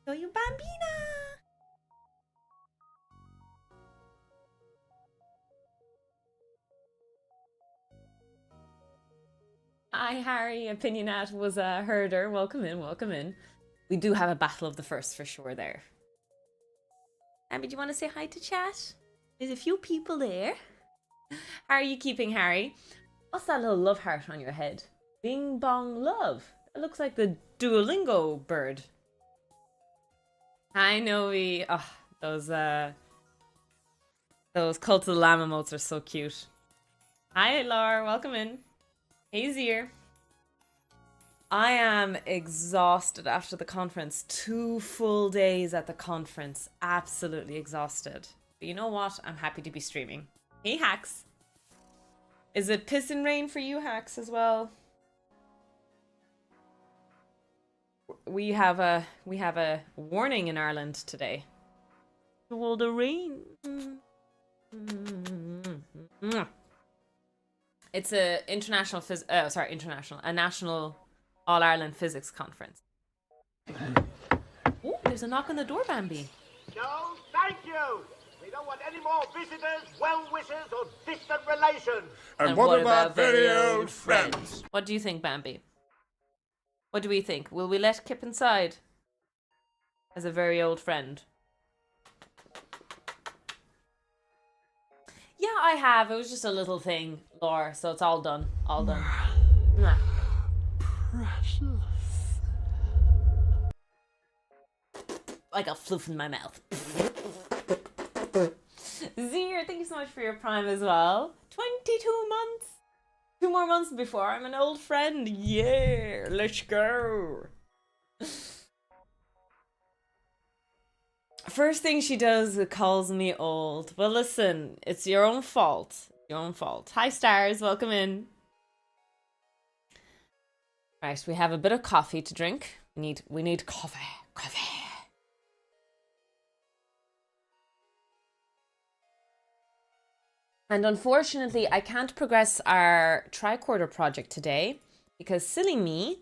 Show you Bambina. Hi, Harry. Opinionat was a herder. Welcome in, welcome in. We do have a battle of the first for sure there. Abby, do you want to say hi to chat? There's a few people there. How are you keeping, Harry? What's that little love heart on your head? Bing bong love. It looks like the Duolingo bird. Hi, Noe. Oh, those Cult of the Lamb emotes are so cute. Hi, Laura. Welcome in. Hey, Zier. I am exhausted after the conference. 2 full days at the conference. Absolutely exhausted. But you know what? I'm happy to be streaming. Hey, Hacks. Is it piss and rain for you, Hacks, as well? We have a warning in Ireland today. All the rain. It's a a national All-Ireland Physics Conference. Oh, there's a knock on the door, Bambi. No, thank you. We don't want any more visitors, well-wishers, or distant relations. And what about very old friends? What do you think, Bambi? What do we think? Will we let Kip inside? As a very old friend. Yeah, I have. It was just a little thing, Laura, so it's all done. All done. Precious. Like a floof in my mouth. Zier, thank you so much for your prime as well. 22 months. 2 more months before I'm an old friend. Yeah, let's go. First thing she does is calls me old. Well, listen, it's your own fault. Your own fault. Hi, Stars. Welcome in. Right, we have a bit of coffee to drink. We need coffee. Coffee. And unfortunately, I can't progress our tricorder project today because, silly me,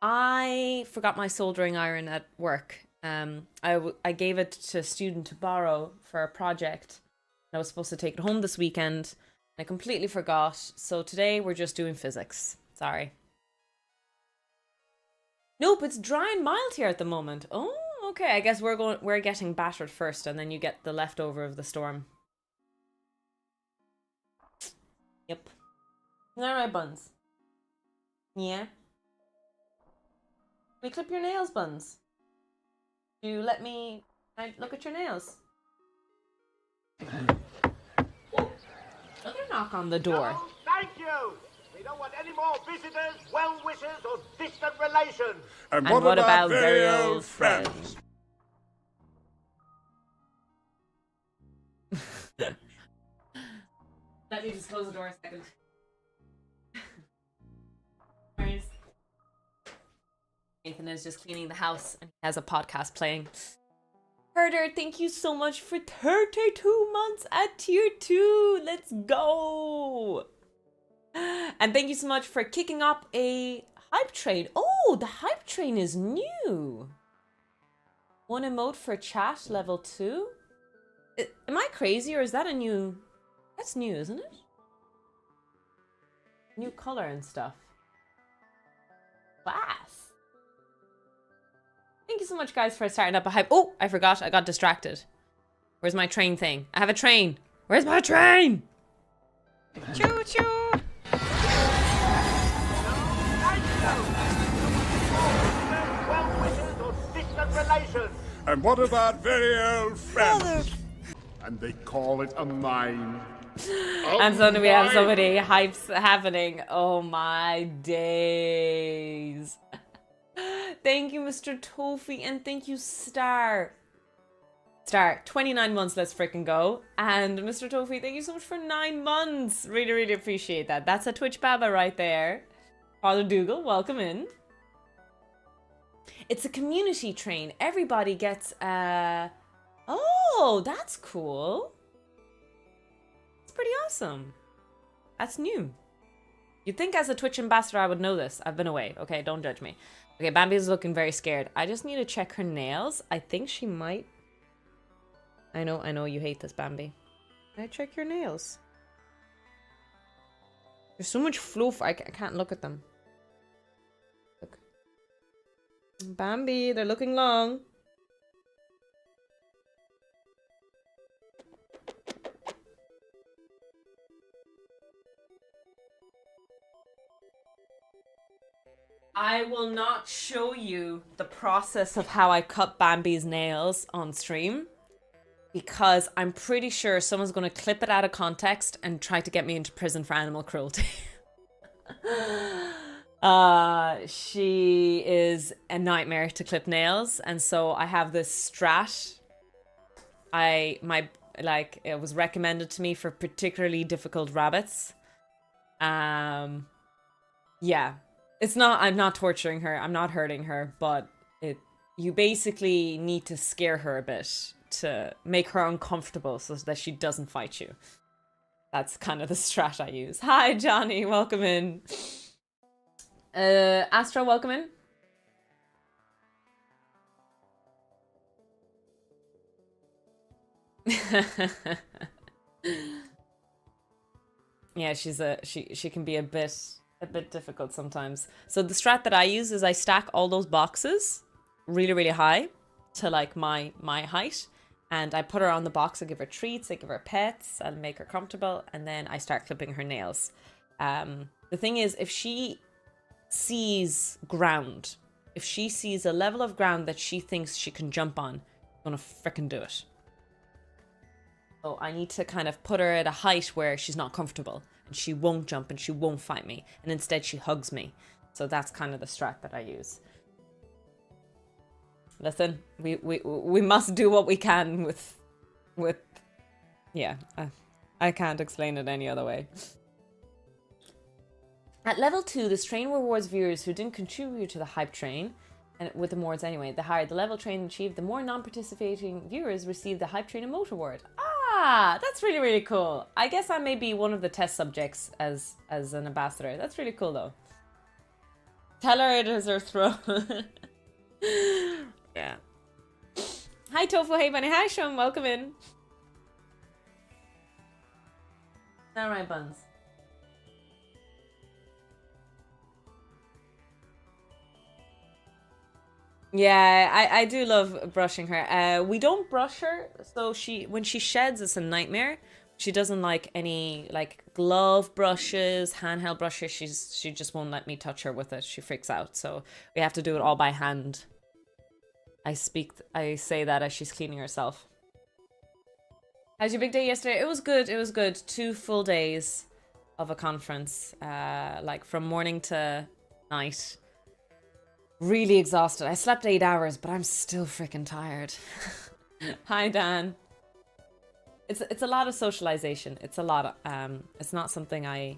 I forgot my soldering iron at work. I gave it to a student to borrow for a project. I was supposed to take it home this weekend. And I completely forgot. So today we're just doing physics. Sorry. Nope, it's dry and mild here at the moment. Oh, okay. I guess we're getting battered first, and then you get the leftover of the storm. Yep. Alright, Buns. Yeah. We clip your nails, Buns. You let me look at your nails. Oh, another knock on the door. No, thank you. We don't want any more visitors, well-wishers, or distant relations. And what about very old friends? Let me just close the door a second. Nathan is just cleaning the house and he has a podcast playing. Herder, thank you so much for 32 months at tier 2. Let's go. And thank you so much for kicking up a hype train. Oh, the hype train is new. 1 emote for chat level 2. Am I crazy or is that a new... That's new, isn't it? New color and stuff. Class. Thank you so much, guys, for starting up a hype. Oh, I forgot. I got distracted. Where's my train thing? I have a train. Where's my train? Choo choo. Well-wishers, or distant relations. And what about very old friends? And they call it a mine. And suddenly we have so many hypes happening. Oh my days. Thank you, Mr. Tofi, and thank you, Star. Star, 29 months, let's freaking go. And Mr. Tofi, thank you so much for 9 months. Really, really appreciate that. That's a Twitch Baba right there. Father Dougal, welcome in. It's a community train. Everybody gets Oh, that's cool. It's pretty awesome. That's new. You'd think as a Twitch ambassador I would know this. I've been away. Okay, don't judge me. Okay, Bambi's looking very scared. I just need to check her nails. I think she might... I know you hate this, Bambi. Can I check your nails? There's so much fluff, I can't look at them. Look. Bambi, they're looking long. I will not show you the process of how I cut Bambi's nails on stream because I'm pretty sure someone's going to clip it out of context and try to get me into prison for animal cruelty. She is a nightmare to clip nails, and so I have this strat. It was recommended to me for particularly difficult rabbits. Yeah. I'm not torturing her, I'm not hurting her, but you basically need to scare her a bit to make her uncomfortable so that she doesn't fight you. That's kind of the strat I use. Hi, Johnny, welcome in. Astra, welcome in. Yeah, she can be a bit difficult sometimes. So the strat that I use is I stack all those boxes really, really high to like my height, and I put her on the box. I give her treats, I give her pets, I'll make her comfortable, and then I start clipping her nails. The thing is, if she sees ground, if she sees a level of ground that she thinks she can jump on, I'm gonna frickin' do it. So I need to kind of put her at a height where she's not comfortable and she won't jump and she won't fight me, and instead she hugs me. So that's kind of the strat that I use. Listen, we must do what we can with yeah, I can't explain it any other way. At level 2, this train rewards viewers who didn't contribute to the hype train, and with the rewards anyway. The higher the level train achieved, the more non-participating viewers receive the hype train emote award. Ah, that's really, really cool. I guess I may be one of the test subjects as an ambassador. That's really cool though. Tell her it is her throat. Yeah. Hi Tofu, hey bunny, hi Shum, welcome in. Alright, buns. Yeah, I do love brushing her. We don't brush her, so when she sheds, it's a nightmare. She doesn't like any like glove brushes, handheld brushes. She just won't let me touch her with it. She freaks out, so we have to do it all by hand. I say that as she's cleaning herself. How's your big day yesterday? It was good. It was good. 2 full days of a conference, like from morning to night. Really exhausted. I slept 8 hours, but I'm still freaking tired. Hi, Dan. It's a lot of socialization. It's a lot of, it's not something I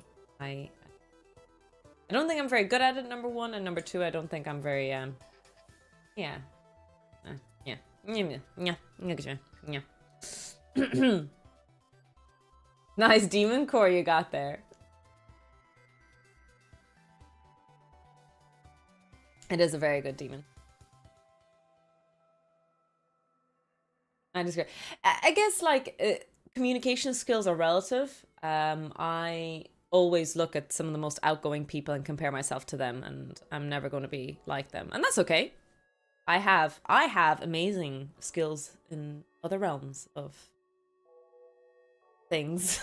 don't think I'm very good at it, number 1, and number 2, I don't think I'm very, yeah. Nice demon core you got there. It is a very good demon. I guess like communication skills are relative. I always look at some of the most outgoing people and compare myself to them, and I'm never going to be like them, and that's okay. I have amazing skills in other realms of things.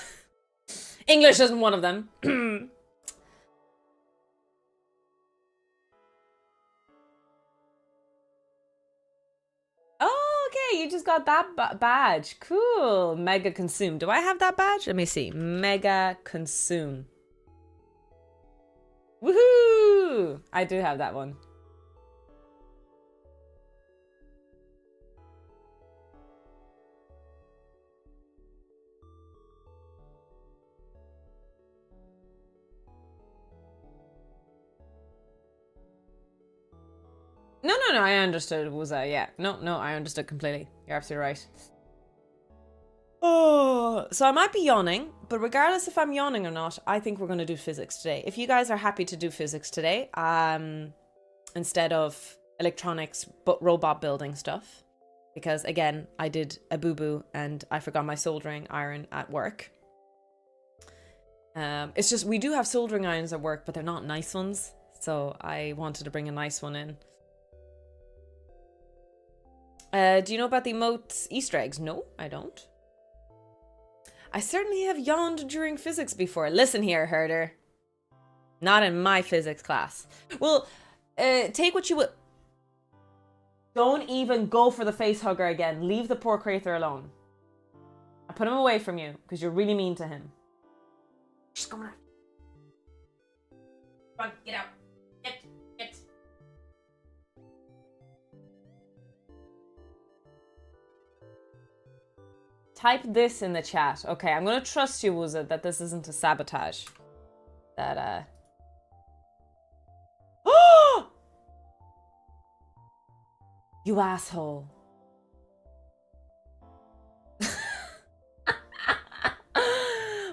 English isn't one of them. Oh, okay, you just got that badge. Cool. Mega consume. Do I have that badge? Let me see. Mega consume. Woohoo! I do have that one. No, I understood. Was yeah. No, I understood completely. You're absolutely right. Oh, so I might be yawning, but regardless if I'm yawning or not, I think we're going to do physics today. If you guys are happy to do physics today, instead of electronics, but robot building stuff, because again, I did a boo-boo and I forgot my soldering iron at work. It's just, we do have soldering irons at work, but they're not nice ones. So I wanted to bring a nice one in. Do you know about the emotes Easter eggs? No, I don't. I certainly have yawned during physics before. Listen here, herder. Not in my physics class. Well, take what you will. Don't even go for the face hugger again. Leave the poor Crather alone. I put him away from you because you're really mean to him. Just come on. Come on, get out. Get. Type this in the chat. Okay, I'm gonna trust you, Wuzza, that this isn't a sabotage. That, Oh! You asshole.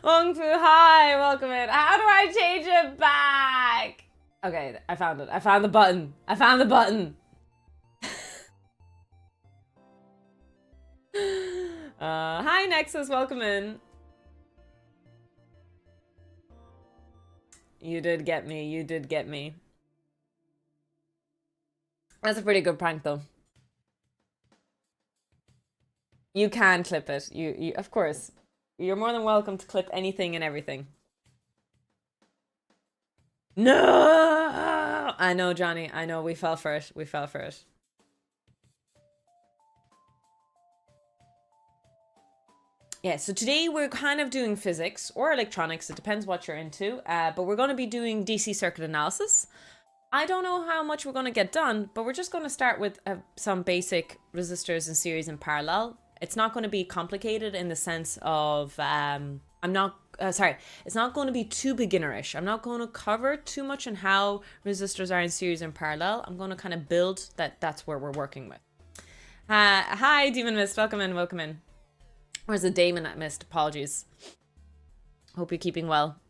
Wong Fu, hi, welcome in. How do I change it back? Okay, I found it. I found the button. I found the button. Hi, Nexus, welcome in. You did get me. You did get me. That's a pretty good prank, though. You can clip it. You of course. You're more than welcome to clip anything and everything. No! I know, Johnny. I know. We fell for it. We fell for it. Yeah, so today we're kind of doing physics or electronics. It depends what you're into. But we're going to be doing DC circuit analysis. I don't know how much we're going to get done, but we're just going to start with some basic resistors in series and parallel. It's not going to be complicated in the sense of, it's not going to be too beginnerish. I'm not going to cover too much on how resistors are in series and parallel. I'm going to kind of build that's where we're working with. Hi, Demon Mist. Welcome in, welcome in. Where's the Damon at Mist? Apologies. Hope you're keeping well.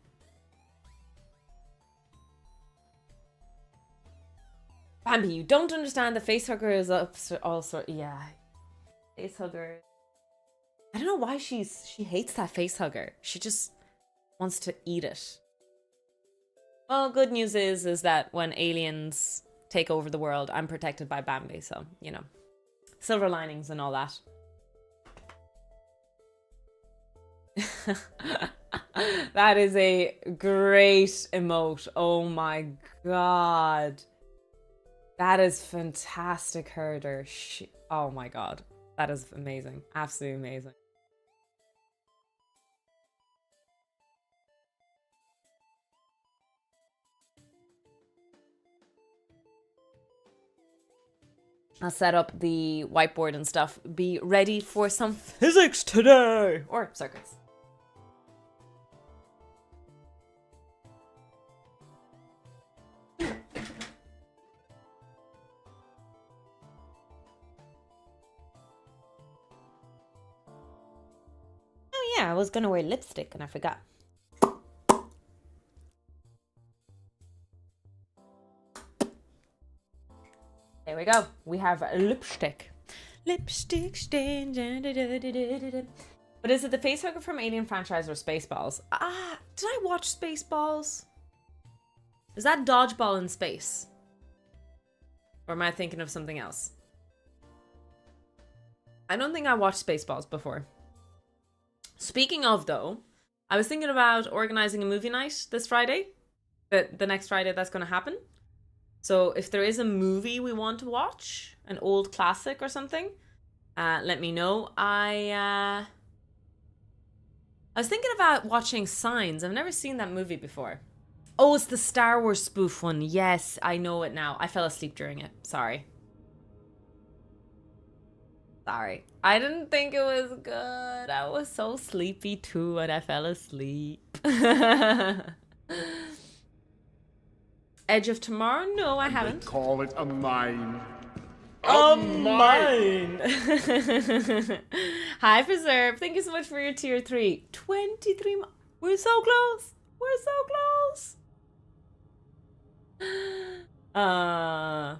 Bambi, you don't understand the facehugger is also, yeah. Facehugger. I don't know why she hates that facehugger. She just wants to eat it. Well, good news is that when aliens take over the world, I'm protected by Bambi, so, you know. Silver linings and all that. That is a great emote. Oh my god. That is fantastic, herder. Oh my god. That is amazing. Absolutely amazing. I'll set up the whiteboard and stuff. Be ready for some physics today! Or circuits. Oh yeah, I was gonna wear lipstick and I forgot. There we go. We have lipstick. Lipstick stain. But is it the facehugger from Alien franchise or Spaceballs? Did I watch Spaceballs? Is that dodgeball in space? Or am I thinking of something else? I don't think I watched Spaceballs before. Speaking of, though, I was thinking about organizing a movie night this Friday. The next Friday that's going to happen. So if there is a movie we want to watch, an old classic or something, let me know. I was thinking about watching Signs. I've never seen that movie before. Oh, it's the Star Wars spoof one. Yes, I know it now. I fell asleep during it. Sorry. Sorry. I didn't think it was good. I was so sleepy too and I fell asleep. Edge of Tomorrow? No, I haven't. They call it a mine. Mine. Hi, Preserve. Thank you so much for your tier 3. 23 months. We're so close. We're so close. I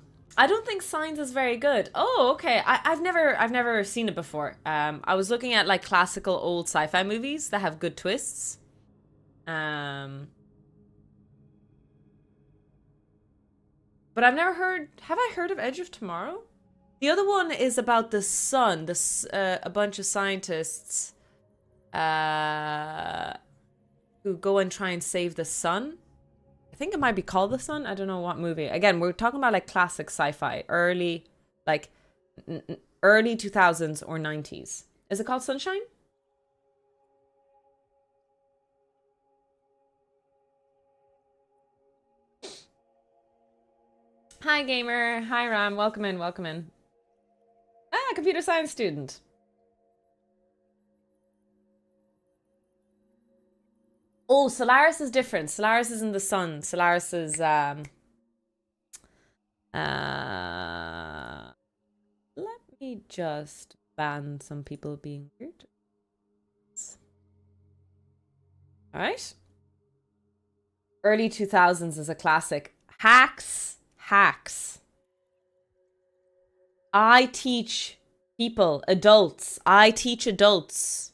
don't think Signs is very good. Oh, okay. I've never seen it before. I was looking at like classical old sci-fi movies that have good twists. But I've never heard. Have I heard of Edge of Tomorrow? The other one is about the sun. A bunch of scientists who go and try and save the sun. I think it might be called The Sun. I don't know what movie. Again, we're talking about like classic sci-fi, early 2000s or 90s. Is it called Sunshine? Hi, gamer. Hi, Ram. Welcome in. Welcome in. Ah, computer science student. Oh, Solaris is different. Solaris is in the sun. Solaris is let me just ban some people being weird. All right. Early 2000s is a classic. Hacks. I teach people, adults. I teach adults.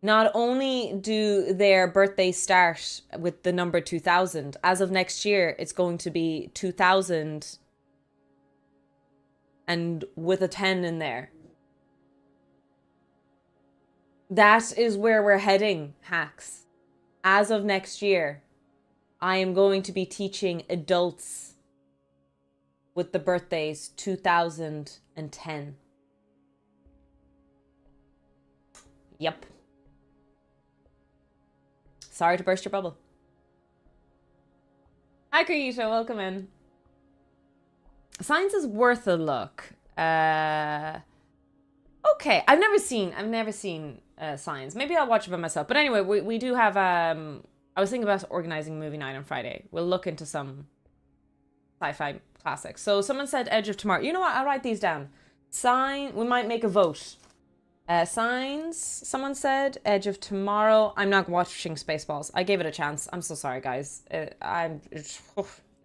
Not only do their birthdays start with the number 2000, as of next year, it's going to be 2000 and with a 10 in there. That is where we're heading, hacks. As of next year, I am going to be teaching adults with the birthdays 2010. Yep. Sorry to burst your bubble. Hi, Kayita. Welcome in. Signs is worth a look. Okay, I've never seen Signs. Maybe I'll watch it by myself. But anyway, we do have I was thinking about organizing movie night on Friday. We'll look into some sci-fi classics. So someone said Edge of Tomorrow. You know what? I'll write these down. We might make a vote. Signs. Someone said Edge of Tomorrow. I'm not watching Spaceballs. I gave it a chance. I'm so sorry, guys. I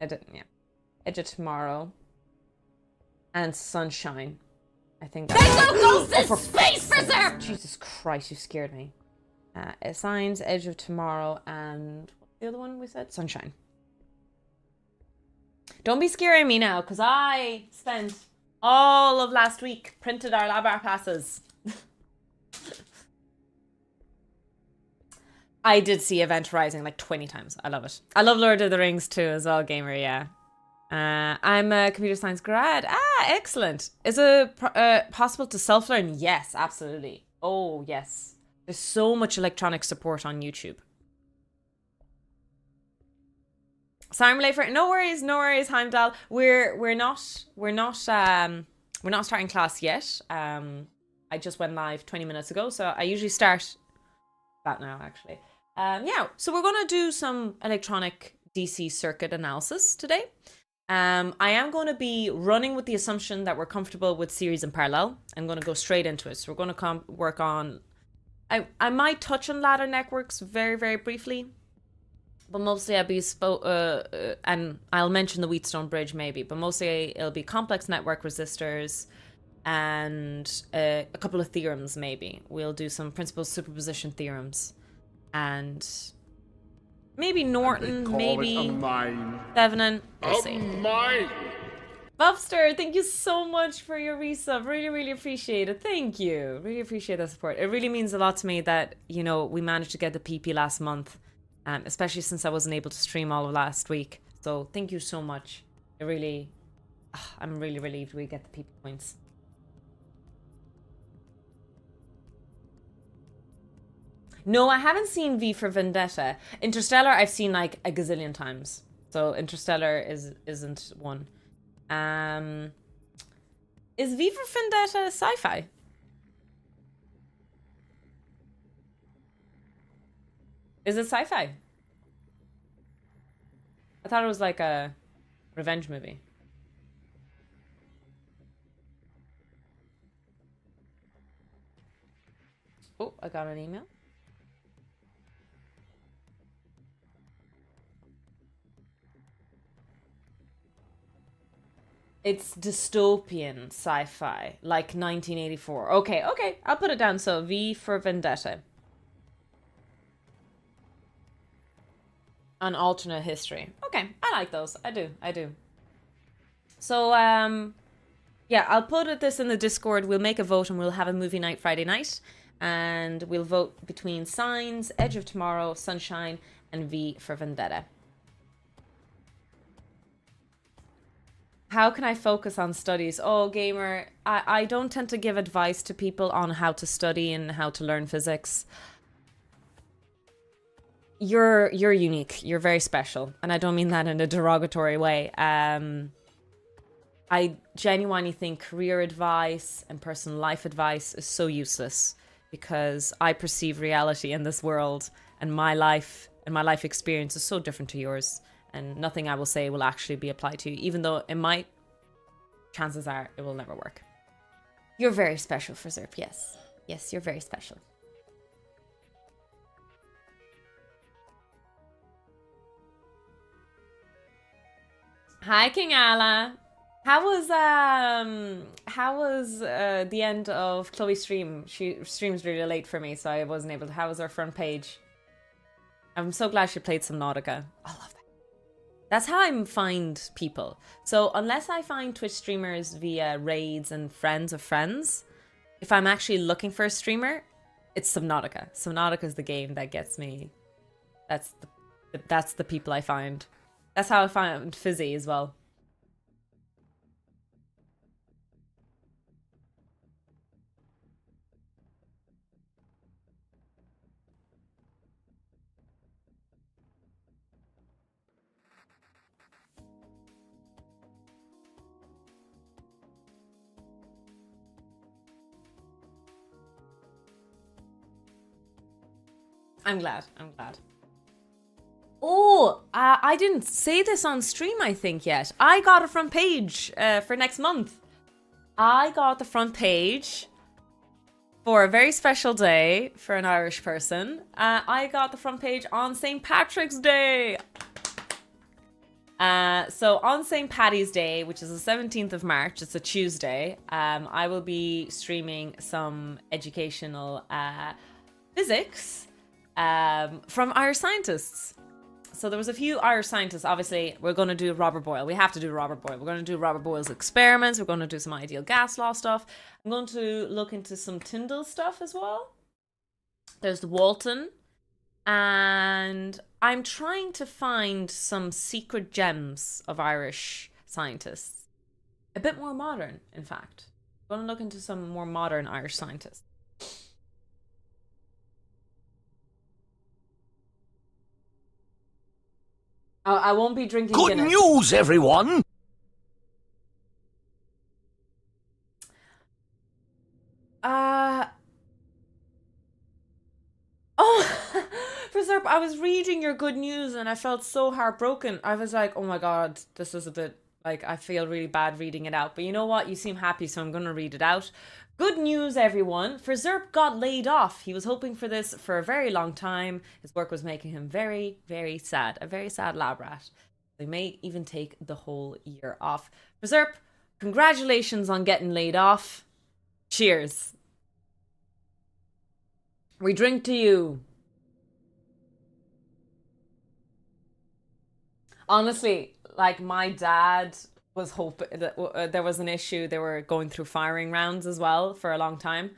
didn't. Yeah. Edge of Tomorrow. And Sunshine. I think that's Space Preserve! Jesus Christ, you scared me. Signs, Edge of Tomorrow, and what's the other one we said? Sunshine. Don't be scaring me now, because I spent all of last week printed our lab art passes. I did see Event Rising like 20 times. I love it. I love Lord of the Rings too as well, gamer, yeah. I'm a computer science grad. Ah, excellent. Is it possible to self-learn? Yes, absolutely. Oh, yes. There's so much electronic support on YouTube. Sorry, I'm late for it. No worries, Heimdall. We're not starting class yet. I just went live 20 minutes ago, so I usually start that now actually. Yeah, so we're gonna do some electronic DC circuit analysis today. I am going to be running with the assumption that we're comfortable with series and parallel. I'm going to go straight into it. So we're going to work on... I might touch on ladder networks very, very briefly. But mostly I'll be... and I'll mention the Wheatstone Bridge maybe. But mostly it'll be complex network resistors and a couple of theorems maybe. We'll do some principal superposition theorems. And... maybe Norton, maybe Thevenin. We'll see. Bubster, thank you so much for your resub. Really, really appreciate it. Thank you. Really appreciate that support. It really means a lot to me that, you know, we managed to get the PP last month. Especially since I wasn't able to stream all of last week. So thank you so much. It really... I'm really relieved we get the PP points. No, I haven't seen V for Vendetta. Interstellar, I've seen like a gazillion times. So Interstellar isn't one. Is V for Vendetta sci-fi? Is it sci-fi? I thought it was like a Revenge movie. Oh, I got an email. It's dystopian sci-fi, like 1984. Okay, okay, I'll put it down. So V for Vendetta. An alternate history. Okay, I like those. I do. So, yeah, I'll put this in the Discord. We'll make a vote and we'll have a movie night Friday night. And we'll vote between Signs, Edge of Tomorrow, Sunshine, and V for Vendetta. How can I focus on studies? Oh, gamer, I don't tend to give advice to people on how to study and how to learn physics. You're unique. You're very special. And I don't mean that in a derogatory way. I genuinely think career advice and personal life advice is so useless because I perceive reality in this world, and my life experience is so different to yours. And nothing I will say will actually be applied to you, even though it might. Chances are it will never work. You're very special, Frizerp. Yes. Yes, you're very special. Hi, King Ala. How was the end of Chloe's stream? She streams really late for me, so I wasn't able to. How was her front page? I'm so glad she played Subnautica. I love that. That's how I find people. So unless I find Twitch streamers via raids and friends of friends, if I'm actually looking for a streamer, it's Subnautica. Subnautica is the game that gets me. That's the people I find. That's how I found Fizzy as well. I'm glad. Oh, I didn't say this on stream, I think, yet. I got a front page for next month. I got the front page for a very special day for an Irish person. I got the front page on St. Patrick's Day. So on St. Paddy's Day, which is the 17th of March, it's a Tuesday, I will be streaming some educational physics from Irish scientists. So there was a few Irish scientists. Obviously, we're going to do Robert Boyle. We have to do Robert Boyle. We're going to do Robert Boyle's experiments. We're going to do some ideal gas law stuff. I'm going to look into some Tyndall stuff as well. There's the Walton. And I'm trying to find some secret gems of Irish scientists. A bit more modern, in fact. I'm going to look into some more modern Irish scientists. I won't be drinking Good Guinness. news, everyone! Oh, Preserve, I was reading your good news and I felt so heartbroken. I was like, oh my god, this is a bit, like, I feel really bad reading it out. But you know what? You seem happy, so I'm going to read it out. Good news, everyone. Frizerp got laid off. He was hoping for this for a very long time. His work was making him very, very sad. A very sad lab rat. They may even take the whole year off. Frizerp, congratulations on getting laid off. Cheers. We drink to you. Honestly, like, my dad was hoping that there was an issue. They were going through firing rounds as well for a long time.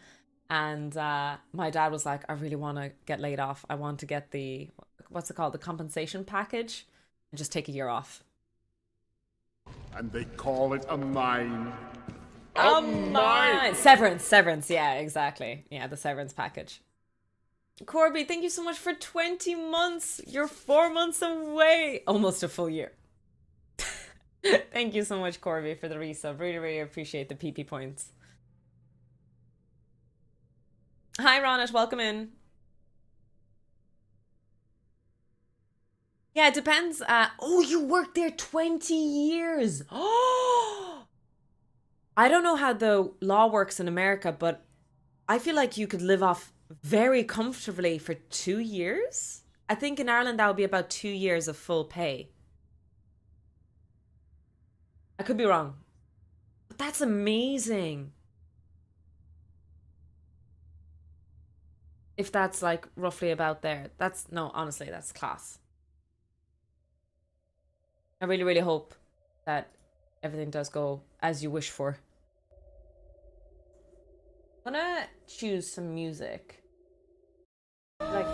And my dad was like, I really want to get laid off. I want to get the, what's it called? The compensation package and just take a year off. And they call it a mine. A mine! Severance. Yeah, exactly. Yeah, the severance package. Corby, thank you so much for 20 months. You're 4 months away. Almost a full year. Thank you so much, Corby, for the resub. Really, really appreciate the PP points. Hi, Ronit. Welcome in. Yeah, it depends. Oh, you worked there 20 years. Oh, I don't know how the law works in America, but I feel like you could live off very comfortably for 2 years. I think in Ireland that would be about 2 years of full pay. I could be wrong, but that's amazing. If that's like roughly about there. That's no, honestly, that's class. I really, really hope that everything does go as you wish for. I'm gonna choose some music. Like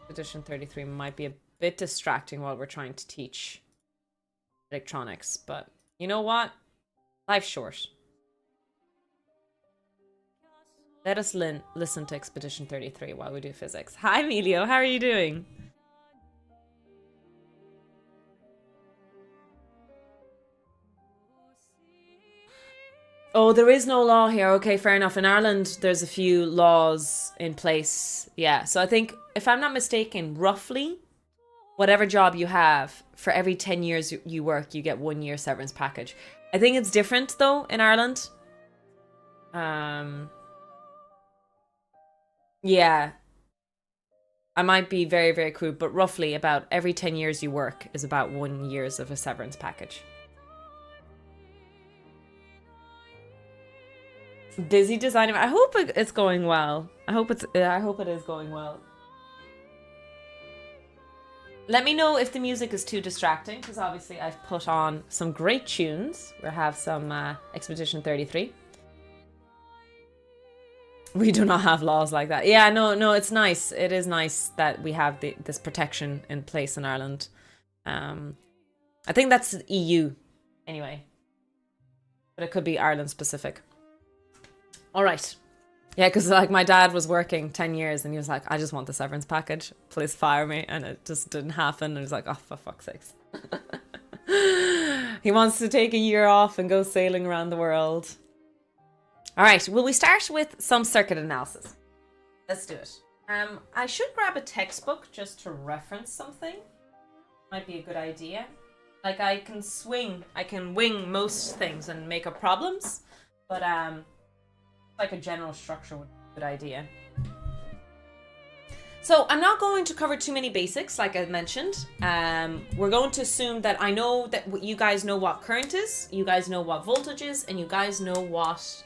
Edition 33 might be a bit distracting while we're trying to teach electronics, but you know what? Life's short. Let us listen to Expedition 33 while we do physics. Hi, Emilio. How are you doing? Oh, there is no law here. Okay, fair enough. In Ireland, there's a few laws in place. Yeah, so I think, if I'm not mistaken, roughly, whatever job you have, for every 10 years you work, you get 1 year severance package. I think it's different, though, in Ireland. Yeah. I might be very, very crude, but roughly about every 10 years you work is about 1 year's of a severance package. Busy designing. I hope it's going well. I hope it is going well. Let me know if the music is too distracting, because obviously I've put on some great tunes. We have some Expedition 33. We do not have laws like that. Yeah, no, it's nice. It is nice that we have this protection in place in Ireland. I think that's the EU, anyway. But it could be Ireland specific. All right. Yeah, because like my dad was working 10 years and he was like, I just want the severance package. Please fire me. And it just didn't happen. And he was like, oh, for fuck's sakes. He wants to take a year off and go sailing around the world. All right, will we start with some circuit analysis? Let's do it. I should grab a textbook just to reference something. Might be a good idea. Like I can wing most things and make up problems, but like a general structure would be a good idea. So I'm not going to cover too many basics, like I mentioned. We're going to assume that I know that you guys know what current is, you guys know what voltage is, and you guys know what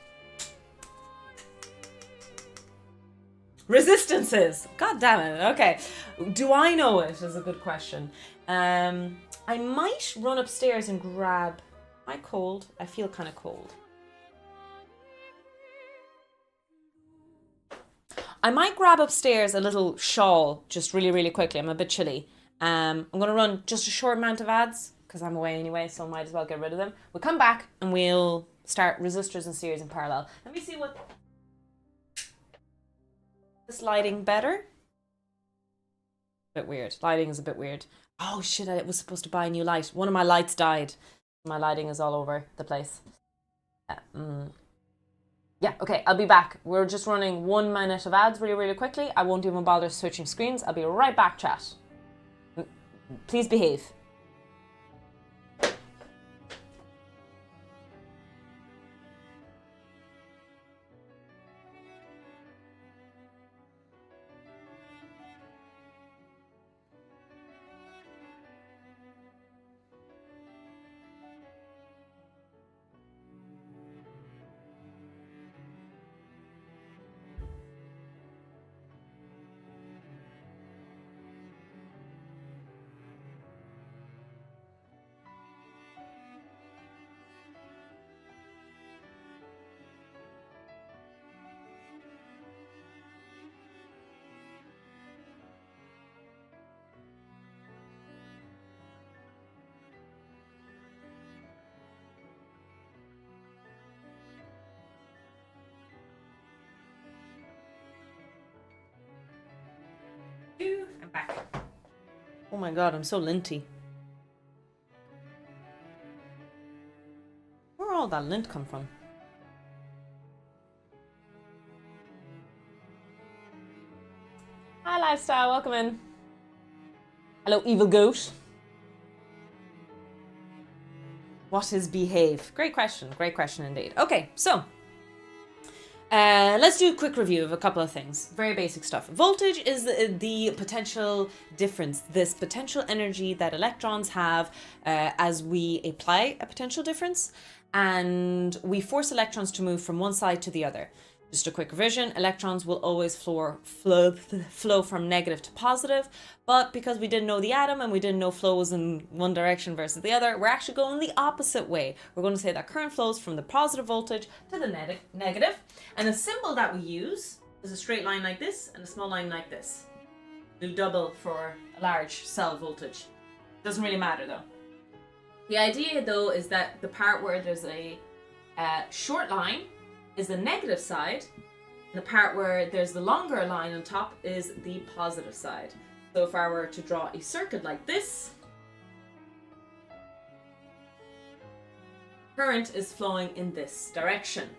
resistance is. God damn it. Okay. Do I know it is a good question. I might run upstairs and grab... Am I cold? I feel kind of cold. I might grab upstairs a little shawl just really, really quickly. I'm a bit chilly. I'm going to run just a short amount of ads because I'm away anyway, so I might as well get rid of them. We'll come back and we'll start resistors and series in parallel. Let me see what... This lighting better? Bit weird. Lighting is a bit weird. Oh shit, I was supposed to buy a new light. One of my lights died. My lighting is all over the place. Yeah, okay, I'll be back. We're just running 1 minute of ads really, really quickly. I won't even bother switching screens. I'll be right back, chat. Please behave. I'm back. Oh my god, I'm so linty. Where all that lint come from? Lifestyle, welcome in. Hello, Evil Goat. What is behave? Great question indeed. Okay, so let's do a quick review of a couple of things. Very basic stuff. Voltage is the potential difference, this potential energy that electrons have as we apply a potential difference, and we force electrons to move from one side to the other. Just a quick revision, electrons will always flow from negative to positive, but because we didn't know the atom and we didn't know flow was in one direction versus the other, we're actually going the opposite way. We're going to say that current flows from the positive voltage to the negative, and the symbol that we use is a straight line like this and a small line like this. Do double for a large cell voltage. Doesn't really matter though. The idea though is that the part where there's a short line is the negative side, and the part where there's the longer line on top is the positive side. So if I were to draw a circuit like this, current is flowing in this direction.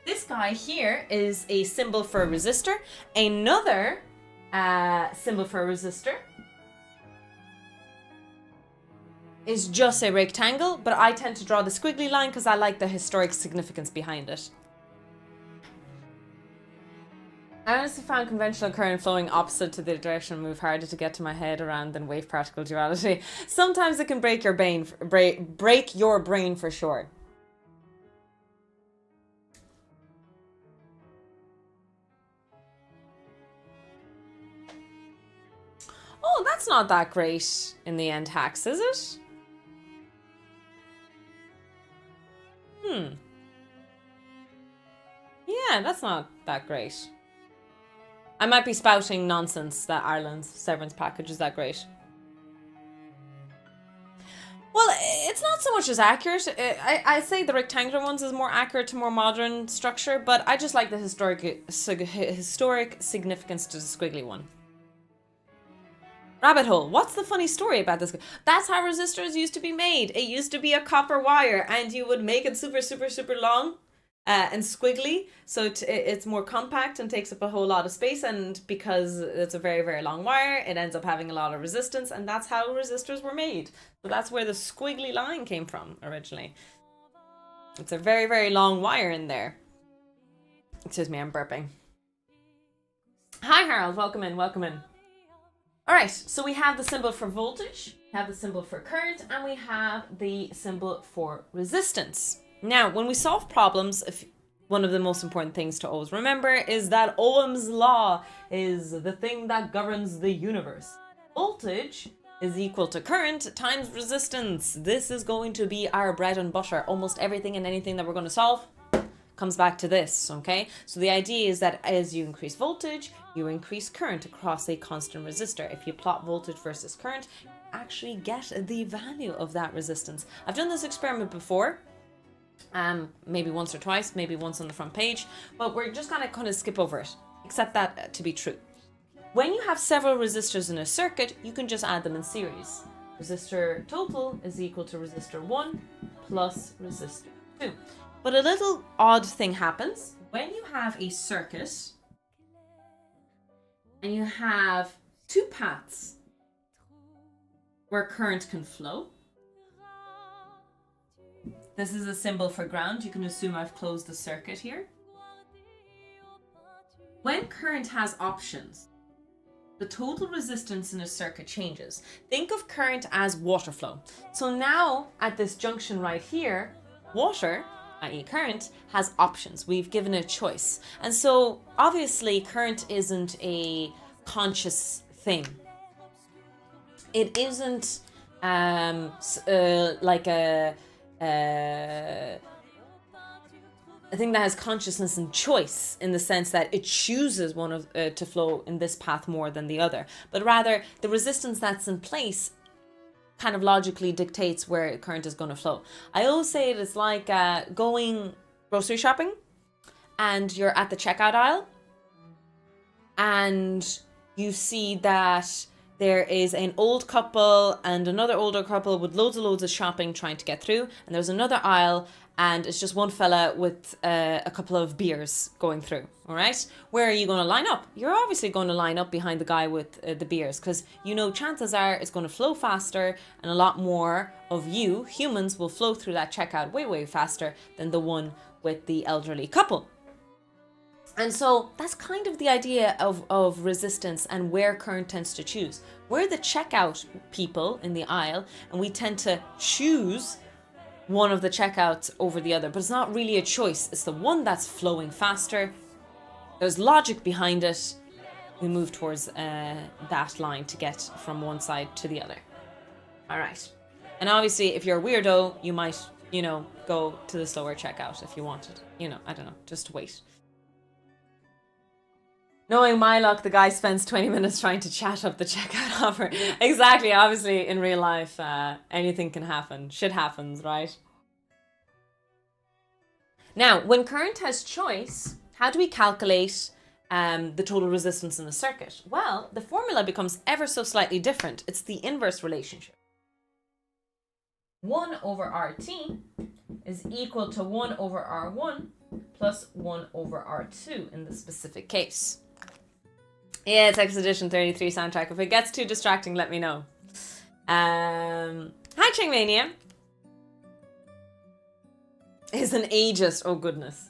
This guy here is a symbol for a resistor. Another symbol for a resistor is just a rectangle, but I tend to draw the squiggly line because I like the historic significance behind it. I honestly found conventional current flowing opposite to the direction of move harder to get to my head around than wave particle duality. Sometimes it can break your brain for sure. Oh, that's not that great in the end, Hacks, is it? Yeah, that's not that great. I might be spouting nonsense that Ireland's severance package is that great. Well, it's not so much as accurate. I'd say the rectangular ones is more accurate to more modern structure, but I just like the historic significance to the squiggly one. Rabbit hole. What's the funny story about this? That's how resistors used to be made. It used to be a copper wire, and you would make it super, super, super long and squiggly, so it's more compact and takes up a whole lot of space, and because it's a very, very long wire, it ends up having a lot of resistance, and that's how resistors were made. So that's where the squiggly line came from originally. It's a very, very long wire in there. Excuse me, I'm burping. Hi Harold, welcome in, welcome in. Alright, so we have the symbol for voltage, we have the symbol for current, and we have the symbol for resistance. Now, when we solve problems, one of the most important things to always remember is that Ohm's law is the thing that governs the universe. Voltage is equal to current times resistance. This is going to be our bread and butter. Almost everything and anything that we're going to solve comes back to this, okay? So the idea is that as you increase voltage, you increase current across a constant resistor. If you plot voltage versus current, you actually get the value of that resistance. I've done this experiment before, maybe once or twice, maybe once on the front page, but we're just gonna kind of skip over it, accept that to be true. When you have several resistors in a circuit, you can just add them in series. Resistor total is equal to resistor 1 plus resistor 2. But a little odd thing happens when you have a circuit and you have two paths where current can flow. This is a symbol for ground. You can assume I've closed the circuit here. When current has options, the total resistance in a circuit changes. Think of current as water flow. So now at this junction right here, water, i.e. current, has options. We've given it a choice. And so obviously current isn't a conscious thing. It isn't like a thing that has consciousness and choice in the sense that it chooses one of to flow in this path more than the other, but rather the resistance that's in place kind of logically dictates where current is going to flow. I always say it is like going grocery shopping and you're at the checkout aisle and you see that there is an old couple and another older couple with loads and loads of shopping trying to get through. And there's another aisle and it's just one fella with a couple of beers going through. All right. Where are you going to line up? You're obviously going to line up behind the guy with the beers because, you know, chances are it's going to flow faster and a lot more of you, humans, will flow through that checkout way, way faster than the one with the elderly couple. And so that's kind of the idea of resistance and where Current tends to choose. We're the checkout people in the aisle and we tend to choose one of the checkouts over the other, but it's not really a choice. It's the one that's flowing faster. There's logic behind it. We move towards that line to get from one side to the other. All right. And obviously, if you're a weirdo, you might, you know, go to the slower checkout if you wanted. You know, I don't know, just wait. Knowing my luck, the guy spends 20 minutes trying to chat up the checkout offer. Exactly. Obviously, in real life, anything can happen. Shit happens, right? Now, when Current has choice, how do we calculate the total resistance in the circuit? Well, the formula becomes ever so slightly different. It's the inverse relationship. 1 over RT is equal to 1 over R1 plus 1 over R2 in this specific case. Yeah, it's Expedition 33 soundtrack. If it gets too distracting, let me know. Hi, Chingmania. Is an ageist. Oh, goodness.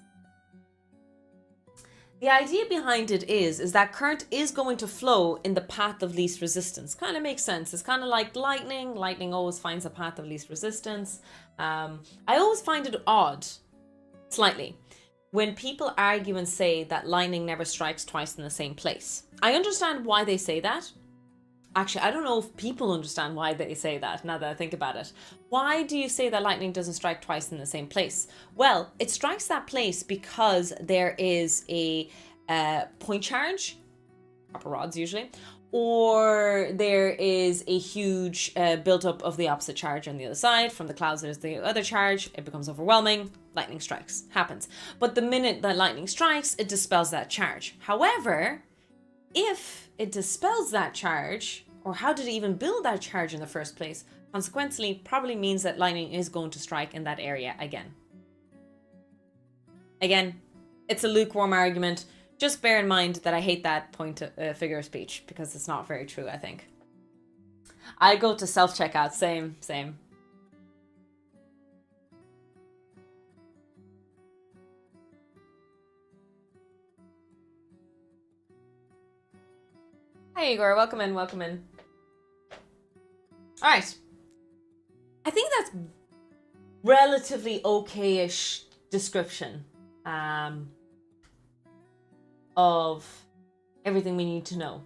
The idea behind it is that current is going to flow in the path of least resistance. Kind of makes sense. It's kind of like lightning. Lightning always finds a path of least resistance. I always find it odd, slightly, when people argue and say that lightning never strikes twice in the same place. I understand why they say that. Actually, I don't know if people understand why they say that, now that I think about it. Why do you say that lightning doesn't strike twice in the same place? Well, it strikes that place because there is a point charge, copper rods usually, or there is a huge build-up of the opposite charge on the other side. From the clouds, there's the other charge. It becomes overwhelming. Lightning strikes. Happens. But the minute that lightning strikes, it dispels that charge. However, if it dispels that charge, or how did it even build that charge in the first place, consequently probably means that lightning is going to strike in that area again. Again, it's a lukewarm argument. Just bear in mind that I hate that figure of speech because it's not very true, I think. I go to self-checkout, same. Hi Igor, welcome in. Alright. I think that's relatively okay-ish description of everything we need to know.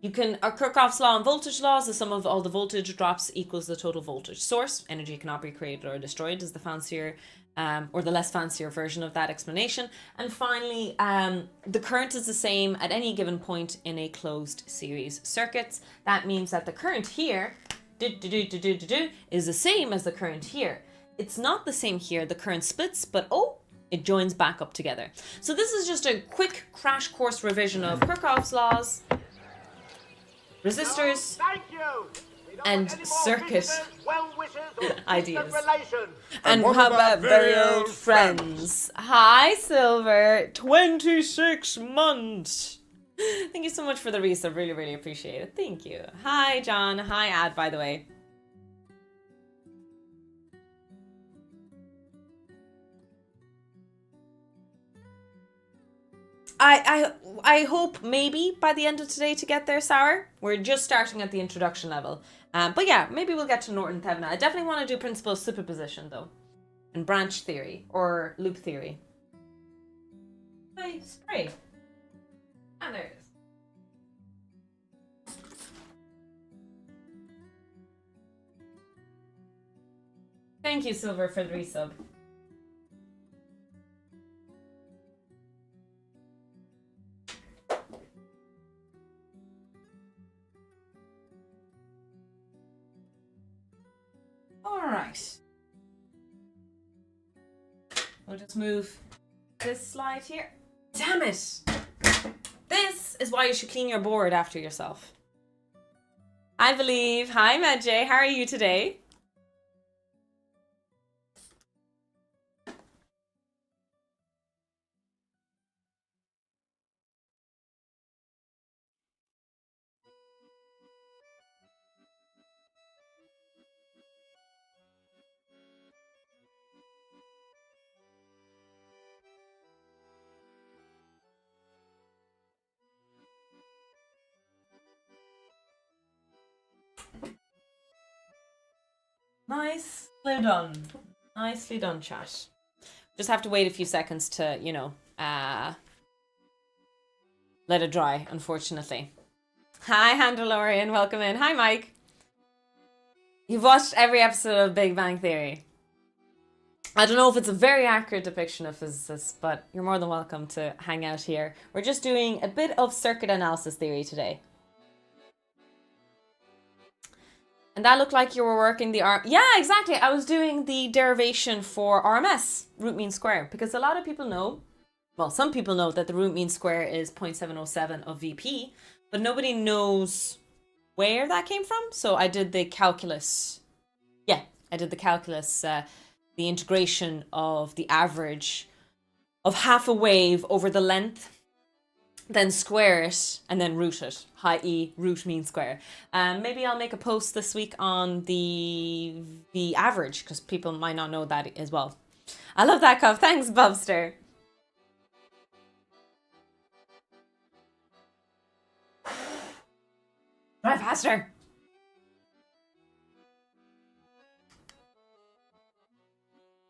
Our Kirchhoff's law and voltage law is the sum of all the voltage drops equals the total voltage source. Energy cannot be created or destroyed is the fancier or the less fancier version of that explanation. And finally, the current is the same at any given point in a closed series circuits. That means that the current here is the same as the current here. It's not the same here. The current splits, but it joins back up together. So this is just a quick crash course revision of Kirchhoff's laws, resistors, and circuit ideas. And how about very old friends? Hi, Silver. 26 months. Thank you so much for the resub. Really, really appreciate it. Thank you. Hi, John. Hi, Ad, by the way. I hope maybe by the end of today to get there, Sour. We're just starting at the introduction level. But yeah, maybe we'll get to Norton Thevna. I definitely want to do principle of superposition though. And branch theory or loop theory. My spray. Ah, there it is. Thank you, Silver, for the resub. Alright. We'll just move this slide here. Damn it! This is why you should clean your board after yourself. I believe. Hi, Medjay. How are you today? Nicely done. Nicely done, chat. Just have to wait a few seconds to, you know, let it dry, unfortunately. Hi, Handalorian. Welcome in. Hi, Mike. You've watched every episode of Big Bang Theory. I don't know if it's a very accurate depiction of physicists, but you're more than welcome to hang out here. We're just doing a bit of circuit analysis theory today. And that looked like you were working the Yeah, exactly. I was doing the derivation for RMS, root mean square, because a lot of people know, well, some people know that the root mean square is 0.707 of VP, but nobody knows where that came from. So I did the calculus. Yeah, I did the calculus, the integration of the average of half a wave over the length, then square it and then root it, i.e. root mean square. Maybe I'll make a post this week on the average, because people might not know that as well. I love that cup. Thanks, Bubster. Drive faster.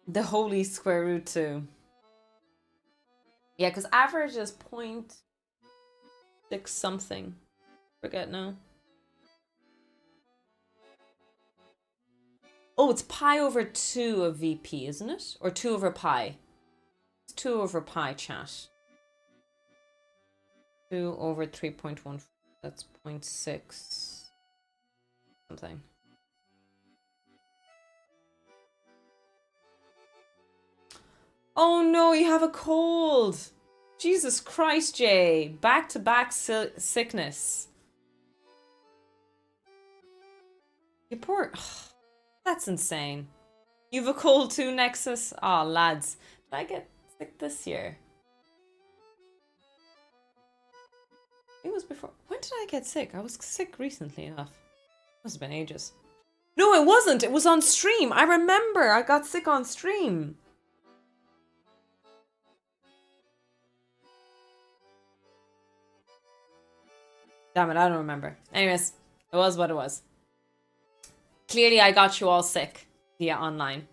The holy square root 2. Yeah, because average is 0.6 something. Forget now. Oh, it's pi over 2 of VP, isn't it? Or 2 over pi. It's 2 over pi, chat. 2 over 3.1. That's 0.6 something. Oh no, you have a cold. Jesus Christ, Jay. Back-to-back sickness. You poor... That's insane. You've a cold too, Nexus? Aw, lads. Did I get sick this year? It was before... When did I get sick? I was sick recently enough. Must have been ages. No, it wasn't. It was on stream. I remember I got sick on stream. Damn it, I don't remember. Anyways, it was what it was. Clearly, I got you all sick via online.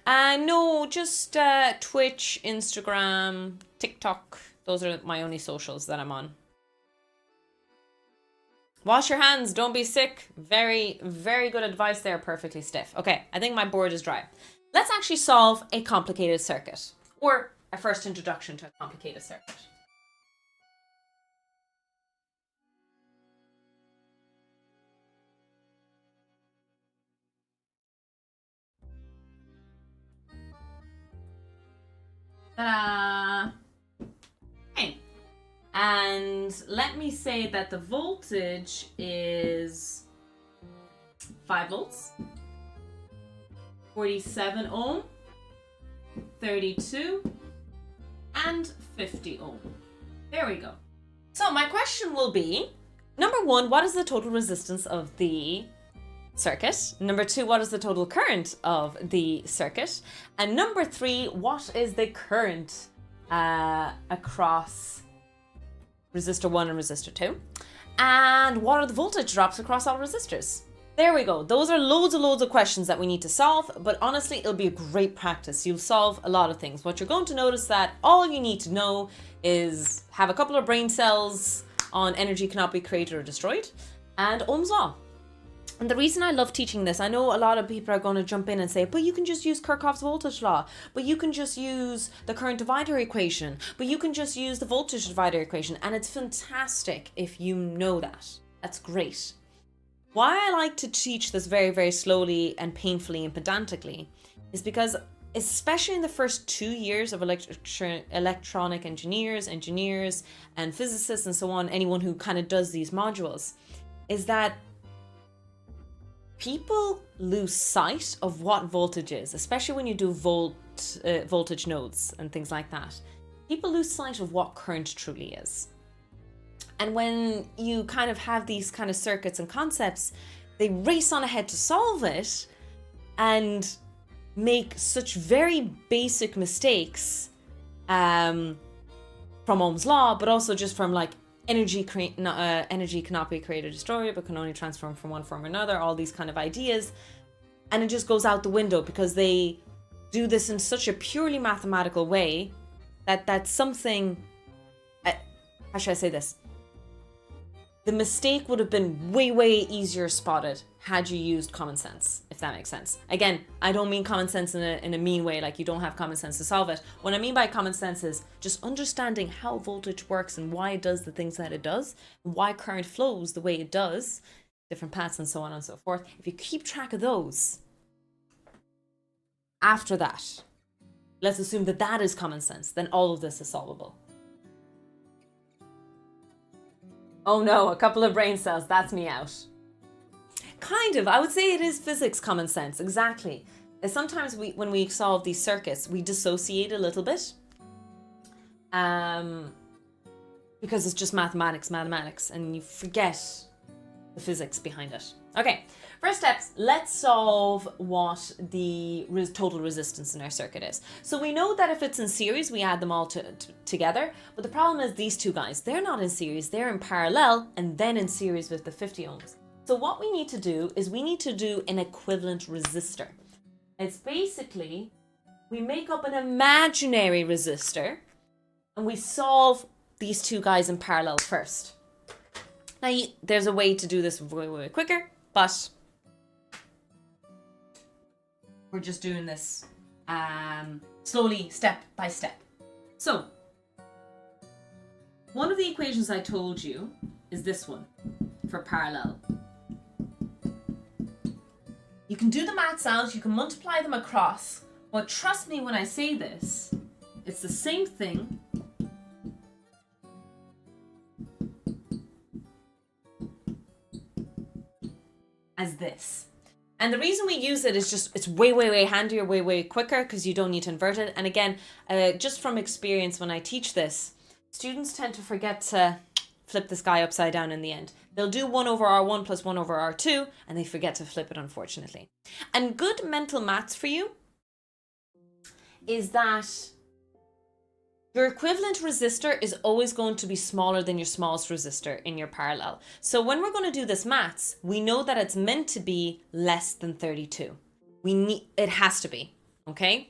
No, just Twitch, Instagram, TikTok. Those are my only socials that I'm on. Wash your hands, don't be sick. Very, very good advice there, perfectly stiff. Okay, I think my board is dry. Let's actually solve a complicated circuit. Or a first introduction to a complicated circuit. Ta-da! Okay. And let me say that the voltage is 5 volts, 47 ohm, 32, and 50 ohm. There we go. So my question will be, number 1, what is the total resistance of the circuit? Number 2, what is the total current of the circuit? And number 3, what is the current across resistor 1 and resistor 2? And what are the voltage drops across all resistors? There we go. Those are loads of questions that we need to solve, but honestly, it'll be a great practice. You'll solve a lot of things. What you're going to notice that all you need to know is have a couple of brain cells on energy cannot be created or destroyed, and Ohm's law. And the reason I love teaching this, I know a lot of people are going to jump in and say, but you can just use Kirchhoff's voltage law, but you can just use the current divider equation, but you can just use the voltage divider equation. And it's fantastic if you know that. That's great. Why I like to teach this very, very slowly and painfully and pedantically is because especially in the first 2 years of electronic engineers and physicists and so on, anyone who kind of does these modules, is that people lose sight of what voltage is, especially when you do voltage nodes and things like that. People lose sight of what current truly is. And when you kind of have these kind of circuits and concepts, they race on ahead to solve it and make such very basic mistakes from Ohm's law, but also just from like energy cannot be created or destroyed, but can only transform from one form or another, all these kind of ideas. And it just goes out the window because they do this in such a purely mathematical way that that's something, how should I say this? The mistake would have been way, way easier spotted had you used common sense, if that makes sense. Again, I don't mean common sense in a mean way, like you don't have common sense to solve it. What I mean by common sense is just understanding how voltage works and why it does the things that it does, and why current flows the way it does, different paths and so on and so forth. If you keep track of those, after that, let's assume that that is common sense, then all of this is solvable. Oh no, a couple of brain cells, that's me out. Kind of, I would say it is physics common sense, exactly. Sometimes when we solve these circuits, we dissociate a little bit. Because it's just mathematics, and you forget the physics behind it. Okay, first steps, let's solve what the total resistance in our circuit is. So we know that if it's in series, we add them all together, but the problem is these two guys, they're not in series, they're in parallel and then in series with the 50 ohms. So what we need to do is we need to do an equivalent resistor. It's basically, we make up an imaginary resistor and we solve these two guys in parallel first. Now, there's a way to do this way, way quicker, but we're just doing this slowly, step by step. So, one of the equations I told you is this one for parallel. You can do the maths out, you can multiply them across, but trust me when I say this, it's the same thing as this. And the reason we use it is just, it's way, way, way handier, way, way quicker because you don't need to invert it. And again, just from experience when I teach this, students tend to forget to flip this guy upside down in the end. They'll do 1 over R1 plus 1 over R2 and they forget to flip it, unfortunately. And good mental maths for you is that your equivalent resistor is always going to be smaller than your smallest resistor in your parallel. So when we're going to do this maths, we know that it's meant to be less than 32. It has to be, okay?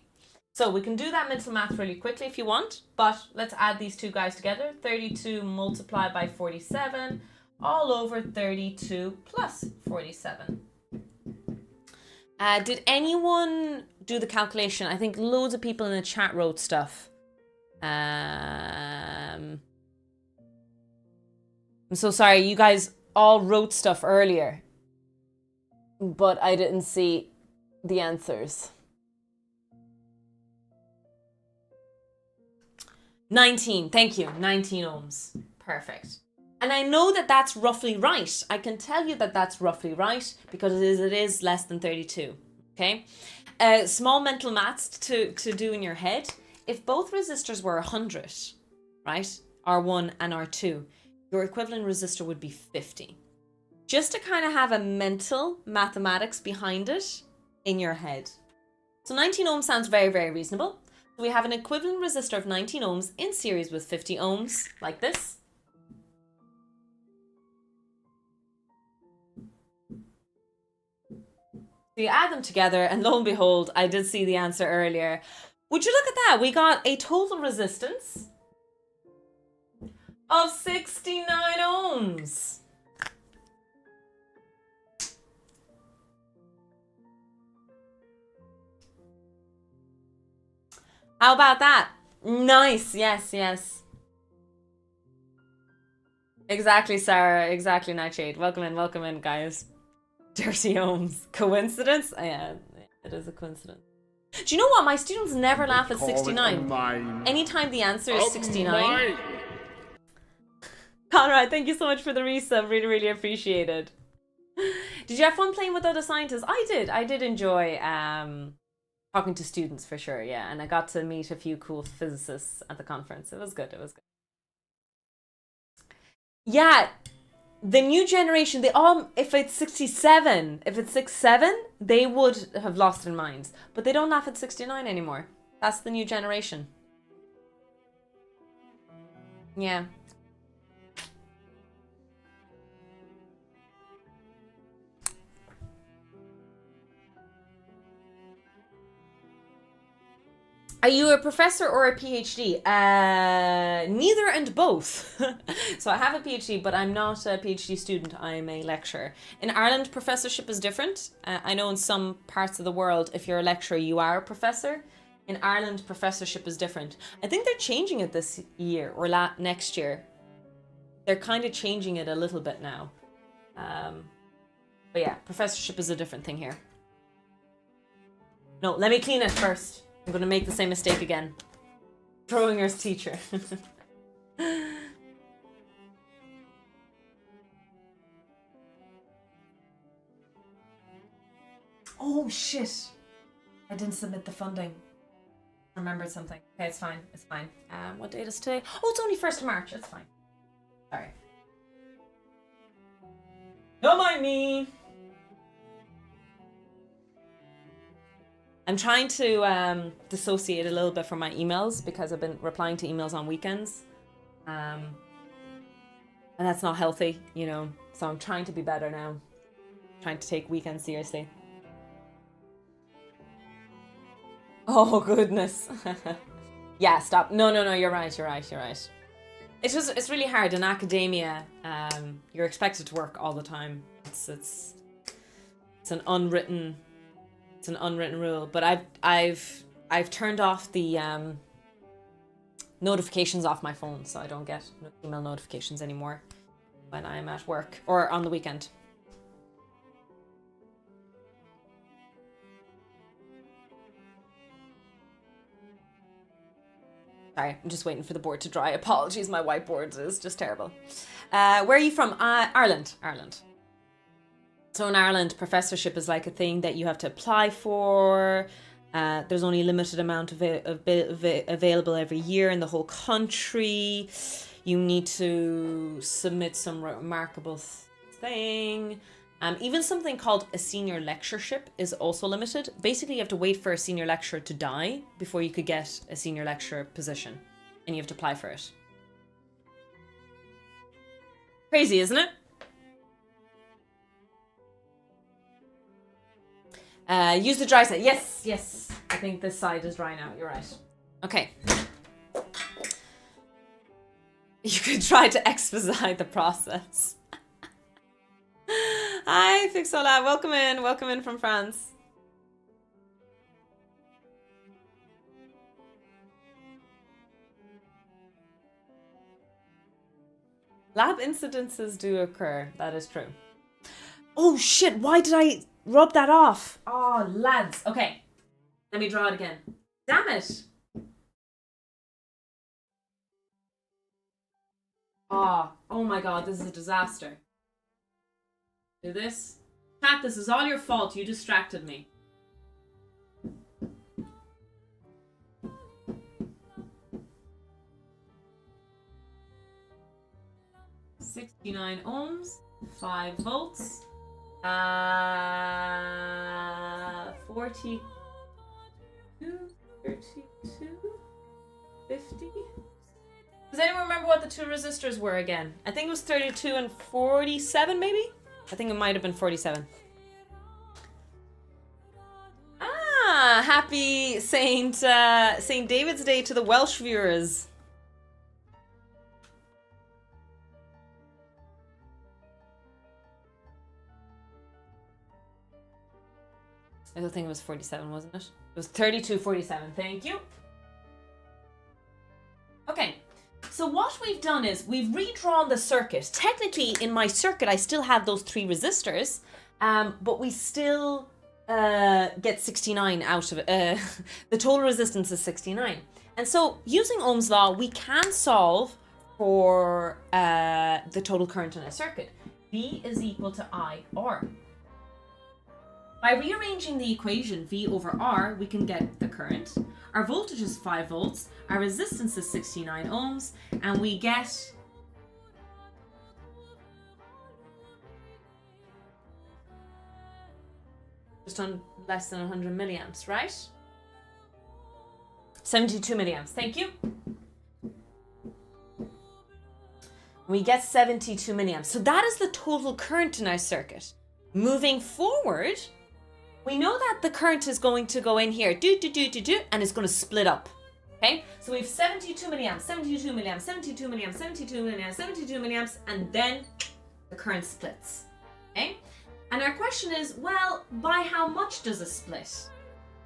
So we can do that mental math really quickly if you want, but let's add these two guys together. 32 multiplied by 47 all over 32 plus 47. Did anyone do the calculation? I think loads of people in the chat wrote stuff. I'm so sorry, you guys all wrote stuff earlier, but I didn't see the answers. 19, thank you, 19 ohms, perfect. And I know that that's roughly right. I can tell you that that's roughly right because it is less than 32, okay? Small mental maths to do in your head. If both resistors were 100, right, R1 and R2, your equivalent resistor would be 50. Just to kind of have a mental mathematics behind it in your head. So 19 ohms sounds very, very reasonable. So we have an equivalent resistor of 19 ohms in series with 50 ohms, like this. So you add them together, and lo and behold, I did see the answer earlier. Would you look at that? We got a total resistance of 69 ohms. How about that? Nice. Yes, yes. Exactly, Sarah. Exactly, Nightshade. Welcome in, guys. Dirty ohms. Coincidence? Yeah, it is a coincidence. Do you know what? My students never laugh at Call it a 69. mine. Anytime the answer is A 69. mine. Conrad, thank you so much for the resub. Really, really appreciate it. Did you have fun playing with other scientists? I did. I did enjoy talking to students for sure, yeah. And I got to meet a few cool physicists at the conference. It was good. It was good. Yeah, the new generation, they all, if it's 67, if it's 67, they would have lost their minds. But they don't laugh at 69 anymore. That's the new generation. Yeah. Are you a professor or a PhD? Neither and both. So I have a PhD, but I'm not a PhD student. I'm a lecturer. In Ireland, professorship is different. I know in some parts of the world, if you're a lecturer, you are a professor. In Ireland, professorship is different. I think they're changing it this year or next year. They're kind of changing it a little bit now. But yeah, professorship is a different thing here. No, let me clean it first. I'm going to make the same mistake again. Throwing your teacher. Oh, shit. I didn't submit the funding. Remembered something. Okay, it's fine. It's fine. What date is today? Oh, it's only 1st of March. It's fine. Sorry. Don't mind me. I'm trying to dissociate a little bit from my emails because I've been replying to emails on weekends. And that's not healthy, you know. So I'm trying to be better now. Trying to take weekends seriously. Oh, goodness. Yeah, stop. No, you're right. It's just, it's really hard in academia. You're expected to work all the time. It's an unwritten rule, but I've turned off the notifications off my phone, so I don't get email notifications anymore when I'm at work or on the weekend. Sorry, I'm just waiting for the board to dry. Apologies, my whiteboard is just terrible. Where are you from? Ireland. So in Ireland, professorship is like a thing that you have to apply for. There's only a limited amount available every year in the whole country. You need to submit some remarkable thing. Even something called a senior lectureship is also limited. Basically, you have to wait for a senior lecturer to die before you could get a senior lecturer position. And you have to apply for it. Crazy, isn't it? Use the dry side. Yes. I think this side is dry now. You're right. Okay. You could try to expedite the process. Hi, Fixola. Welcome in from France. Lab incidences do occur. That is true. Oh shit, why did I rub that off? Oh, lads. Okay. Let me draw it again. Damn it. Oh my god, this is a disaster. Do this. Chat, this is all your fault. You distracted me. $69 ohms, 5 volts, 42, 32, 50. Does anyone remember what the two resistors were again? I think it was 32 and 47 maybe? I think it might have been 47. Happy Saint David's Day to the Welsh viewers. I don't think it was 47, wasn't it? It was 3247. Thank you. Okay. So what we've done is we've redrawn the circuit. Technically, in my circuit, I still have those 3 resistors, but we still get 69 out of it. The total resistance is 69. And so using Ohm's law, we can solve for the total current in a circuit. V is equal to IR. By rearranging the equation V over R, we can get the current. Our voltage is 5 volts, our resistance is 69 ohms, and we get just on less than 100 milliamps, right? 72 milliamps, thank you. We get 72 milliamps. So that is the total current in our circuit. Moving forward, we know that the current is going to go in here, and it's going to split up. Okay, so we have 72 milliamps, 72 milliamps, 72 milliamps, 72 milliamps, 72 milliamps, and then the current splits. Okay, and our question is, well, by how much does it split?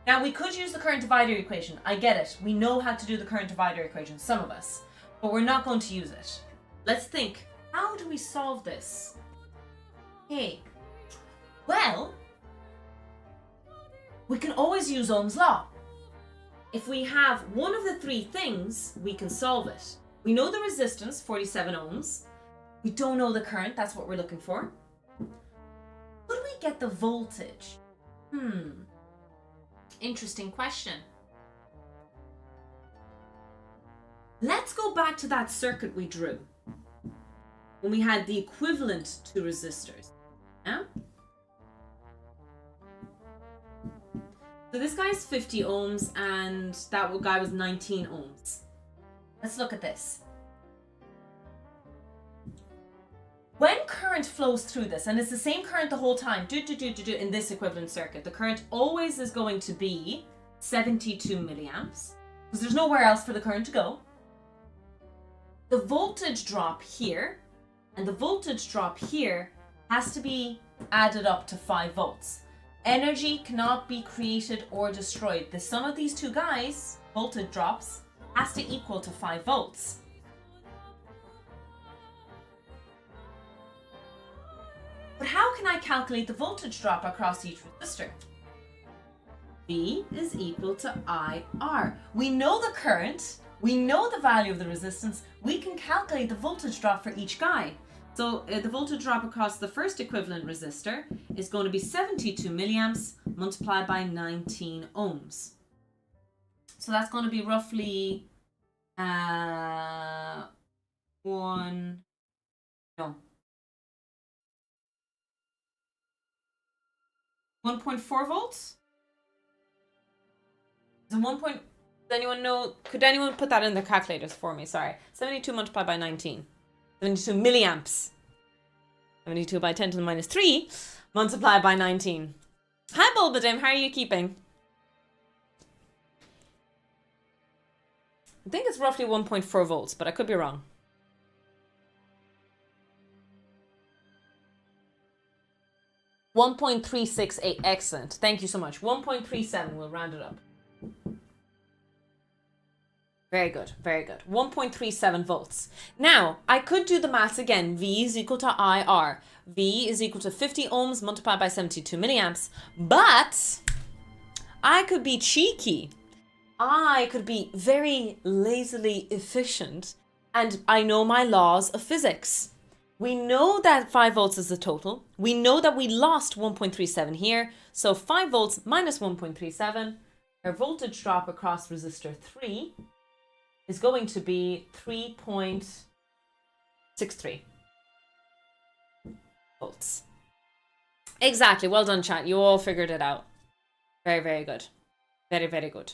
Now, we could use the current divider equation. I get it. We know how to do the current divider equation, some of us, but we're not going to use it. Let's think, how do we solve this? Okay, well, we can always use Ohm's law. If we have one of the three things, we can solve it. We know the resistance, 47 ohms. We don't know the current, that's what we're looking for. Could we get the voltage? Interesting question. Let's go back to that circuit we drew when we had the equivalent to resistors. Yeah? So this guy's 50 ohms and that guy was 19 ohms. Let's look at this. When current flows through this, and it's the same current the whole time, in this equivalent circuit, the current always is going to be 72 milliamps, because there's nowhere else for the current to go. The voltage drop here and the voltage drop here has to be added up to 5 volts. Energy cannot be created or destroyed. The sum of these two guys, voltage drops, has to equal to 5 volts. But how can I calculate the voltage drop across each resistor? V is equal to IR. We know the current, we know the value of the resistance, we can calculate the voltage drop for each guy. So the voltage drop across the first equivalent resistor is going to be 72 milliamps multiplied by 19 ohms. So that's going to be roughly 1.4 volts? Is it 1. Does anyone know? Could anyone put that in their calculators for me? Sorry. 72 multiplied by 19. 72 milliamps. 72 by 10 to the minus 3 multiplied by 19. Hi Bulbadim, how are you keeping? I think it's roughly 1.4 volts, but I could be wrong. $1.368, excellent. Thank you so much. 1.37, we'll round it up. Very good, very good. 1.37 volts. Now, I could do the maths again. V is equal to IR. V is equal to 50 ohms multiplied by 72 milliamps. But I could be cheeky. I could be very lazily efficient. And I know my laws of physics. We know that 5 volts is the total. We know that we lost 1.37 here. So 5 volts minus 1.37. Our voltage drop across resistor 3 is going to be 3.63 volts. Exactly. Well done, chat. You all figured it out. Very, very good. Very, very good.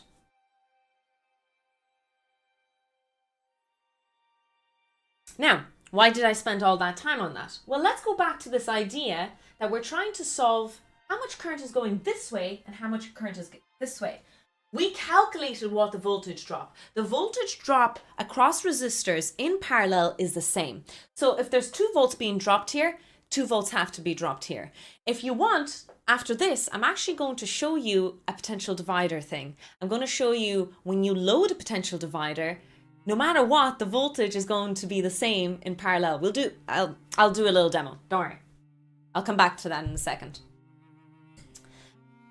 Now, why did I spend all that time on that? Well, let's go back to this idea that we're trying to solve how much current is going this way and how much current is this way. We calculated what the voltage drop. The voltage drop across resistors in parallel is the same. So if there's 2 volts being dropped here, 2 volts have to be dropped here. If you want, after this, I'm actually going to show you a potential divider thing. I'm going to show you when you load a potential divider, no matter what, the voltage is going to be the same in parallel. I'll do a little demo. Don't worry. I'll come back to that in a second.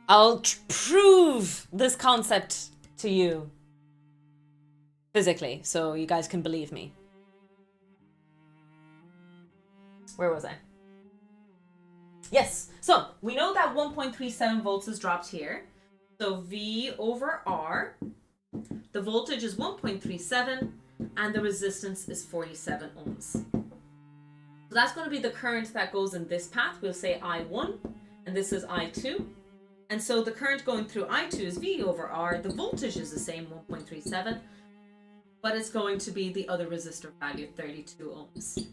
I'll prove this concept to you physically, so you guys can believe me. Where was I? Yes, so we know that 1.37 volts is dropped here. So V over R, the voltage is 1.37 and the resistance is 47 ohms. So that's going to be the current that goes in this path. We'll say I1 and this is I2. And so the current going through I2 is V over R. The voltage is the same, 1.37, but it's going to be the other resistor value, 32 ohms.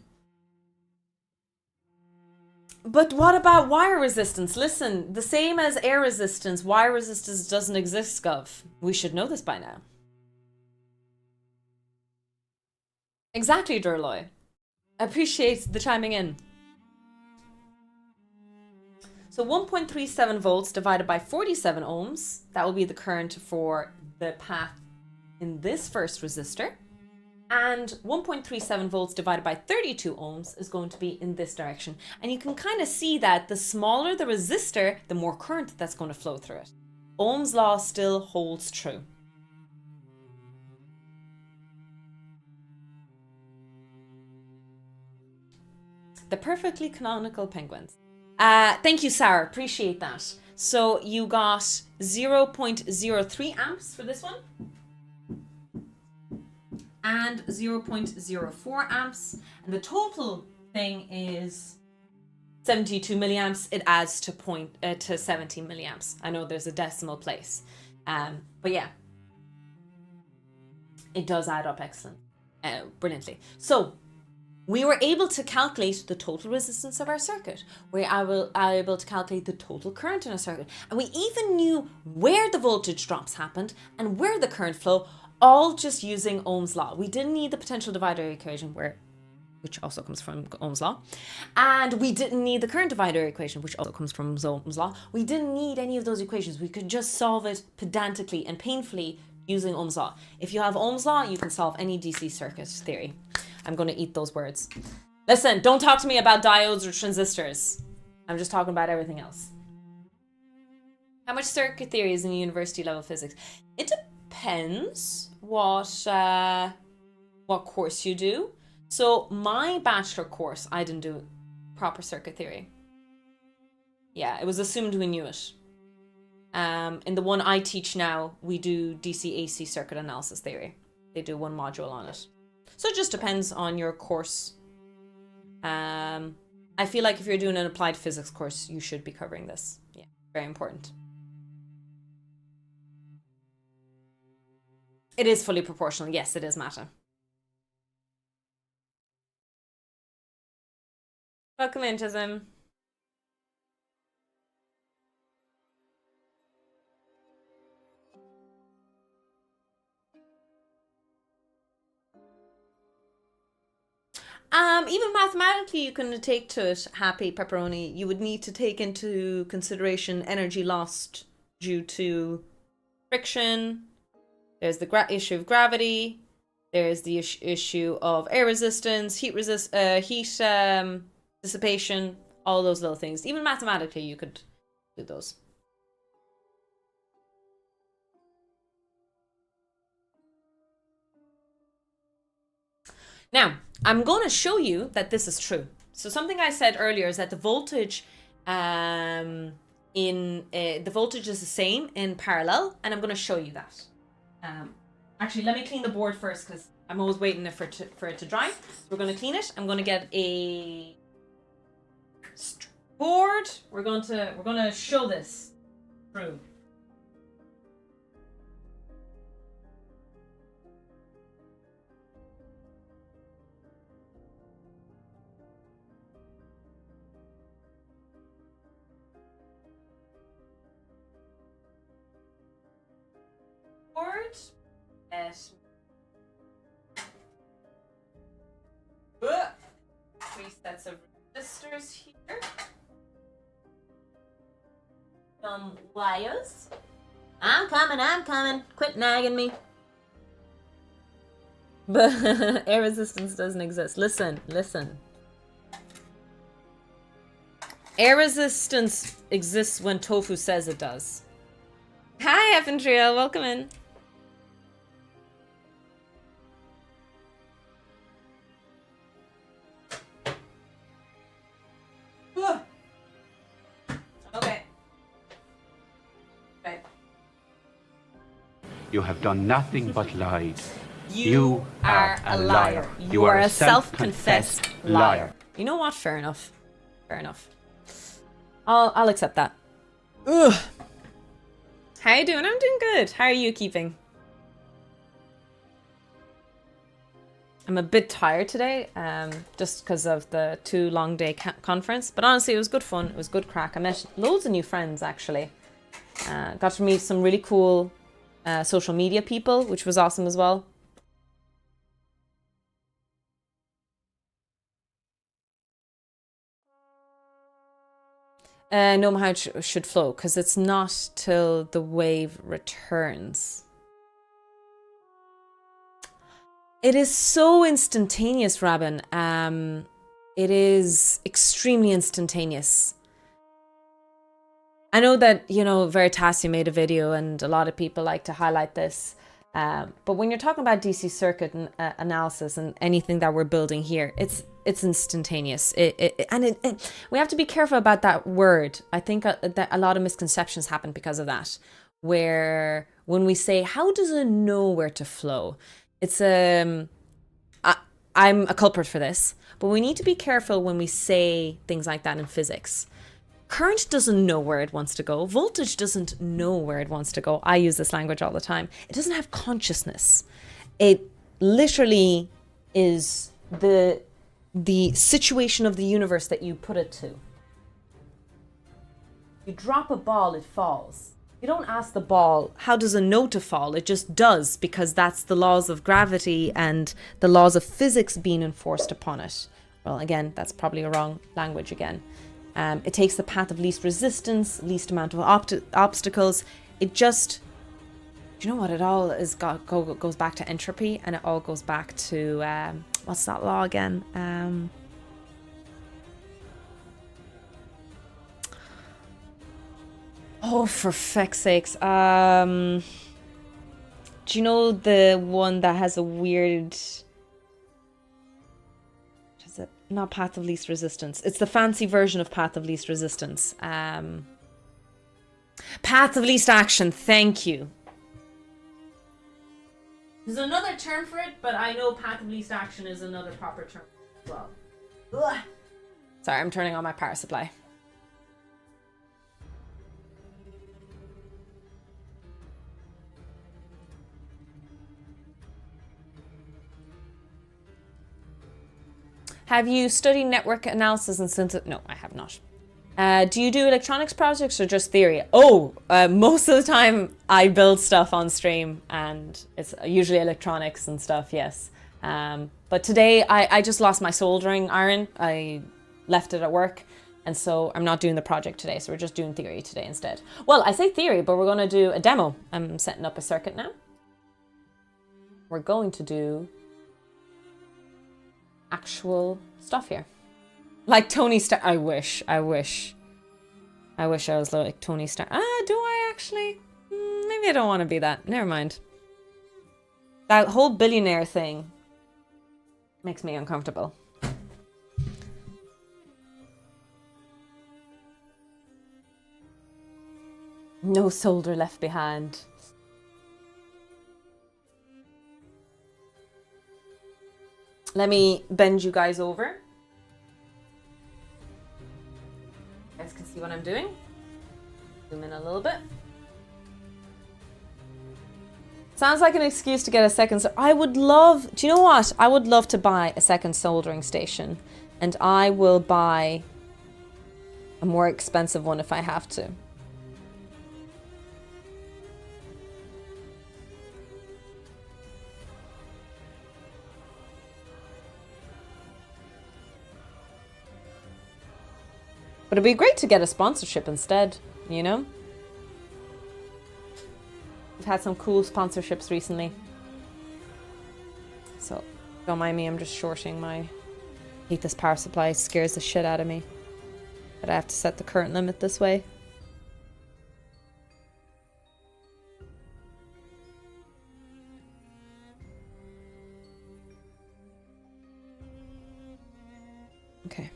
But what about wire resistance? Listen, the same as air resistance, wire resistance doesn't exist, Gov. We should know this by now. Exactly, Durloy. I appreciate the chiming in. So 1.37 volts divided by 47 ohms, that will be the current for the path in this first resistor. And 1.37 volts divided by 32 ohms is going to be in this direction. And you can kind of see that the smaller the resistor, the more current that's going to flow through it. Ohm's law still holds true. The perfectly canonical penguins. Thank you, Sarah. Appreciate that. So you got 0.03 amps for this one. And 0.04 amps. And the total thing is 72 milliamps. It adds to 70 milliamps. I know there's a decimal place. But yeah. It does add up excellent. Brilliantly. So we were able to calculate the total resistance of our circuit. We are able to calculate the total current in a circuit. And we even knew where the voltage drops happened and where the current flow, all just using Ohm's law. We didn't need the potential divider equation, which also comes from Ohm's law. And we didn't need the current divider equation, which also comes from Ohm's law. We didn't need any of those equations. We could just solve it pedantically and painfully using Ohm's law. If you have Ohm's law, you can solve any DC circuit theory. I'm going to eat those words. Listen, don't talk to me about diodes or transistors. I'm just talking about everything else. How much circuit theory is in university level physics? It depends what course you do. So my bachelor course, I didn't do proper circuit theory. Yeah, it was assumed we knew it. In the one I teach now, we do DC AC circuit analysis theory. They do one module on it. So it just depends on your course. I feel like if you're doing an applied physics course, you should be covering this. Yeah, very important. It is fully proportional. Yes, it is, Mata. Welcome in, Chisholm. Even mathematically, you can take to it, Happy Pepperoni, you would need to take into consideration energy lost due to friction. There's the issue of gravity. There's the issue of air resistance, heat dissipation, all those little things. Even mathematically, you could do those. Now, I'm going to show you that this is true. So something I said earlier is that the voltage the voltage is the same in parallel, and I'm going to show you that. Actually, let me clean the board first because I'm always waiting for it to dry. So we're going to clean it. I'm going to get a board. We're going to show this through. Three sets of resistors here. Some wires. I'm coming. Quit nagging me. But air resistance doesn't exist. Listen. Air resistance exists when tofu says it does. Hi, Effentriel. Welcome in. Okay. Right. You have done nothing but lied. You are a liar. You are a self-confessed liar. You know what? Fair enough. Fair enough. I'll accept that. Ugh. How you doing? I'm doing good. How are you keeping? I'm a bit tired today, just because of the 2 long day conference. But honestly, it was good fun. It was good crack. I met loads of new friends, actually. Got to meet some really cool social media people, which was awesome as well. Know how it should flow, because it's not till the wave returns. It is so instantaneous, Rabin. It is extremely instantaneous. I know that, you know, Veritasium made a video and a lot of people like to highlight this. But when you're talking about DC circuit analysis and anything that we're building here, it's instantaneous. We have to be careful about that word. I think that a lot of misconceptions happen because of that. Where when we say, how does it know where to flow? It's I'm a culprit for this, but we need to be careful when we say things like that in physics. Current doesn't know where it wants to go. Voltage doesn't know where it wants to go. I use this language all the time. It doesn't have consciousness. It literally is the situation of the universe that you put it to. You drop a ball, it falls. You don't ask the ball, how does it know to fall? It just does, because that's the laws of gravity and the laws of physics being enforced upon it. Well, again, that's probably a wrong language again. It takes the path of least resistance, least amount of obstacles. It just, do you know what? It all goes back to entropy, and it all goes back to, what's that law again? Oh, for feck's sakes. Do you know the one that has a weird... Not path of least resistance. It's the fancy version of path of least resistance. Path of least action. Thank you. There's another term for it, but I know path of least action is another proper term as well. Ugh. Sorry, I'm turning on my power supply. Have you studied network analysis and synthesis? No, I have not. Do you do electronics projects or just theory? Oh, most of the time I build stuff on stream, and it's usually electronics and stuff, yes. But today I just lost my soldering iron. I left it at work, and so I'm not doing the project today, so we're just doing theory today instead. Well, I say theory, but we're going to do a demo. I'm setting up a circuit now. We're going to do actual stuff here, like Tony Stark. I wish I was like Tony Stark. Do I actually? Maybe I don't want to be that. Never mind. That whole billionaire thing makes me uncomfortable. No soldier left behind. Let me bend you guys over. You guys can see what I'm doing. Zoom in a little bit. Sounds like an excuse to get a second. So I would love, do you know what? I would love to buy a second soldering station, and I will buy a more expensive one if I have to. But it'd be great to get a sponsorship instead, you know? We've had some cool sponsorships recently. So, don't mind me, I'm just shorting my... I hate this power supply, it scares the shit out of me. But I have to set the current limit this way. Okay.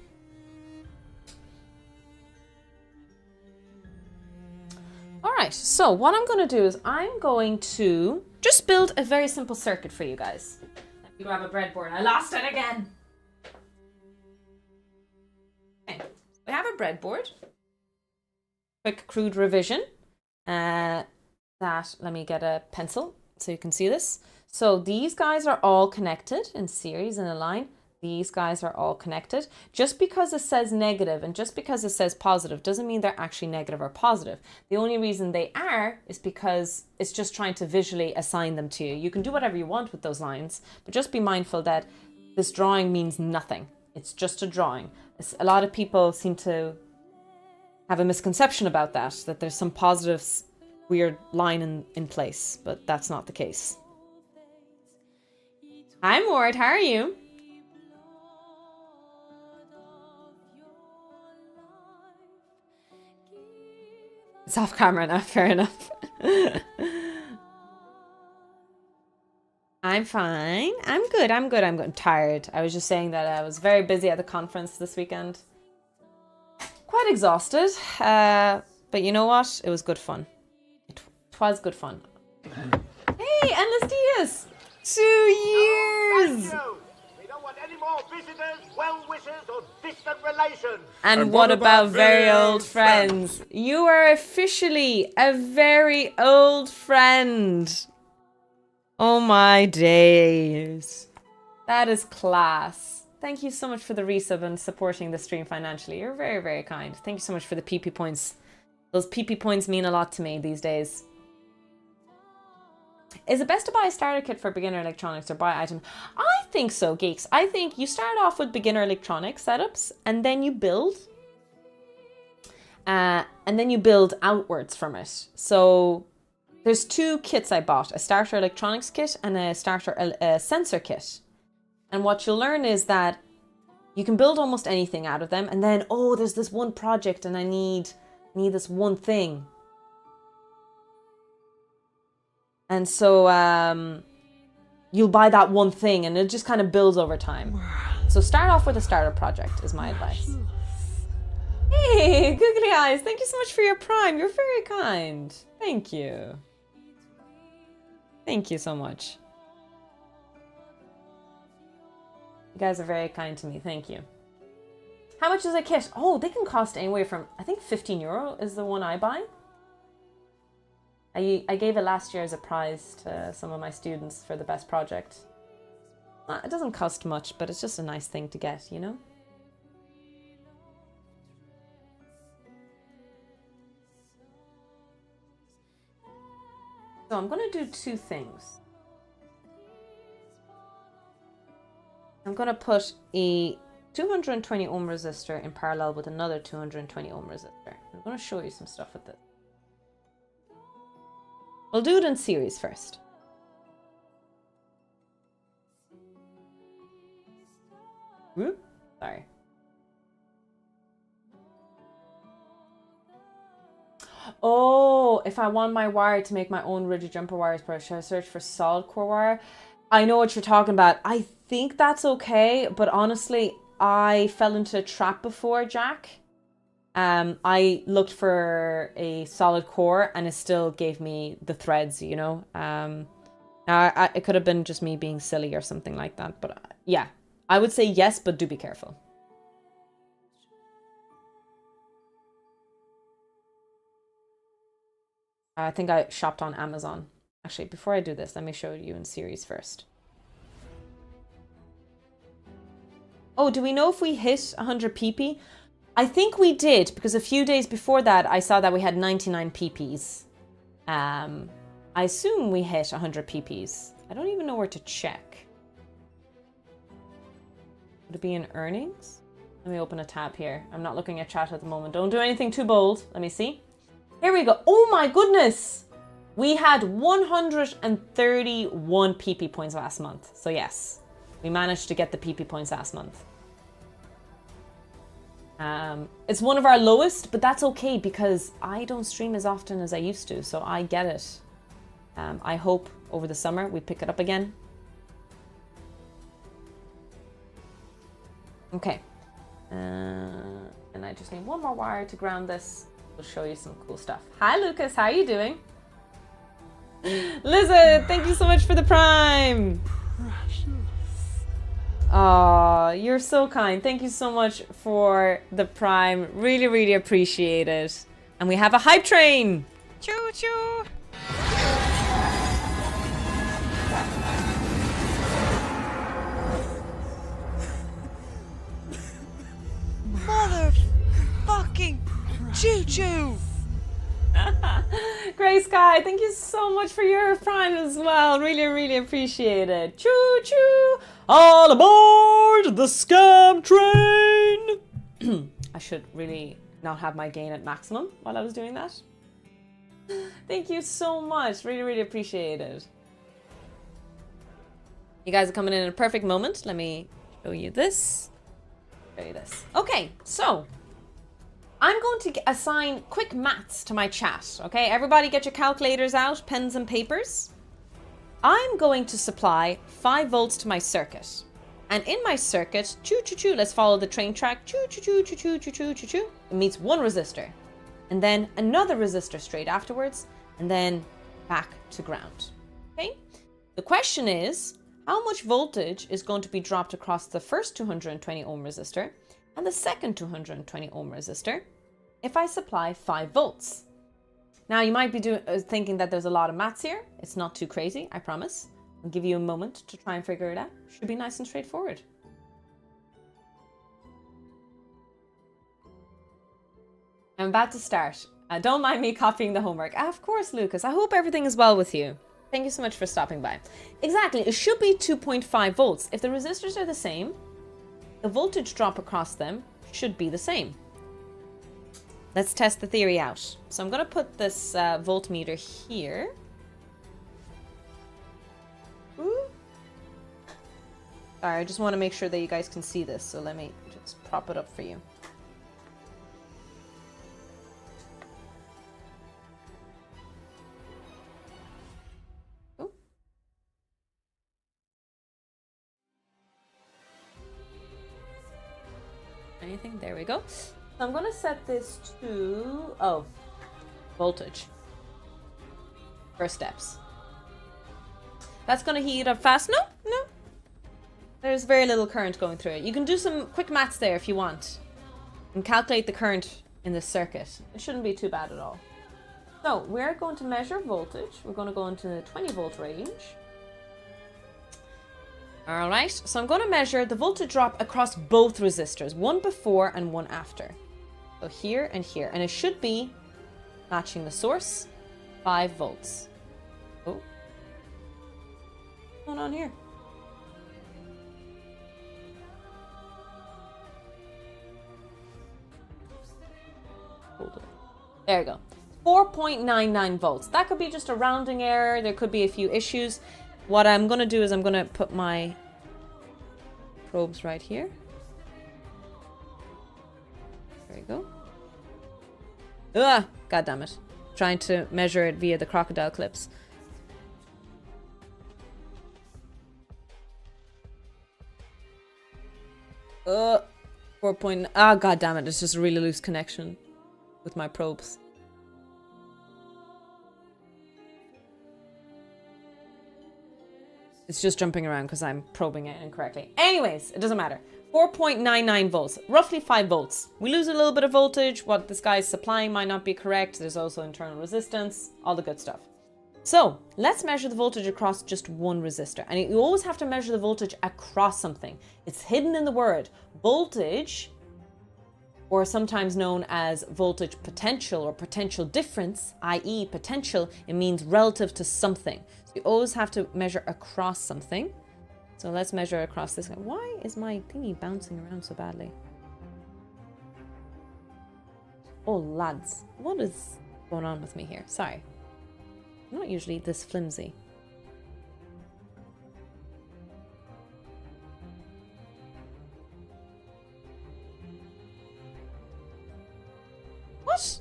All right, so what I'm going to do is I'm going to just build a very simple circuit for you guys. Let me grab a breadboard. I lost it again. Okay, we have a breadboard. Quick crude revision. Let me get a pencil so you can see this. So these guys are all connected in series in a line. These guys are all connected. Just because it says negative and just because it says positive doesn't mean they're actually negative or positive. The only reason they are is because it's just trying to visually assign them to you. You can do whatever you want with those lines, but just be mindful that this drawing means nothing. It's just a drawing. A lot of people seem to have a misconception about that there's some positive weird line in place, but that's not the case. Hi Mord, how are you? It's off camera now, fair enough. I'm fine. I'm good. I'm tired. I was just saying that I was very busy at the conference this weekend. Quite exhausted. But you know what? It was good fun. It was good fun. Hey, Endless Diaz! 2 years! Thank you. We don't want any more visitors, well-wishers, or distant relations. And what about very old friends? You are officially a very old friend. Oh my days. That is class. Thank you so much for the resub and supporting the stream financially. You're very, very kind. Thank you so much for the PP points. Those PP points mean a lot to me these days. Is it best to buy a starter kit for beginner electronics or buy item? I think so, geeks. I think you start off with beginner electronics setups and then you build. And then you build outwards from it. So there's 2 kits I bought. A starter electronics kit and a starter sensor kit. And what you'll learn is that you can build almost anything out of them. And then, oh, there's this one project and I need this one thing. And so you'll buy that one thing and it just kind of builds over time. So start off with a starter project is my advice. Hey, googly eyes, thank you so much for your prime. You're very kind. Thank you. Thank you so much. You guys are very kind to me. Thank you. How much is a kit? Oh, they can cost anywhere from, I think €15 is the one I buy. I gave it last year as a prize to some of my students for the best project. It doesn't cost much, but it's just a nice thing to get, you know? So I'm going to do 2 things. I'm going to put a 220 ohm resistor in parallel with another 220 ohm resistor. I'm going to show you some stuff with this. We'll do it in series first. Whoop, sorry. Oh, if I want my wire to make my own rigid jumper wires, should I search for solid core wire? I know what you're talking about. I think that's okay, but honestly, I fell into a trap before, Jack. I looked for a solid core and it still gave me the threads, you know. It could have been just me being silly or something like that, but yeah, I would say yes, but do be careful. I think I shopped on Amazon. Actually, before I do this, let me show you in series first. Oh, do we know if we hit 100 pp? I think we did, because a few days before that, I saw that we had 99 pp's. I assume we hit 100 pp's. I don't even know where to check. Would it be in earnings? Let me open a tab here. I'm not looking at chat at the moment. Don't do anything too bold. Let me see. Here we go. Oh my goodness. We had 131 pp points last month. So yes, we managed to get the pp points last month. It's one of our lowest, but that's okay because I don't stream as often as I used to, so I get it. I hope over the summer we pick it up again. Okay, And I just need one more wire to ground this. We'll show you some cool stuff. Hi Lucas, how are you doing? Lizard, thank you so much for the prime. Oh, you're so kind. Thank you so much for the prime. Really, really appreciate it. And we have a hype train. Choo choo. Motherfucking choo choo. Grey Sky, thank you so much for your prime as well. Really, really appreciate it. Choo choo! All aboard the scam train! I should really not have my gain at maximum while I was doing that. Thank you so much. Really, really appreciate it. You guys are coming in at a perfect moment. Let me show you this. Show you this. Okay, so I'm going to assign quick maths to my chat, okay? Everybody get your calculators out, pens and papers. I'm going to supply 5 volts to my circuit. And in my circuit, choo-choo-choo, let's follow the train track, choo-choo-choo-choo-choo-choo-choo-choo, it meets one resistor. And then another resistor straight afterwards, and then back to ground, okay? The question is, how much voltage is going to be dropped across the first 220 ohm resistor and the second 220 ohm resistor if I supply 5 volts. Now you might be thinking that there's a lot of maths here. It's not too crazy, I promise. I'll give you a moment to try and figure it out. Should be nice and straightforward. I'm about to start. Don't mind me copying the homework. Of course, Lucas. I hope everything is well with you. Thank you so much for stopping by. Exactly, it should be 2.5 volts. If the resistors are the same, the voltage drop across them should be the same. Let's test the theory out. So I'm going to put this voltmeter here. Ooh. Sorry, I just want to make sure that you guys can see this. So let me just prop it up for you. Ooh. Anything? There we go. So I'm going to set this to, voltage. First steps. That's going to heat up fast. No. There's very little current going through it. You can do some quick maths there if you want. And calculate the current in the circuit. It shouldn't be too bad at all. So we're going to measure voltage. We're going to go into the 20 volt range. Alright, so I'm going to measure the voltage drop across both resistors. One before and one after. So here and here. And it should be matching the source. 5 volts. Oh. What's going on here? Hold it. There we go. 4.99 volts. That could be just a rounding error. There could be a few issues. What I'm going to do is I'm going to put my probes right here. There we go. Ugh! God damn it. Trying to measure it via the crocodile clips. God damn it. It's just a really loose connection with my probes. It's just jumping around because I'm probing it incorrectly. Anyways, it doesn't matter. 4.99 volts, roughly 5 volts. We lose a little bit of voltage. What this guy is supplying might not be correct. There's also internal resistance, all the good stuff. So let's measure the voltage across just one resistor. And you always have to measure the voltage across something. It's hidden in the word. Voltage, or sometimes known as voltage potential or potential difference, i.e. potential, it means relative to something. So you always have to measure across something. So let's measure across this. Why is my thingy bouncing around so badly? Oh, lads. What is going on with me here? Sorry. I'm not usually this flimsy. What?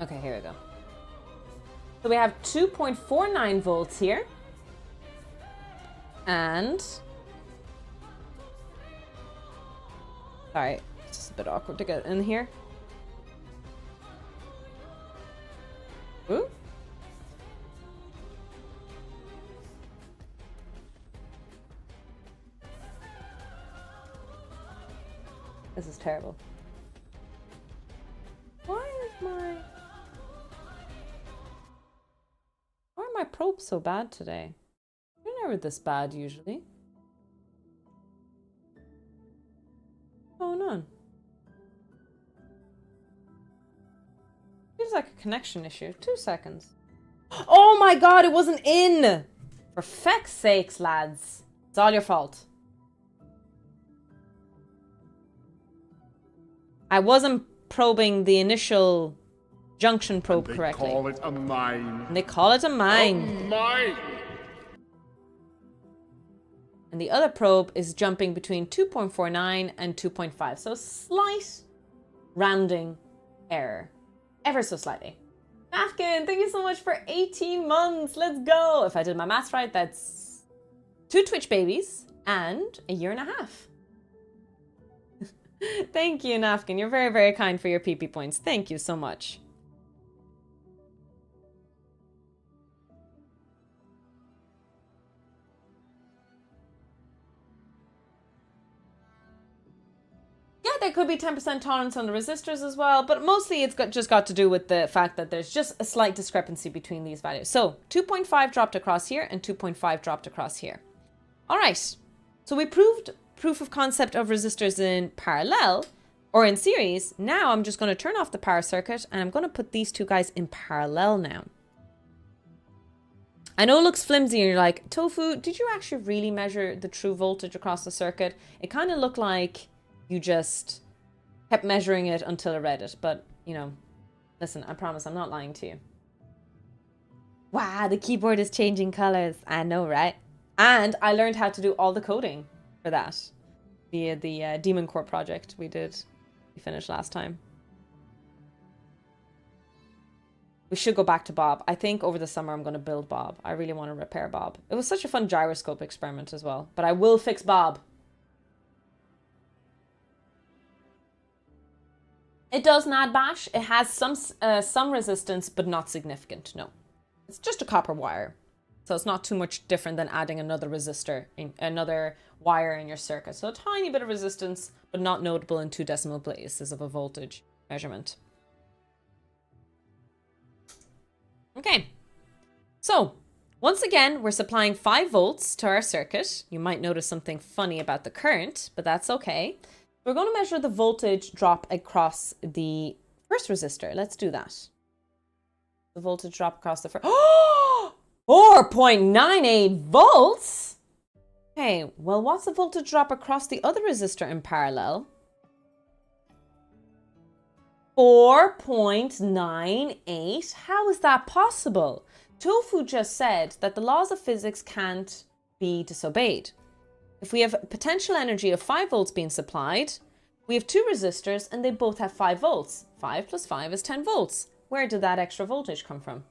Okay, here we go. So we have 2.49 volts here. And... Sorry, it's just a bit awkward to get in here. Ooh. This is terrible. Why are my probes so bad today? They're never this bad usually. What's going on? Feels like a connection issue. 2 seconds. Oh my god, it wasn't in! For feck's sakes, lads. It's all your fault. I wasn't probing the initial junction probe correctly. They call it a mine. And they call it a mine. A mine! And the other probe is jumping between 2.49 and 2.5. So slight rounding error. Ever so slightly. Afghan, thank you so much for 18 months. Let's go. If I did my maths right, that's 2 Twitch babies and a year and a half. Thank you, Nafkin. You're very, very kind for your PP points. Thank you so much. Yeah, there could be 10% tolerance on the resistors as well, but mostly it's just got to do with the fact that there's just a slight discrepancy between these values. So 2.5 dropped across here and 2.5 dropped across here. All right, so we proved proof of concept of resistors in parallel or in series. Now I'm just going to turn off the power circuit and I'm going to put these two guys in parallel now. I know it looks flimsy and you're like, Tofu, did you actually really measure the true voltage across the circuit? It kind of looked like you just kept measuring it until I read it. But, you know, listen, I promise I'm not lying to you. Wow, the keyboard is changing colors. I know, right? And I learned how to do all the coding for that via the Demon Core project we finished last time. We should go back to Bob. I think over the summer I'm going to build Bob. I really want to repair Bob. It was such a fun gyroscope experiment as well. But I will fix Bob. It does NAD bash. It has some resistance, but not significant. No, it's just a copper wire. So it's not too much different than adding another resistor, another wire in your circuit. So a tiny bit of resistance, but not notable in 2 decimal places of a voltage measurement. Okay, so once again, we're supplying 5 volts to our circuit. You might notice something funny about the current, but that's okay. We're going to measure the voltage drop across the first resistor. Let's do that. The voltage drop across the first... Oh! 4.98 volts? Okay, well, what's the voltage drop across the other resistor in parallel? 4.98. How is that possible? Tofu just said that the laws of physics can't be disobeyed. If we have potential energy of 5 volts being supplied, we have 2 resistors and they both have 5 volts. 5 plus 5 is 10 volts. Where did that extra voltage come from?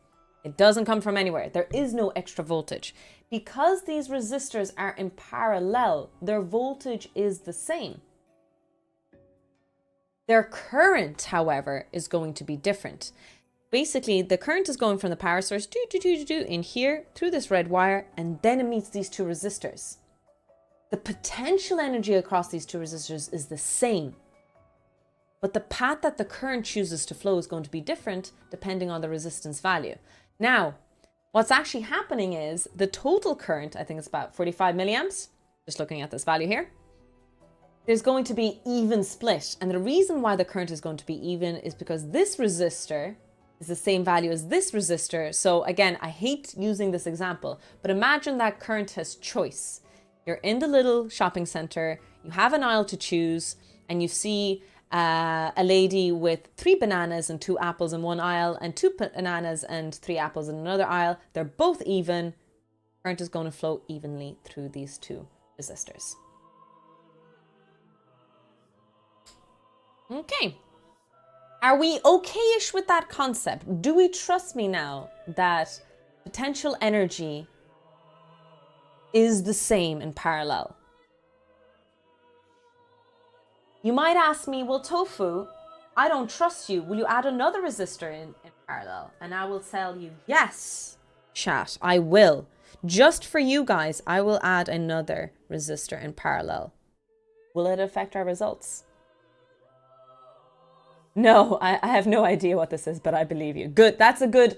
It doesn't come from anywhere. There is no extra voltage. Because these resistors are in parallel, their voltage is the same. Their current, however, is going to be different. Basically, the current is going from the power source in here through this red wire, and then it meets these 2 resistors. The potential energy across these 2 resistors is the same. But the path that the current chooses to flow is going to be different depending on the resistance value. Now, what's actually happening is the total current, I think it's about 45 milliamps, just looking at this value here, there's going to be even split. And the reason why the current is going to be even is because this resistor is the same value as this resistor. So again, I hate using this example, but imagine that current has choice. You're in the little shopping center, you have an aisle to choose, and you see a lady with 3 bananas and 2 apples in one aisle and 2 bananas and 3 apples in another aisle. They're both even. Current is going to flow evenly through these 2 resistors. Okay. Are we okay-ish with that concept? Do we trust me now that potential energy is the same in parallel? You might ask me, well, Tofu, I don't trust you. Will you add another resistor in parallel? And I will tell you, yes, chat, I will. Just for you guys, I will add another resistor in parallel. Will it affect our results? No, I have no idea what this is, but I believe you. Good. That's a good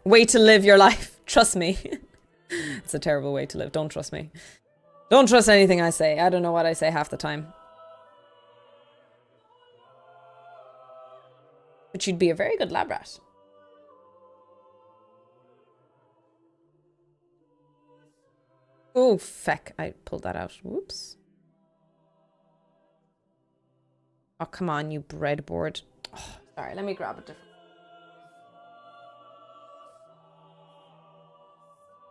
way to live your life. Trust me. It's a terrible way to live. Don't trust me. Don't trust anything I say. I don't know what I say half the time. But you'd be a very good lab rat. Oh, feck. I pulled that out. Whoops. Oh, come on, you breadboard. Oh, sorry, let me grab a different.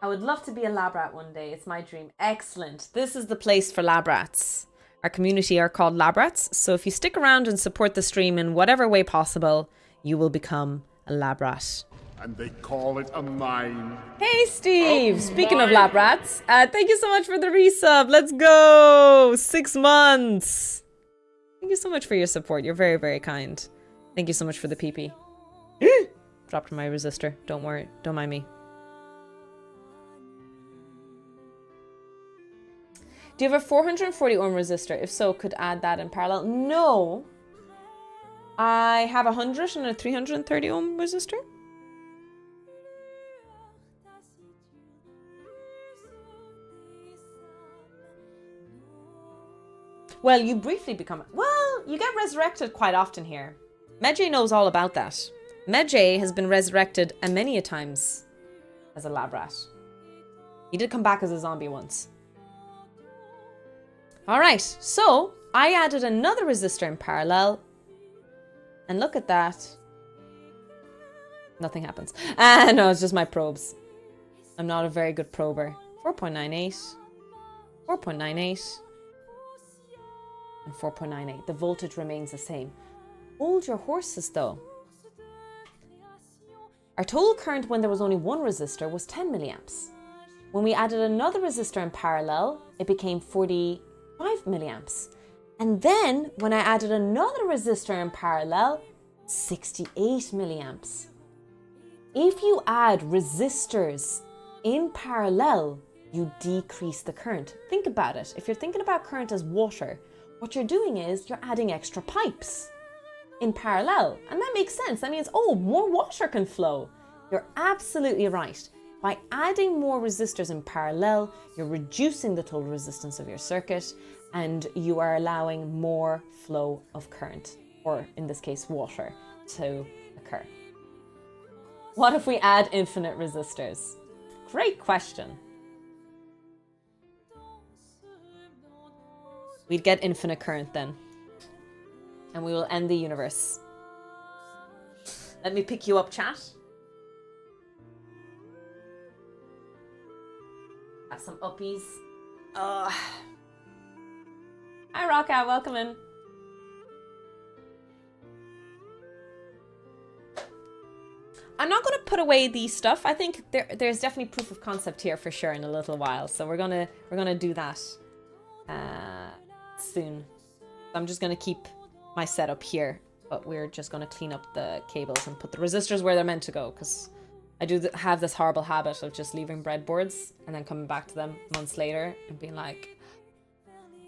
I would love to be a lab rat one day. It's my dream. Excellent. This is the place for lab rats. Our community are called lab rats. So if you stick around and support the stream in whatever way possible, you will become a lab rat. And they call it a mine. Hey, Steve. Speaking of lab rats, thank you so much for the resub. Let's go. 6 months. Thank you so much for your support. You're very, very kind. Thank you so much for the PP. Dropped my resistor. Don't worry. Don't mind me. Do you have a 440 ohm resistor? If so, could add that in parallel? No. I have a 100 and a 330 ohm resistor. Well, you briefly become... Well, you get resurrected quite often here. Medjay knows all about that. Medjay has been resurrected many a times as a lab rat. He did come back as a zombie once. Alright, so I added another resistor in parallel. And look at that. Nothing happens. No, it's just my probes. I'm not a very good prober. 4.98. 4.98. And 4.98. The voltage remains the same. Hold your horses though. Our total current when there was only one resistor was 10 milliamps. When we added another resistor in parallel, it became 45 milliamps. And then when I added another resistor in parallel, 68 milliamps. If you add resistors in parallel, you decrease the current. Think about it. If you're thinking about current as water, what you're doing is you're adding extra pipes in parallel. And that makes sense. That means, oh, more water can flow. You're absolutely right. By adding more resistors in parallel, you're reducing the total resistance of your circuit and you are allowing more flow of current, or in this case, water, to occur. What if we add infinite resistors? Great question. We'd get infinite current then. And we will end the universe. Let me pick you up, chat. Got some uppies. Hi, Rocka. Welcome in. I'm not going to put away these stuff. I think there's definitely proof of concept here for sure in a little while. So we're gonna do that soon. I'm just gonna keep my setup here, but we're just gonna clean up the cables and put the resistors where they're meant to go, because I do have this horrible habit of just leaving breadboards and then coming back to them months later and being like,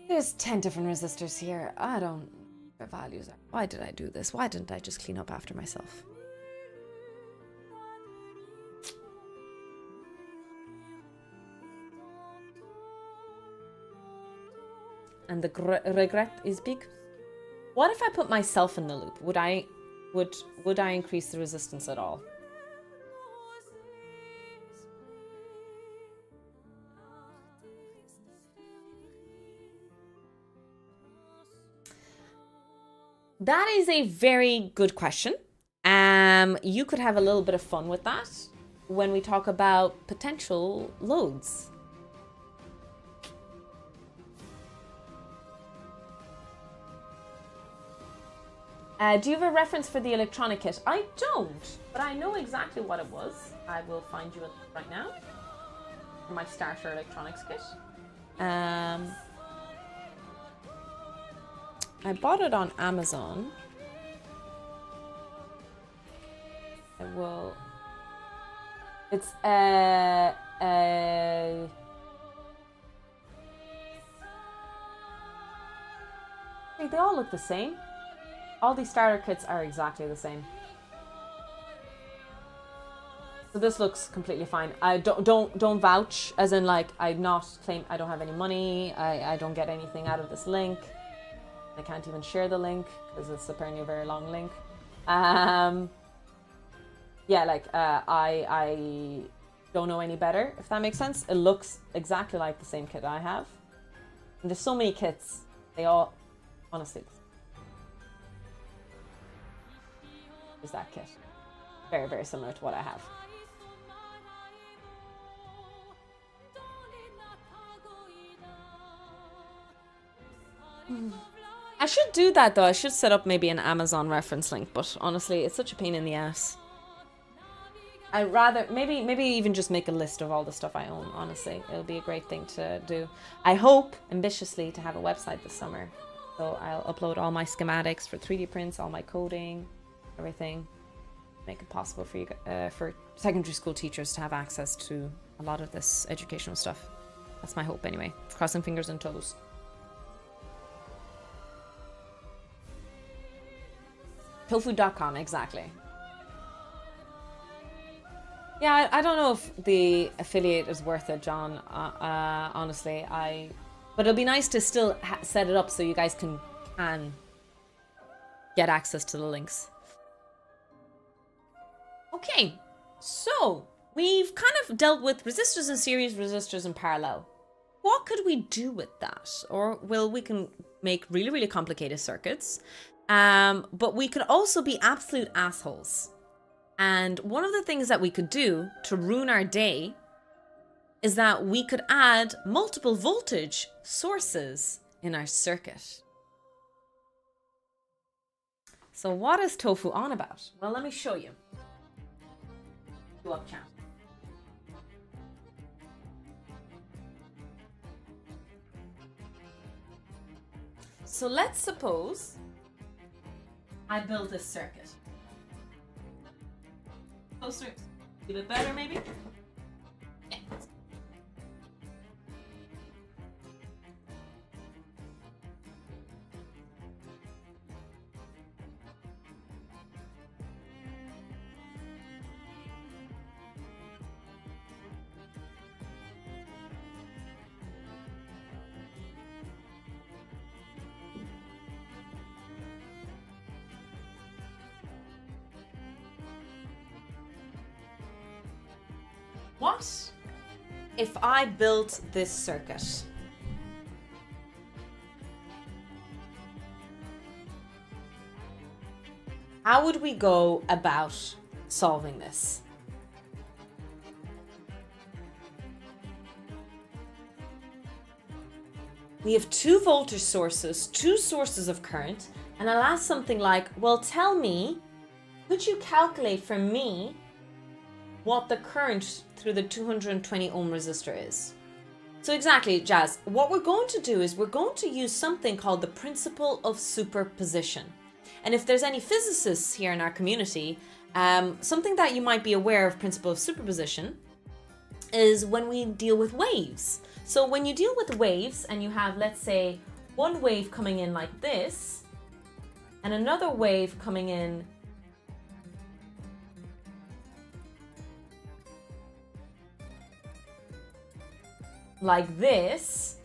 there's 10 different resistors here. I don't know their values. Why did I do this? Why didn't I just clean up after myself? And the regret is big. What if I put myself in the loop? Would I increase the resistance at all? That is a very good question. You could have a little bit of fun with that when we talk about potential loads. Do you have a reference for the electronic kit? I don't, but I know exactly what it was. I will find you it right now. For my starter electronics kit. I bought it on Amazon. I will. It's they all look the same. All these starter kits are exactly the same. So this looks completely fine. I don't vouch, as in like I don't have any money. I don't get anything out of this link. I can't even share the link because it's apparently a very long link. Yeah, like I don't know any better, if that makes sense. It looks exactly like the same kit I have. And there's so many kits. They all, honestly, is that kit. Very, very similar to what I have. I should do that though. I should set up maybe an Amazon reference link, but honestly, it's such a pain in the ass. I'd rather maybe even just make a list of all the stuff I own. Honestly, it'll be a great thing to do. I hope ambitiously to have a website this summer, so I'll upload all my schematics for 3D prints, all my coding, everything. Make it possible for you for secondary school teachers to have access to a lot of this educational stuff. That's my hope anyway. Crossing fingers and toes. Tofu.com, exactly. Yeah, I don't know if the affiliate is worth it, John. Honestly, but it'll be nice to still set it up so you guys can get access to the links. Okay, so we've kind of dealt with resistors in series, resistors in parallel. What could we do with that? Or, well, we can make really, really complicated circuits. But we could also be absolute assholes. And one of the things that we could do to ruin our day is that we could add multiple voltage sources in our circuit. So what is Tofu on about? Well, let me show you. Go up, chat. So let's suppose I build this circuit. Closer. A bit better, maybe? Yeah. What if I built this circuit? How would we go about solving this? We have two voltage sources, two sources of current, and I'll ask something like, well, tell me, could you calculate for me what the current through the 220 ohm resistor is? So exactly, Jazz, what we're going to do is we're going to use something called the principle of superposition. And if there's any physicists here in our community, something that you might be aware of principle of superposition is when we deal with waves. So when you deal with waves and you have, let's say, one wave coming in like this and another wave coming in like this.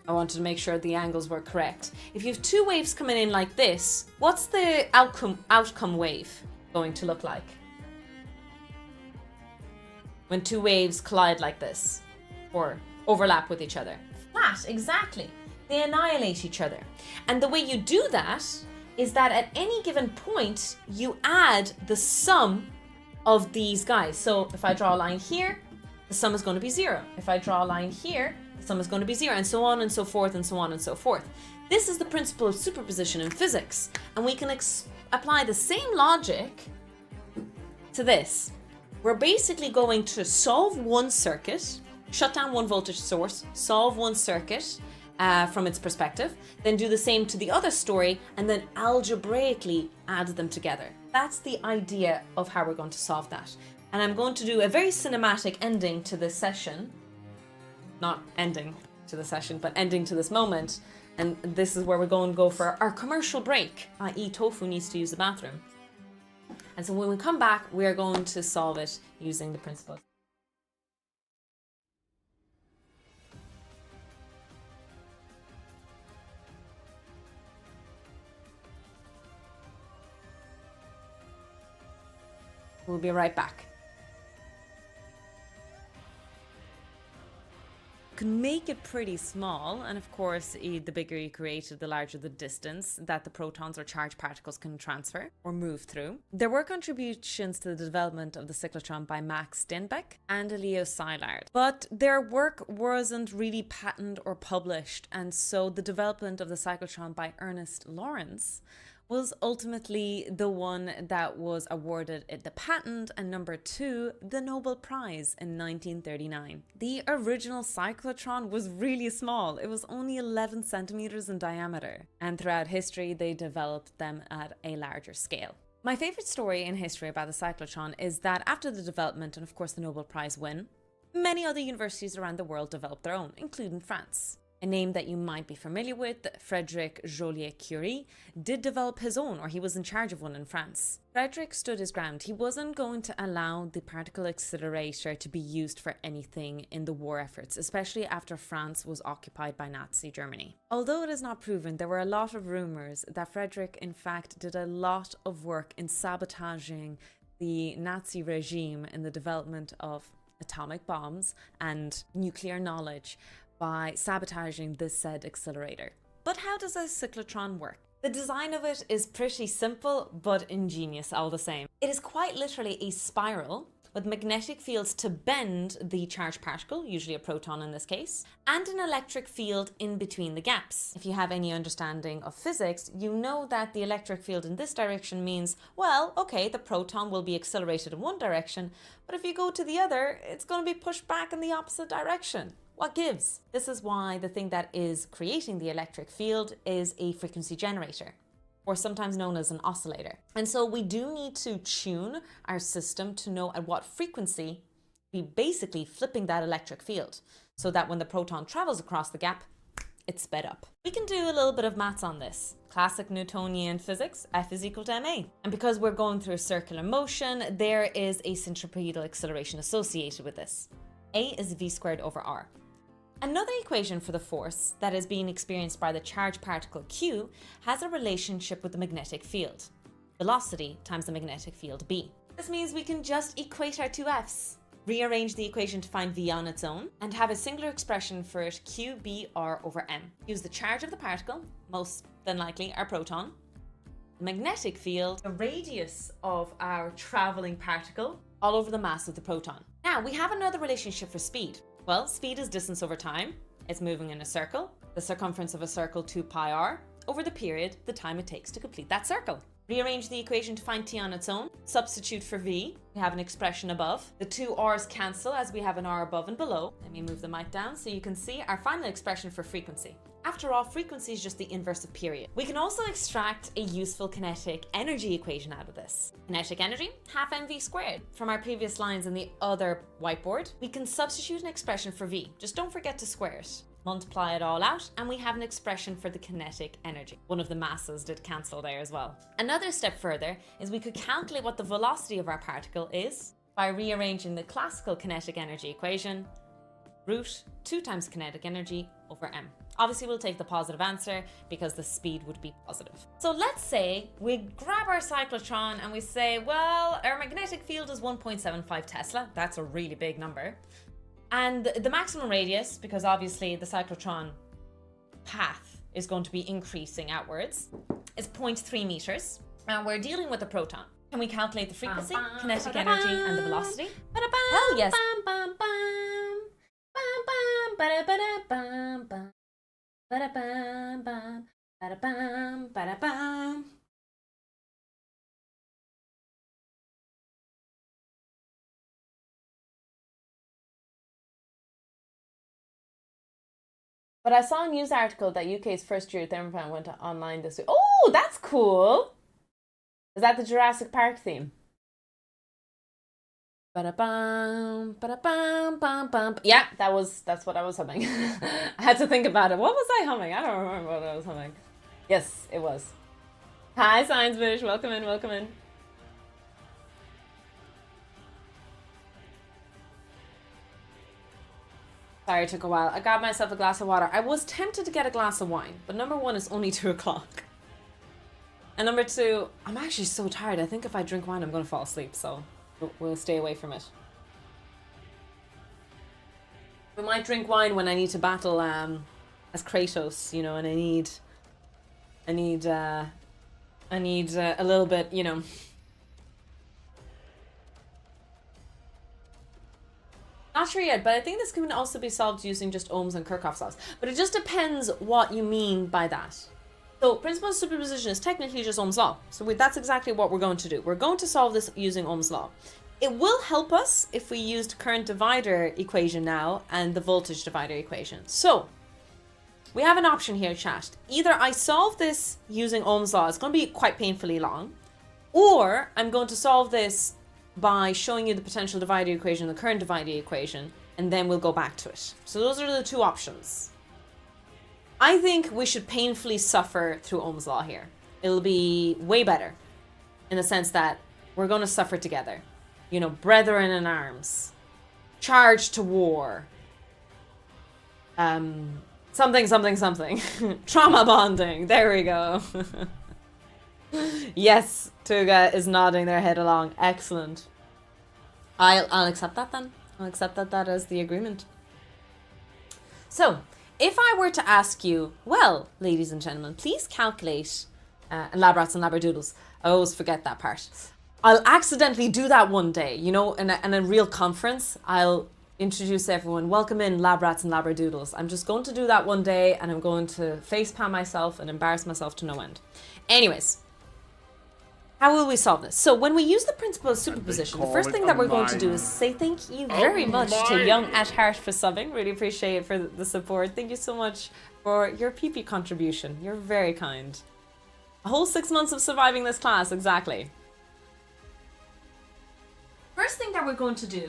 I wanted to make sure the angles were correct. If you have two waves coming in like this, what's the outcome wave going to look like? When two waves collide like this, or overlap with each other. Flat, exactly. They annihilate each other. And the way you do that is that at any given point, you add the sum of these guys. So if I draw a line here, the sum is going to be 0. If I draw a line here, the Some is going to be 0, and so on and so forth and so on and so forth. This is the principle of superposition in physics, and we can apply the same logic to this. We're basically going to solve one circuit, shut down one voltage source, solve one circuit from its perspective, then do the same to the other story, and then algebraically add them together. That's the idea of how we're going to solve that. And I'm going to do a very cinematic ending to this session. Not ending to the session, but ending to this moment. And this is where we're going to go for our commercial break, i.e. Tofu needs to use the bathroom. And so when we come back, we are going to solve it using the principles. We'll be right back. You can make it pretty small, and of course the bigger you create it, the larger the distance that the protons or charged particles can transfer or move through. There were contributions to the development of the cyclotron by Max Steinbeck and Leo Szilard, but their work wasn't really patented or published, and so the development of the cyclotron by Ernest Lawrence was ultimately the one that was awarded the patent, and number 2, the Nobel Prize in 1939. The original cyclotron was really small. It was only 11 centimeters in diameter, and throughout history they developed them at a larger scale. My favorite story in history about the cyclotron is that after the development and of course the Nobel Prize win, many other universities around the world developed their own, including France. A name that you might be familiar with, Frédéric Joliot-Curie, did develop his own, or he was in charge of one in France. Frédéric stood his ground. He wasn't going to allow the particle accelerator to be used for anything in the war efforts, especially after France was occupied by Nazi Germany. Although it is not proven, there were a lot of rumours that Frédéric in fact did a lot of work in sabotaging the Nazi regime in the development of atomic bombs and nuclear knowledge by sabotaging this said accelerator. But how does a cyclotron work? The design of it is pretty simple but ingenious all the same. It is quite literally a spiral with magnetic fields to bend the charged particle, usually a proton in this case, and an electric field in between the gaps. If you have any understanding of physics, you know that the electric field in this direction means, well, okay, the proton will be accelerated in one direction, but if you go to the other, it's going to be pushed back in the opposite direction. What gives? This is why the thing that is creating the electric field is a frequency generator, or sometimes known as an oscillator. And so we do need to tune our system to know at what frequency we're basically flipping that electric field, so that when the proton travels across the gap, it's sped up. We can do a little bit of maths on this. Classic Newtonian physics, F is equal to ma. And because we're going through a circular motion, there is a centripetal acceleration associated with this. A is v squared over r. Another equation for the force that is being experienced by the charged particle Q has a relationship with the magnetic field. Velocity times the magnetic field B. This means we can just equate our two F's, rearrange the equation to find V on its own, and have a singular expression for it QBr over m. Use the charge of the particle, most than likely our proton, the magnetic field, the radius of our traveling particle, all over the mass of the proton. Now we have another relationship for speed. Well, speed is distance over time. It's moving in a circle. The circumference of a circle 2 pi r over the period, the time it takes to complete that circle. Rearrange the equation to find t on its own. Substitute for v. We have an expression above. The two r's cancel as we have an r above and below. Let me move the mic down so you can see our final expression for frequency. After all, frequency is just the inverse of period. We can also extract a useful kinetic energy equation out of this. Kinetic energy, half mv squared. From our previous lines in the other whiteboard, we can substitute an expression for v. Just don't forget to square it. Multiply it all out, and we have an expression for the kinetic energy. One of the masses did cancel there as well. Another step further is we could calculate what the velocity of our particle is by rearranging the classical kinetic energy equation, root 2 times kinetic energy over m. Obviously, we'll take the positive answer because the speed would be positive. So let's say we grab our cyclotron and we say, well, our magnetic field is 1.75 Tesla. That's a really big number. And the maximum radius, because obviously the cyclotron path is going to be increasing outwards, is 0.3 meters. And we're dealing with a proton. Can we calculate the frequency, kinetic energy, and the velocity? Hell yes. Ba-da-bam, ba-da-bam. But I saw a news article that UK's first year Thermopylae went online this week. Oh, that's cool. Is that the Jurassic Park theme? Ba-da-bam, ba-da-bam, bam, bam. Yeah, that's what I was humming. I had to think about it. What was I humming? I don't remember what I was humming. Yes, it was. Hi, Science Bush. Welcome in, welcome in. Sorry, it took a while. I got myself a glass of water. I was tempted to get a glass of wine, but number one, it's only 2 o'clock. And number two, I'm actually so tired. I think if I drink wine, I'm going to fall asleep, so we'll stay away from it. We might drink wine when I need to battle as Kratos, you know, and I need a little bit, you know. Not sure yet, but I think this can also be solved using just ohms and Kirchhoff's laws. But it just depends what you mean by that. So principle of superposition is technically just Ohm's law. So that's exactly what we're going to do. We're going to solve this using Ohm's law. It will help us if we used current divider equation now and the voltage divider equation. So we have an option here, chat. Either I solve this using Ohm's law, it's going to be quite painfully long, or I'm going to solve this by showing you the potential divider equation, the current divider equation, and then we'll go back to it. So those are the two options. I think we should painfully suffer through Ohm's law here. It'll be way better in the sense that we're going to suffer together. You know, brethren in arms, charge to war, something, something, something, trauma bonding. There we go. Yes, Tuga is nodding their head along. Excellent. I'll accept that then. I'll accept that as the agreement. So, if I were to ask you, well, ladies and gentlemen, please calculate Labrats and Labradoodles. I always forget that part. I'll accidentally do that one day, you know, in a real conference. I'll introduce everyone, welcome in Labrats and Labradoodles. I'm just going to do that one day and I'm going to facepalm myself and embarrass myself to no end. Anyways, how will we solve this? So when we use the principle of superposition, the first thing that we're going to do is say thank you very much to Young at Heart for subbing. Really appreciate it for the support. Thank you so much for your PP contribution. You're very kind. A whole 6 months of surviving this class, exactly. First thing that we're going to do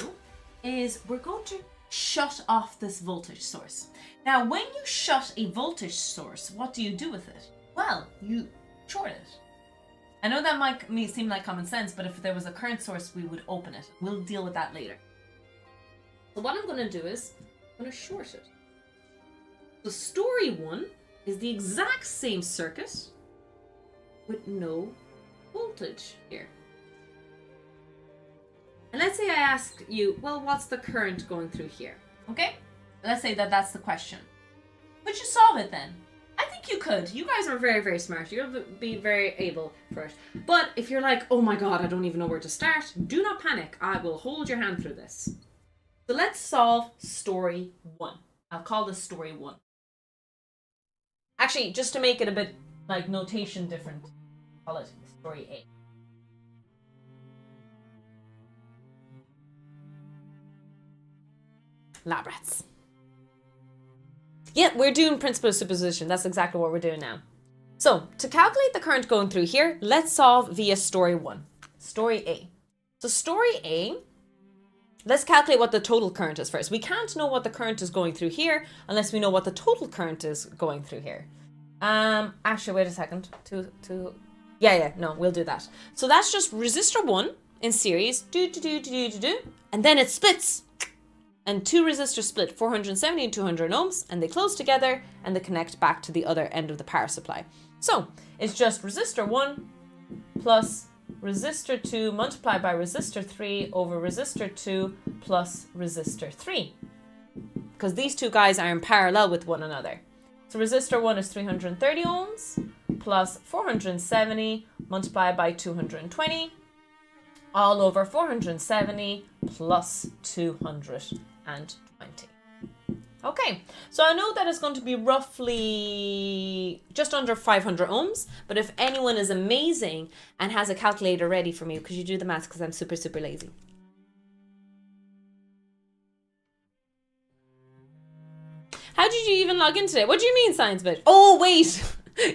is we're going to shut off this voltage source. Now, when you shut a voltage source, what do you do with it? Well, you short it. I know that might seem like common sense, but if there was a current source, we would open it. We'll deal with that later. So what I'm going to do is I'm going to short it. So story 1 is the exact same circuit with no voltage here. And let's say I ask you, well, what's the current going through here? Okay? Let's say that that's the question. Could you solve it then? I think you could. You guys are very, very smart. You'll be very able for it. But if you're like, oh my god, I don't even know where to start, do not panic. I will hold your hand through this. So let's solve story 1. I'll call this story 1. Actually, just to make it a bit like notation different, call it story A. Labrats. Yeah, we're doing principle of superposition. That's exactly what we're doing now. So, to calculate the current going through here, let's solve via story 1. Story A. So story A, let's calculate what the total current is first. We can't know what the current is going through here unless we know what the total current is going through here. Actually, wait a second. No, we'll do that. So that's just resistor 1 in series, and then it splits. And 2 resistors split, 470 and 200 ohms, and they close together and they connect back to the other end of the power supply. So it's just resistor 1 plus resistor 2 multiplied by resistor 3 over resistor 2 plus resistor 3. Because these two guys are in parallel with one another. So resistor 1 is 330 ohms plus 470 multiplied by 220 all over 470 plus 220. Okay, so I know that it's going to be roughly just under 500 ohms, but if anyone is amazing and has a calculator ready for me, could you do the maths because I'm super, super lazy? How did you even log in today? What do you mean, science bitch? Oh, wait!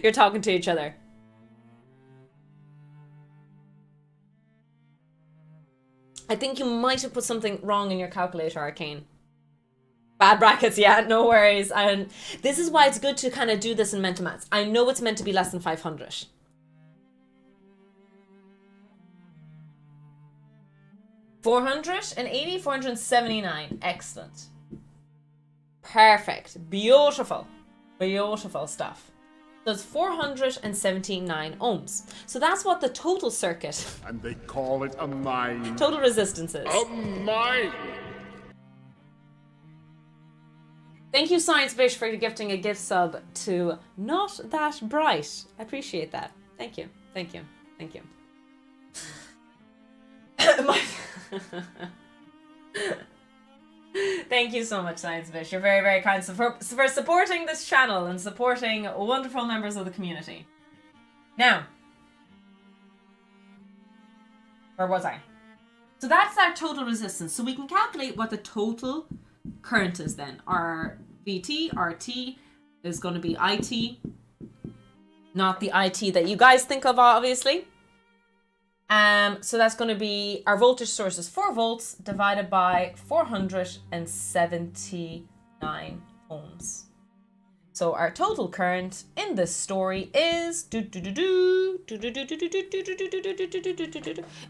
You're talking to each other. I think you might have put something wrong in your calculator, Arcane. Bad brackets, yeah, no worries. And this is why it's good to kind of do this in mental maths. I know it's meant to be less than 500. $480, 479. Excellent. Perfect. Beautiful. Beautiful stuff. So it's 479 ohms. So that's what the total circuit, And they call it a mine. total resistance is. A mine! Thank you, Science Bish, for gifting a gift sub to Not That Bright. I appreciate that. Thank you. Thank you. Thank you. Thank you so much, Science Bish. You're very, very kind for supporting this channel and supporting wonderful members of the community. Now, where was I? So that's our total resistance. So we can calculate what the total current is then. Our VT, RT is going to be IT. Not the IT that you guys think of, obviously. So that's going to be, our voltage source is 4 volts divided by 479 ohms. So our total current in this story is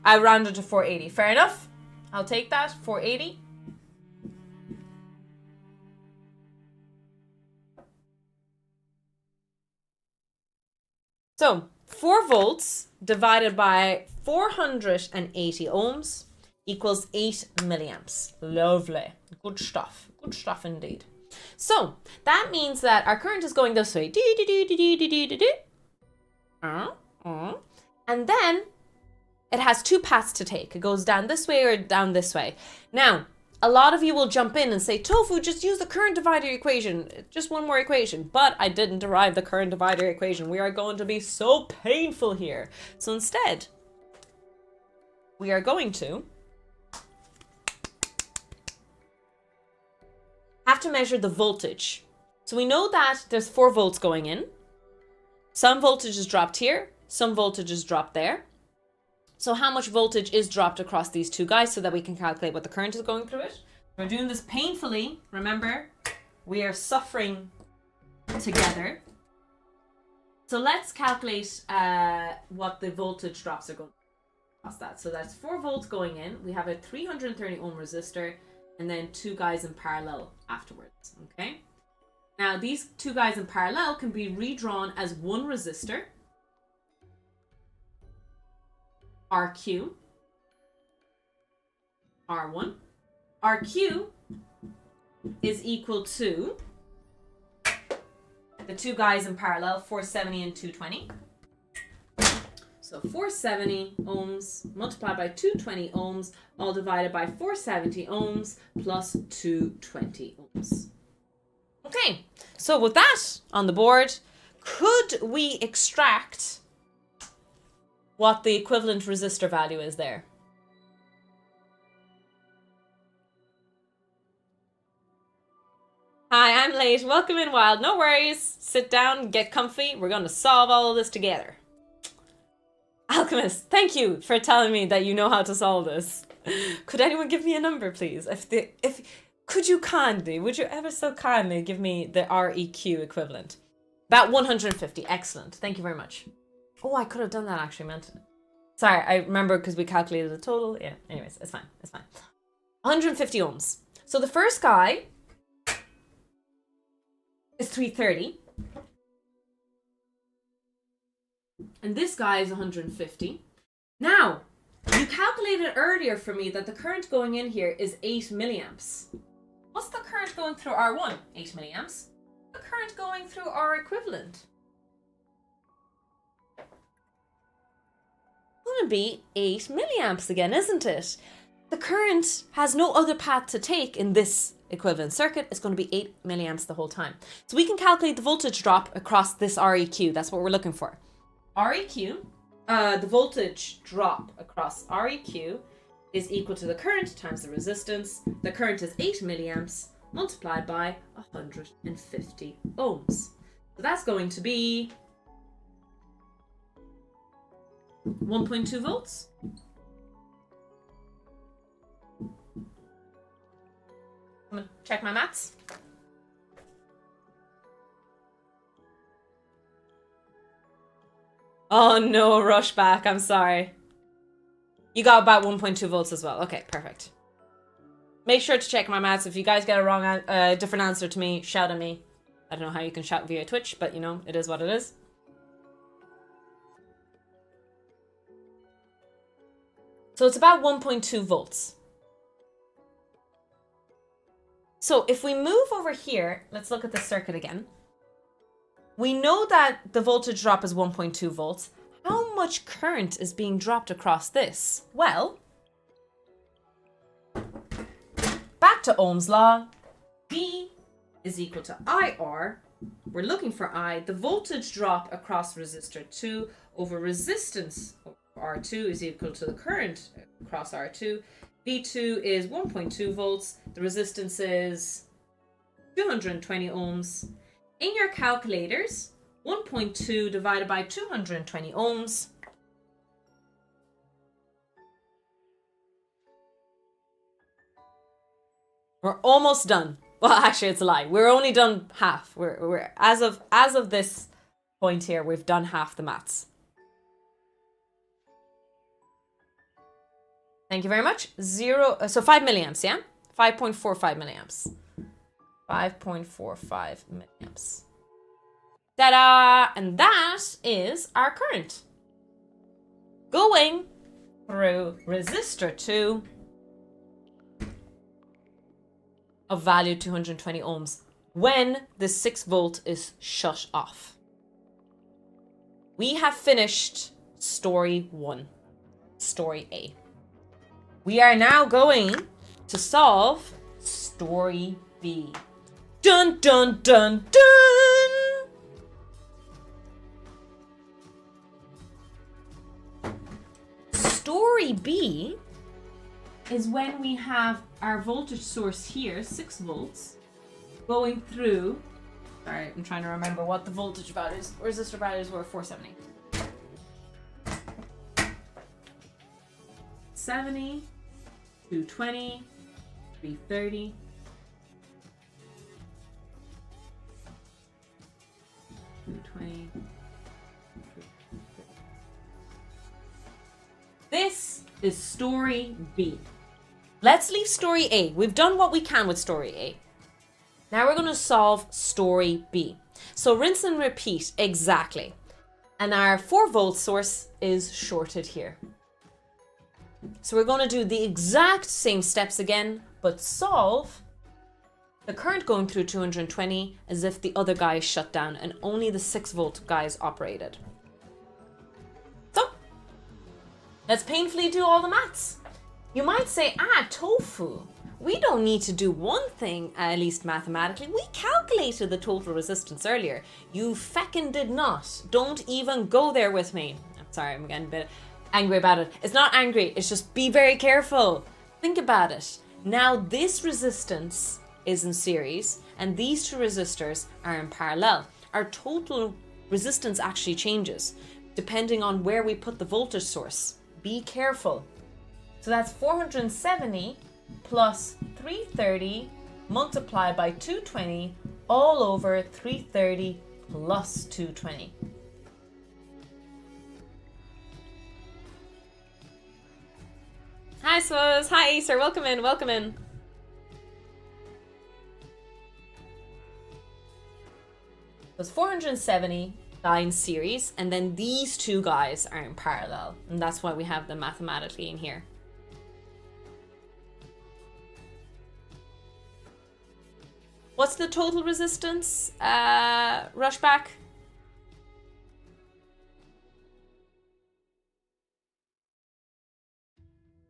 I rounded to 480. Fair enough. I'll take that. 480. So 4 volts divided by 480 ohms equals 8 milliamps. Lovely. Good stuff. Good stuff indeed. So that means that our current is going this way. And then it has 2 paths to take. It goes down this way or down this way. Now, a lot of you will jump in and say, Tofu, just use the current divider equation. Just one more equation. But I didn't derive the current divider equation. We are going to be so painful here. So instead, we are going to have to measure the voltage. So we know that there's 4 volts going in. Some voltage is dropped here. Some voltage is dropped there. So how much voltage is dropped across these 2 guys so that we can calculate what the current is going through it. We're doing this painfully. Remember, we are suffering together. So let's calculate what the voltage drops are going across that. So that's 4 volts going in. We have a 330 ohm resistor and then 2 guys in parallel afterwards. Okay. Now these 2 guys in parallel can be redrawn as one resistor. RQ, R1. RQ is equal to the 2 guys in parallel, 470 and 220. So 470 ohms multiplied by 220 ohms, all divided by 470 ohms plus 220 ohms. Okay, so with that on the board, could we extract what the equivalent resistor value is there? Hi, I'm late. Welcome in, Wild. No worries. Sit down, get comfy. We're going to solve all of this together. Alchemist, thank you for telling me that you know how to solve this. Could anyone give me a number, please? Could you kindly, would you ever so kindly give me the REQ equivalent? About 150. Excellent. Thank you very much. Oh, I could have done that actually, meant. Sorry, I remember because we calculated the total. Yeah, anyways, it's fine. It's fine. 150 ohms. So the first guy is 330. And this guy is 150. Now, you calculated earlier for me that the current going in here is 8 milliamps. What's the current going through R1? 8 milliamps. The current going through R equivalent going to be 8 milliamps again, isn't it? The current has no other path to take in this equivalent circuit is going to be 8 milliamps the whole time. So we can calculate the voltage drop across this REQ. That's what we're looking for. REQ, the voltage drop across REQ is equal to the current times the resistance. The current is 8 milliamps multiplied by 150 ohms. So that's going to be 1.2 volts. I'm gonna check my maths. Oh no, rush back. I'm sorry. You got about 1.2 volts as well. Okay, perfect. Make sure to check my maths. If you guys get a wrong, different answer to me, shout at me. I don't know how you can shout via Twitch, but you know, it is what it is. So it's about 1.2 volts. So if we move over here, let's look at the circuit again. We know that the voltage drop is 1.2 volts. How much current is being dropped across this? Well, back to Ohm's law. V is equal to IR. We're looking for I. The voltage drop across resistor 2 over resistance R2 is equal to the current across R2. V2 is 1.2 volts. The resistance is 220 ohms. In your calculators, 1.2 divided by 220 ohms. We're almost done. Well, actually, it's a lie. We're only done half. We're as of this point here, we've done half the maths. Thank you very much. So 5 milliamps, yeah? 5.45 milliamps. 5.45 milliamps. Ta-da! And that is our current. Going through resistor 2 of value 220 ohms when the 6 volt is shut off. We have finished story 1. Story A. We are now going to solve story B. Dun dun dun dun! Story B is when we have our voltage source here, 6 volts, going through. Sorry, I'm trying to remember what the voltage values, resistor values were. 470. 70, 220, 330. 220. This is story B. Let's leave story A. We've done what we can with story A. Now we're going to solve story B. So rinse and repeat exactly. And our 4 volt source is shorted here. So we're going to do the exact same steps again, but solve the current going through 220 as if the other guy is shut down and only the 6 volt guy is operated. So let's painfully do all the maths. You might say, tofu. We don't need to do one thing, at least mathematically. We calculated the total resistance earlier. You feckin' did not. Don't even go there with me. I'm sorry, I'm getting a bit angry about it. It's not angry, it's just be very careful. Think about it. Now this resistance is in series and these two resistors are in parallel. Our total resistance actually changes depending on where we put the voltage source. Be careful. So that's 470 plus 330 multiplied by 220 all over 330 plus 220. Hi Swaz, hi Acer, welcome in, welcome in. There's 470 in series, and then these two guys are in parallel, and that's why we have them mathematically in here. What's the total resistance, Rushback?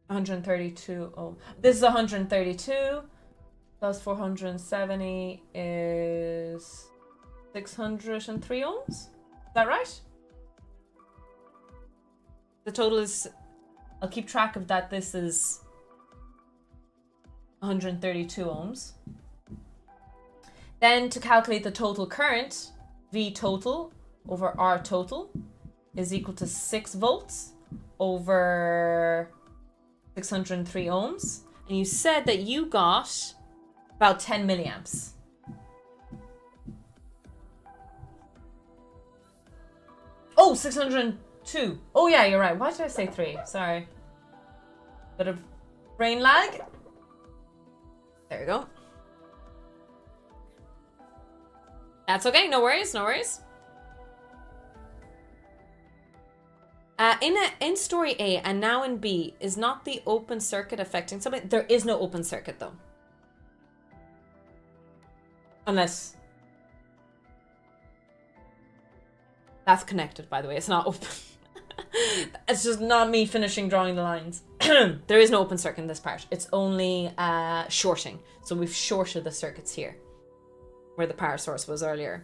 $132. Oh, this is 132. plus 470 is 603 ohms. Is that right? The total is, I'll keep track of that. This is 132 ohms. Then to calculate the total current, V total over R total is equal to 6 volts over 603 ohms. And you said that you got about 10 milliamps. Oh, 602. Oh yeah, you're right. Why did I say 3? Sorry. Bit of brain lag. There you go. That's okay. No worries. No worries. In story A and now in B, is not the open circuit affecting something? There is no open circuit though. Unless that's connected, by the way. It's not open. It's just not me finishing drawing the lines. There is no open circuit in this part. It's only shorting. So we've shorted the circuits here where the power source was earlier.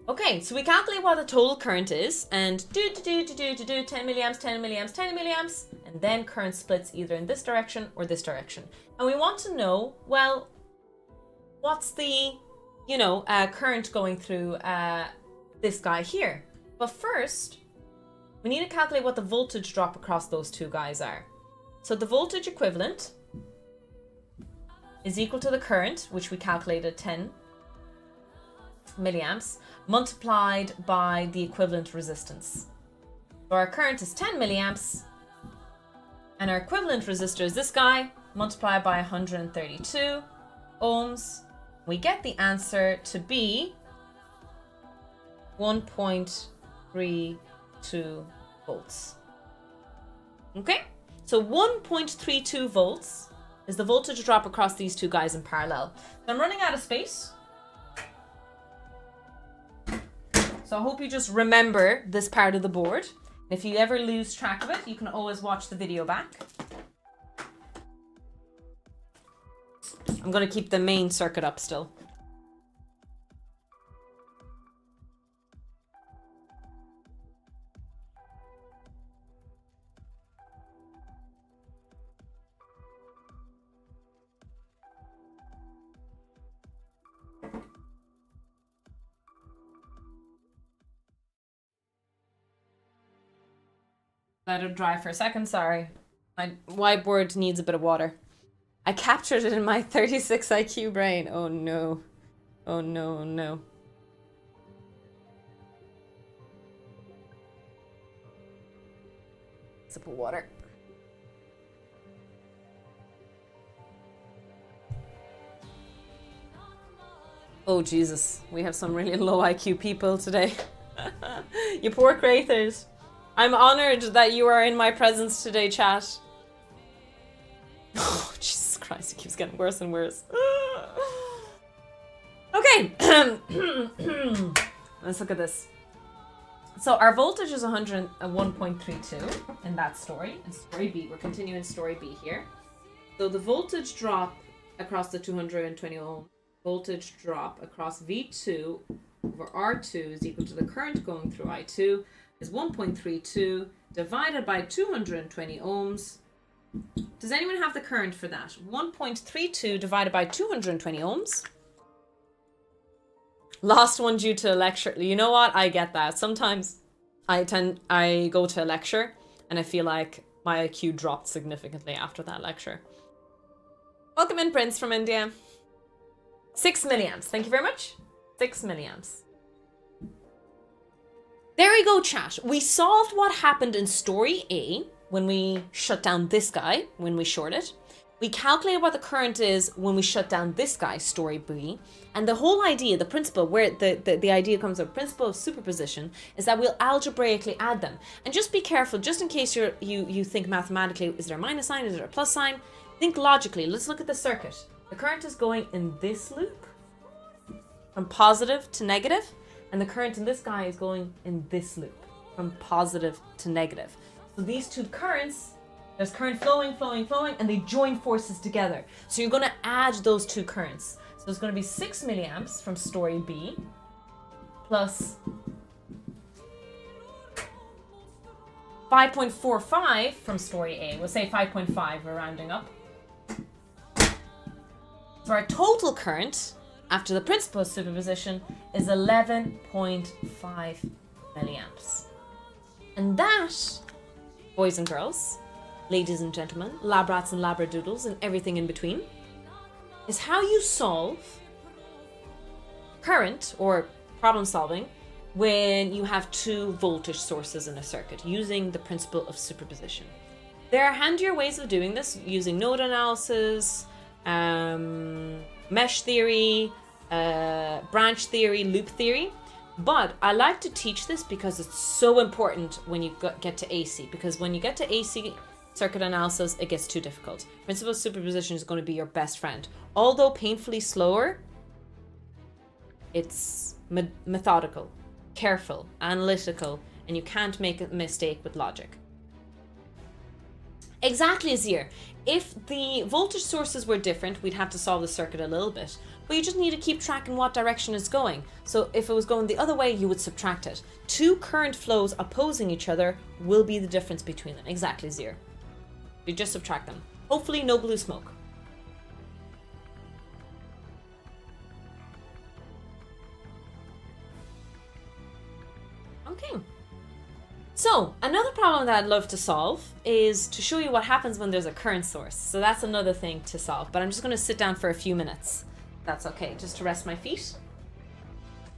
Okay, so we calculate what the total current is and 10 milliamps, 10 milliamps, 10 milliamps, and then current splits either in this direction or this direction. And we want to know, well, what's the, current going through this guy here. But first, we need to calculate what the voltage drop across those two guys are. So the voltage equivalent is equal to the current, which we calculated 10 milliamps, multiplied by the equivalent resistance. So our current is 10 milliamps, and our equivalent resistor is this guy, multiplied by 132 ohms. We get the answer to be 1.32 volts. Okay, so 1.32 volts is the voltage drop across these two guys in parallel. So I'm running out of space. So I hope you just remember this part of the board. If you ever lose track of it, you can always watch the video back. I'm going to keep the main circuit up still. Let it dry for a second, sorry. My whiteboard needs a bit of water. I captured it in my 36 IQ brain. Oh no. Oh no, oh no. Sip of water. Oh Jesus, we have some really low IQ people today. You poor creators. I'm honored that you are in my presence today, chat. Oh, Jesus Christ, it keeps getting worse and worse. Okay. Let's look at this. So our voltage is 101.32 in that story. In story B, we're continuing story B here. So the voltage drop across the 220 ohm voltage drop across V2 over R2 is equal to the current going through I2 is 1.32 divided by 220 ohms. Does anyone have the current for that? 1.32 divided by 220 ohms. Last one due to a lecture. You know what? I get that. Sometimes I go to a lecture and I feel like my IQ dropped significantly after that lecture. Welcome in, Prince from India. 6 milliamps. Thank you very much. 6 milliamps. There we go, chat. We solved what happened in story A when we shut down this guy, when we short it. We calculated what the current is when we shut down this guy, story B. And the whole idea, the principle, where the idea comes of principle of superposition, is that we'll algebraically add them. And just be careful, just in case you think mathematically, is there a minus sign, is there a plus sign? Think logically. Let's look at the circuit. The current is going in this loop, from positive to negative. And the current in this guy is going in this loop, from positive to negative. So these two currents, There's current flowing, and they join forces together. So you're going to add those two currents. So it's going to be 6 milliamps from story B plus 5.45 from story A. We'll say 5.5, we're rounding up. So our total current after the principle of superposition is 11.5 milliamps. And that, boys and girls, ladies and gentlemen, lab rats and labradoodles and everything in between, is how you solve current or problem solving when you have two voltage sources in a circuit using the principle of superposition. There are handier ways of doing this using node analysis, mesh theory, branch theory, loop theory. But I like to teach this because it's so important when you get to AC. Because when you get to AC circuit analysis, it gets too difficult. Principle of superposition is going to be your best friend. Although painfully slower, it's methodical, careful, analytical, and you can't make a mistake with logic. Exactly as here. If the voltage sources were different, we'd have to solve the circuit a little bit. But you just need to keep track in what direction it's going. So if it was going the other way, you would subtract it. Two current flows opposing each other will be the difference between them. Exactly zero. You just subtract them. Hopefully no blue smoke. Okay. So, another problem that I'd love to solve is to show you what happens when there's a current source. So that's another thing to solve, but I'm just going to sit down for a few minutes. That's okay, just to rest my feet.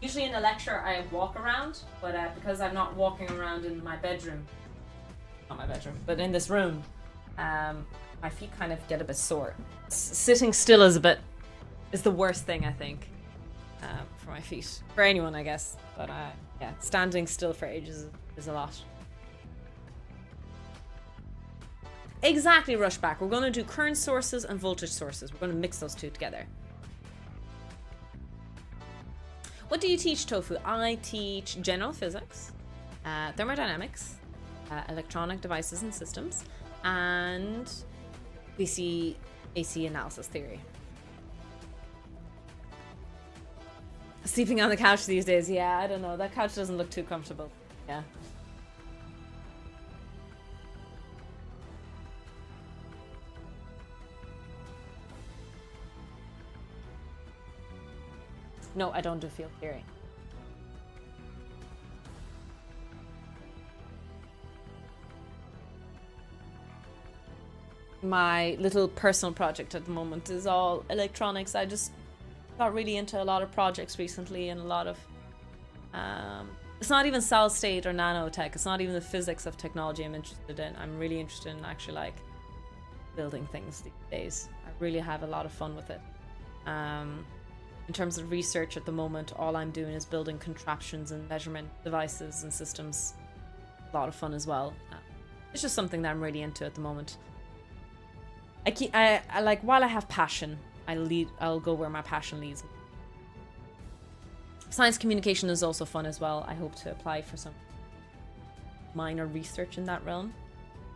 Usually in a lecture I walk around, but because I'm not walking around in my bedroom, not my bedroom, but in this room, my feet kind of get a bit sore. Sitting still is the worst thing, I think, for my feet. For anyone, I guess, but yeah, standing still for ages is a lot. Exactly, Rushback. We're going to do current sources and voltage sources. We're going to mix those two together. What do you teach, Tofu? I teach general physics, thermodynamics, electronic devices and systems, and DC AC analysis theory. Sleeping on the couch these days, yeah, I don't know. That couch doesn't look too comfortable. Yeah. No, I don't do field theory. My little personal project at the moment is all electronics. I just got really into a lot of projects recently and a lot of it's not even solid state or nanotech. It's not even the physics of technology I'm interested in. I'm really interested in actually like building things these days. I really have a lot of fun with it. In terms of research at the moment, all I'm doing is building contraptions and measurement devices and systems. A lot of fun as well. It's just something that I'm really into at the moment. I like, while I have passion, I'll go where my passion leads me. Science communication is also fun as well. I hope to apply for some minor research in that realm.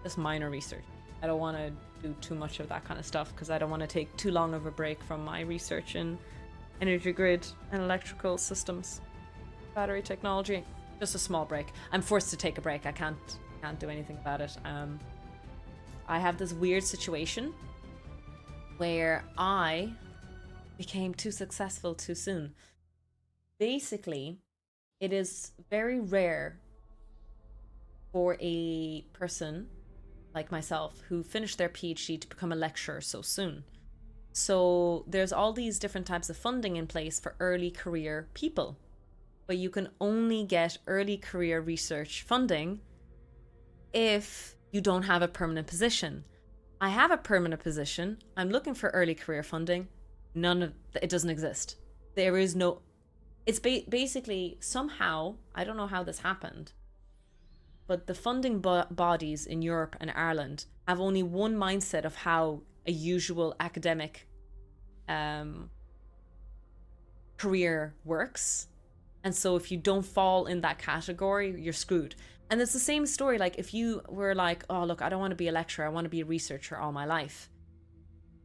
Just minor research. I don't want to do too much of that kind of stuff because I don't want to take too long of a break from my research in energy grid and electrical systems, battery technology. Just a small break. I'm forced to take a break. I can't do anything about it. I have this weird situation where I became too successful too soon. Basically, it is very rare for a person like myself who finished their PhD to become a lecturer so soon. So there's all these different types of funding in place for early career people, but you can only get early career research funding if you don't have a permanent position. I have a permanent position. I'm looking for early career funding. It doesn't exist. There is no, it's basically somehow, I don't know how this happened, but the funding bodies in Europe and Ireland have only one mindset of how a usual academic career works, And so if you don't fall in that category, you're screwed. And it's the same story. Like if you were like, oh, look, I don't want to be a lecturer. I want to be a researcher all my life.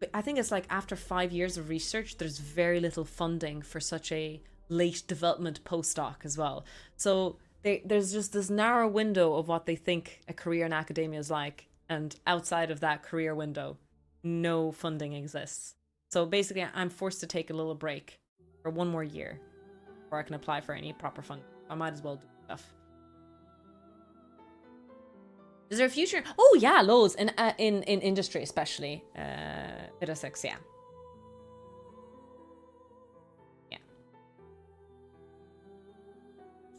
But I think it's like after 5 years of research, there's very little funding for such a late development postdoc as well. So there's just this narrow window of what they think a career in academia is like. And outside of that career window, no funding exists. So basically, I'm forced to take a little break for 1 more year before I can apply for any proper funding. I might as well do stuff. Is there a future? Oh yeah, loads in industry, especially beta 6. Yeah.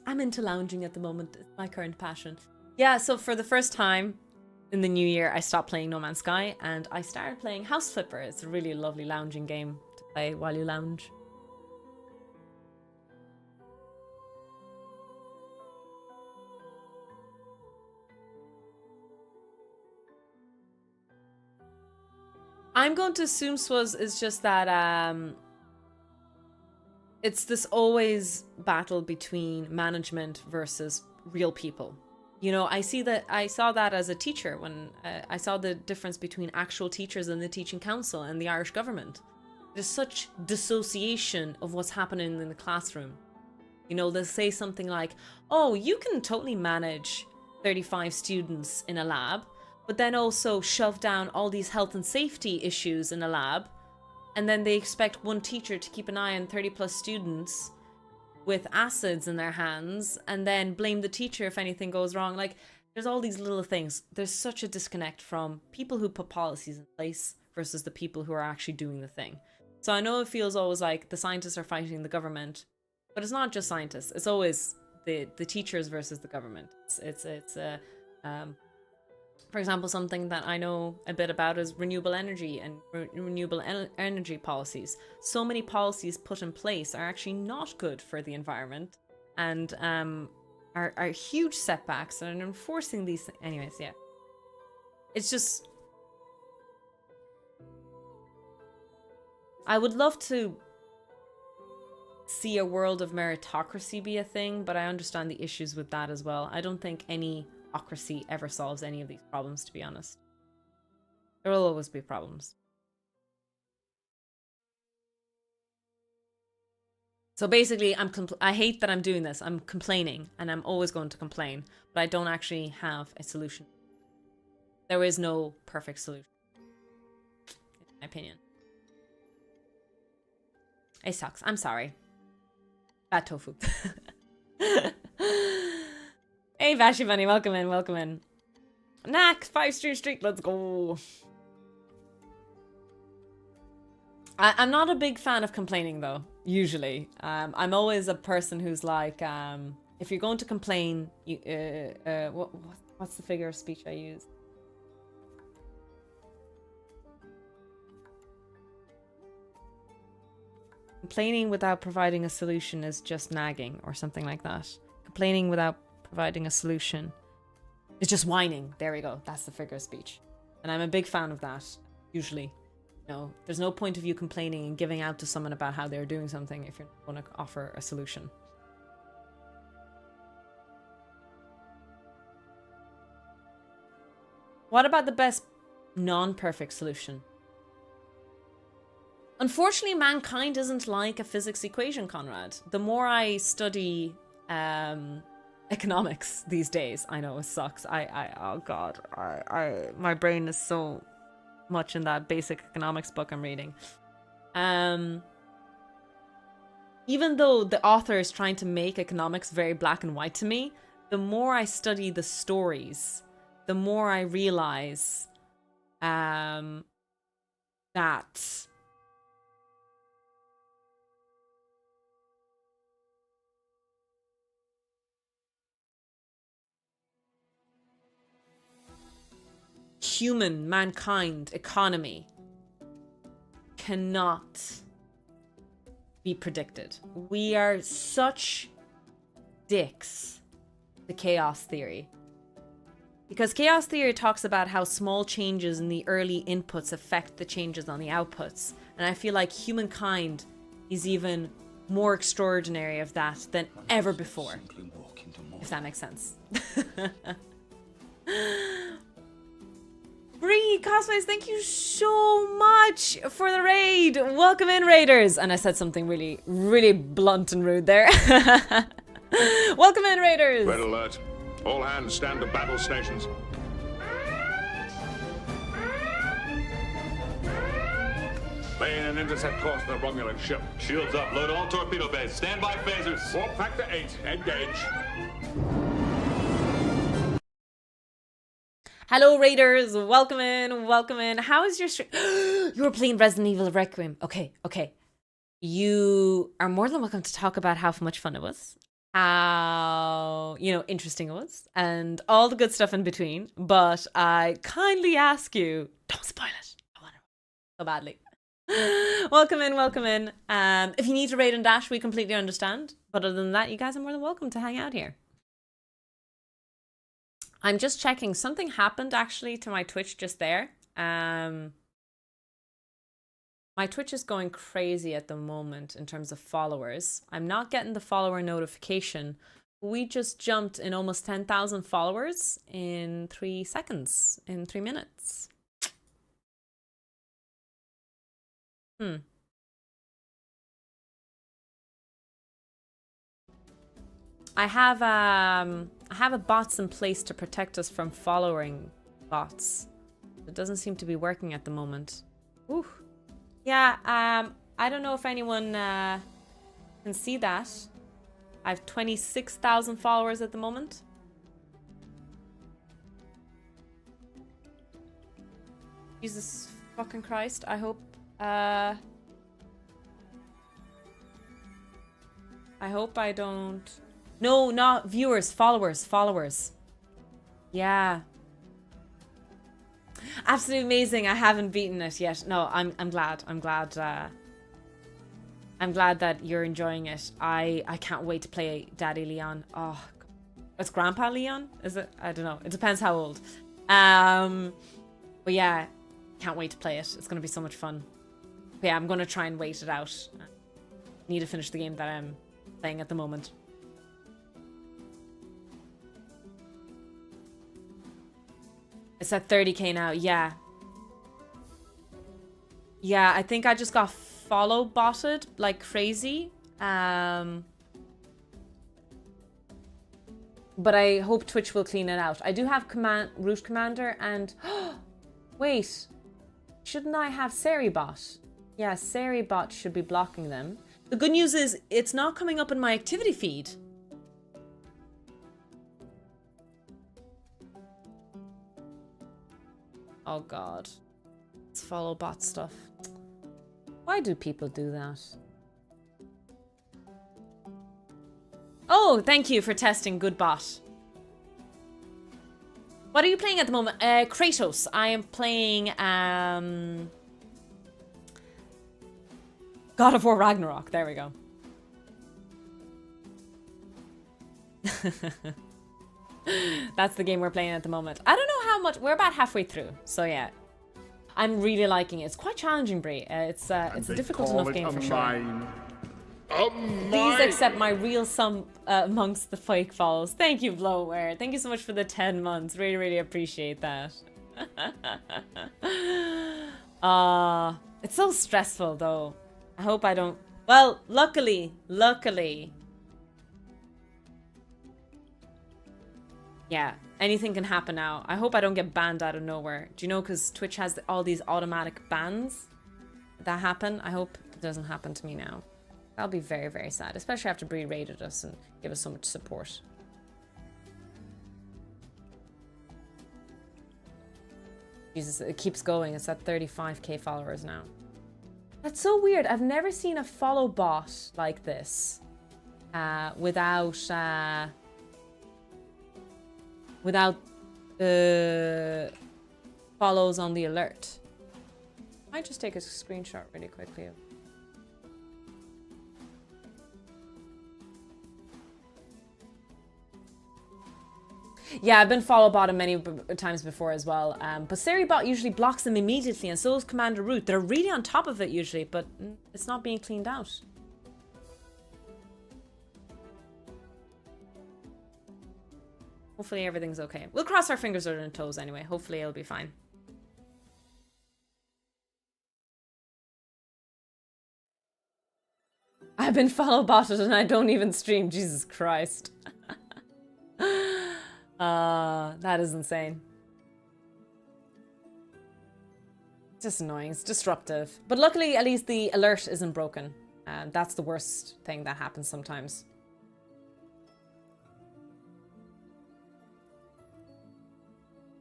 I'm into lounging at the moment. It's my current passion. Yeah. So for the first time in the new year, I stopped playing No Man's Sky and I started playing House Flipper. It's a really lovely lounging game to play while you lounge. I'm going to assume, Swaz, is just that it's this always battle between management versus real people. You know, I saw that as a teacher when I saw the difference between actual teachers and the teaching council and the Irish government. There's such dissociation of what's happening in the classroom. You know, they'll say something like, oh, you can totally manage 35 students in a lab, but then also shove down all these health and safety issues in a lab. And then they expect one teacher to keep an eye on 30 plus students with acids in their hands and then blame the teacher if anything goes wrong. Like, there's all these little things. There's such a disconnect from people who put policies in place versus the people who are actually doing the thing. So I know it feels always like the scientists are fighting the government, but it's not just scientists. It's always the teachers versus the government. For example, something that I know a bit about is renewable energy and renewable energy policies. So many policies put in place are actually not good for the environment and are huge setbacks, and enforcing these things. Anyways, yeah. It's just... I would love to see a world of meritocracy be a thing, but I understand the issues with that as well. I don't think any ocracy ever solves any of these problems, to be honest. There will always be problems. So basically, I hate that I'm doing this. I'm complaining, and I'm always going to complain, but I don't actually have a solution. There is no perfect solution, in my opinion. It sucks. I'm sorry. Bad tofu. Hey, Vashi Bunny, welcome in, welcome in. Knack, 5 streak, let's go. I'm not a big fan of complaining, though, usually. I'm always a person who's like, if you're going to complain, what's the figure of speech I use? Complaining without providing a solution is just nagging, or something like that. Complaining without providing a solution is just whining. There we go. That's the figure of speech. And I'm a big fan of that, usually. You know, there's no point of you complaining and giving out to someone about how they're doing something if you're not going to offer a solution. What about the best non-perfect solution? Unfortunately, mankind isn't like a physics equation, Conrad. The more I study economics these days, I know it sucks. Oh god, my brain is so much in that basic economics book I'm reading. Even though the author is trying to make economics very black and white to me, the more I study the stories, the more I realize that human, mankind, economy cannot be predicted. We are such dicks to chaos theory. Because chaos theory talks about how small changes in the early inputs affect the changes on the outputs. And I feel like humankind is even more extraordinary of that than ever before. If that makes sense. Bree Cosplays, thank you so much for the raid. Welcome in, raiders. And I said something really, really blunt and rude there. Welcome in, raiders. Red alert. All hands stand to battle stations. Laying an intercept course to the Romulan ship. Shields up, load all torpedo bays. Stand by phasers. Warp factor 8. Engage. Hello, raiders. Welcome in. Welcome in. How is your stream? You were playing Resident Evil Requiem. Okay, okay. You are more than welcome to talk about how much fun it was, how, you know, interesting it was, and all the good stuff in between. But I kindly ask you, don't spoil it. I want it so badly. Welcome in, welcome in. If you need to raid and dash, we completely understand. But other than that, you guys are more than welcome to hang out here. I'm just checking. Something happened actually to my Twitch just there. My Twitch is going crazy at the moment in terms of followers. I'm not getting the follower notification. We just jumped in almost 10,000 followers in 3 seconds, in 3 minutes. I have a bots in place to protect us from following bots. It doesn't seem to be working at the moment. Ooh. Yeah, I don't know if anyone can see that. I have 26,000 followers at the moment. Jesus fucking Christ, I hope I don't... No, not viewers, followers. Yeah. Absolutely amazing. I haven't beaten it yet. No, I'm glad. I'm glad that you're enjoying it. I can't wait to play Daddy Leon. Oh, it's Grandpa Leon? Is it? I don't know. It depends how old. But yeah, can't wait to play it. It's gonna be so much fun. But yeah, I'm gonna try and wait it out. Need to finish the game that I'm playing at the moment. It's at 30k now, yeah. Yeah, I think I just got follow botted like crazy. But I hope Twitch will clean it out. I do have Root Commander and... Wait. Shouldn't I have Seribot? Yeah, Seribot should be blocking them. The good news is it's not coming up in my activity feed. Oh god. It's follow bot stuff. Why do people do that? Oh, thank you for testing good bot. What are you playing at the moment? Kratos. I am playing God of War Ragnarok. There we go. That's the game we're playing at the moment. I don't know how much. We're about halfway through. So yeah. I'm really liking it. It's quite challenging, Brie. It's a difficult enough game for sure. Please accept my real sum amongst the fake follows. Thank you, Blowware. Thank you so much for the 10 months. Really, really appreciate that. It's so stressful, though. I hope I don't... Well, luckily. Yeah, anything can happen now. I hope I don't get banned out of nowhere. Do you know, because Twitch has all these automatic bans that happen. I hope it doesn't happen to me now. That'll be very, very sad, especially after Brie raided us and gave us so much support. Jesus, it keeps going. It's at 35k followers now. That's so weird. I've never seen a follow bot like this without follows on the alert. I might just take a screenshot really quickly. Yeah, I've been follow botted many times before as well. But Seribot usually blocks them immediately, and so is Commander Root. They're really on top of it usually, but it's not being cleaned out. Hopefully everything's okay. We'll cross our fingers and toes anyway. Hopefully it'll be fine. I've been follow botted and I don't even stream. Jesus Christ. That is insane. It's just annoying. It's disruptive. But luckily, at least the alert isn't broken. That's the worst thing that happens sometimes.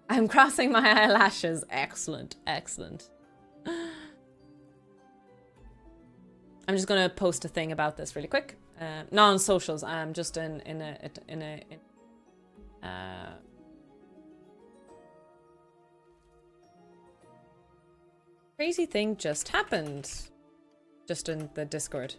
I'm crossing my eyelashes. Excellent. Excellent. I'm just gonna post a thing about this really quick. Not on socials. I'm just in a crazy thing just happened. Just in the Discord.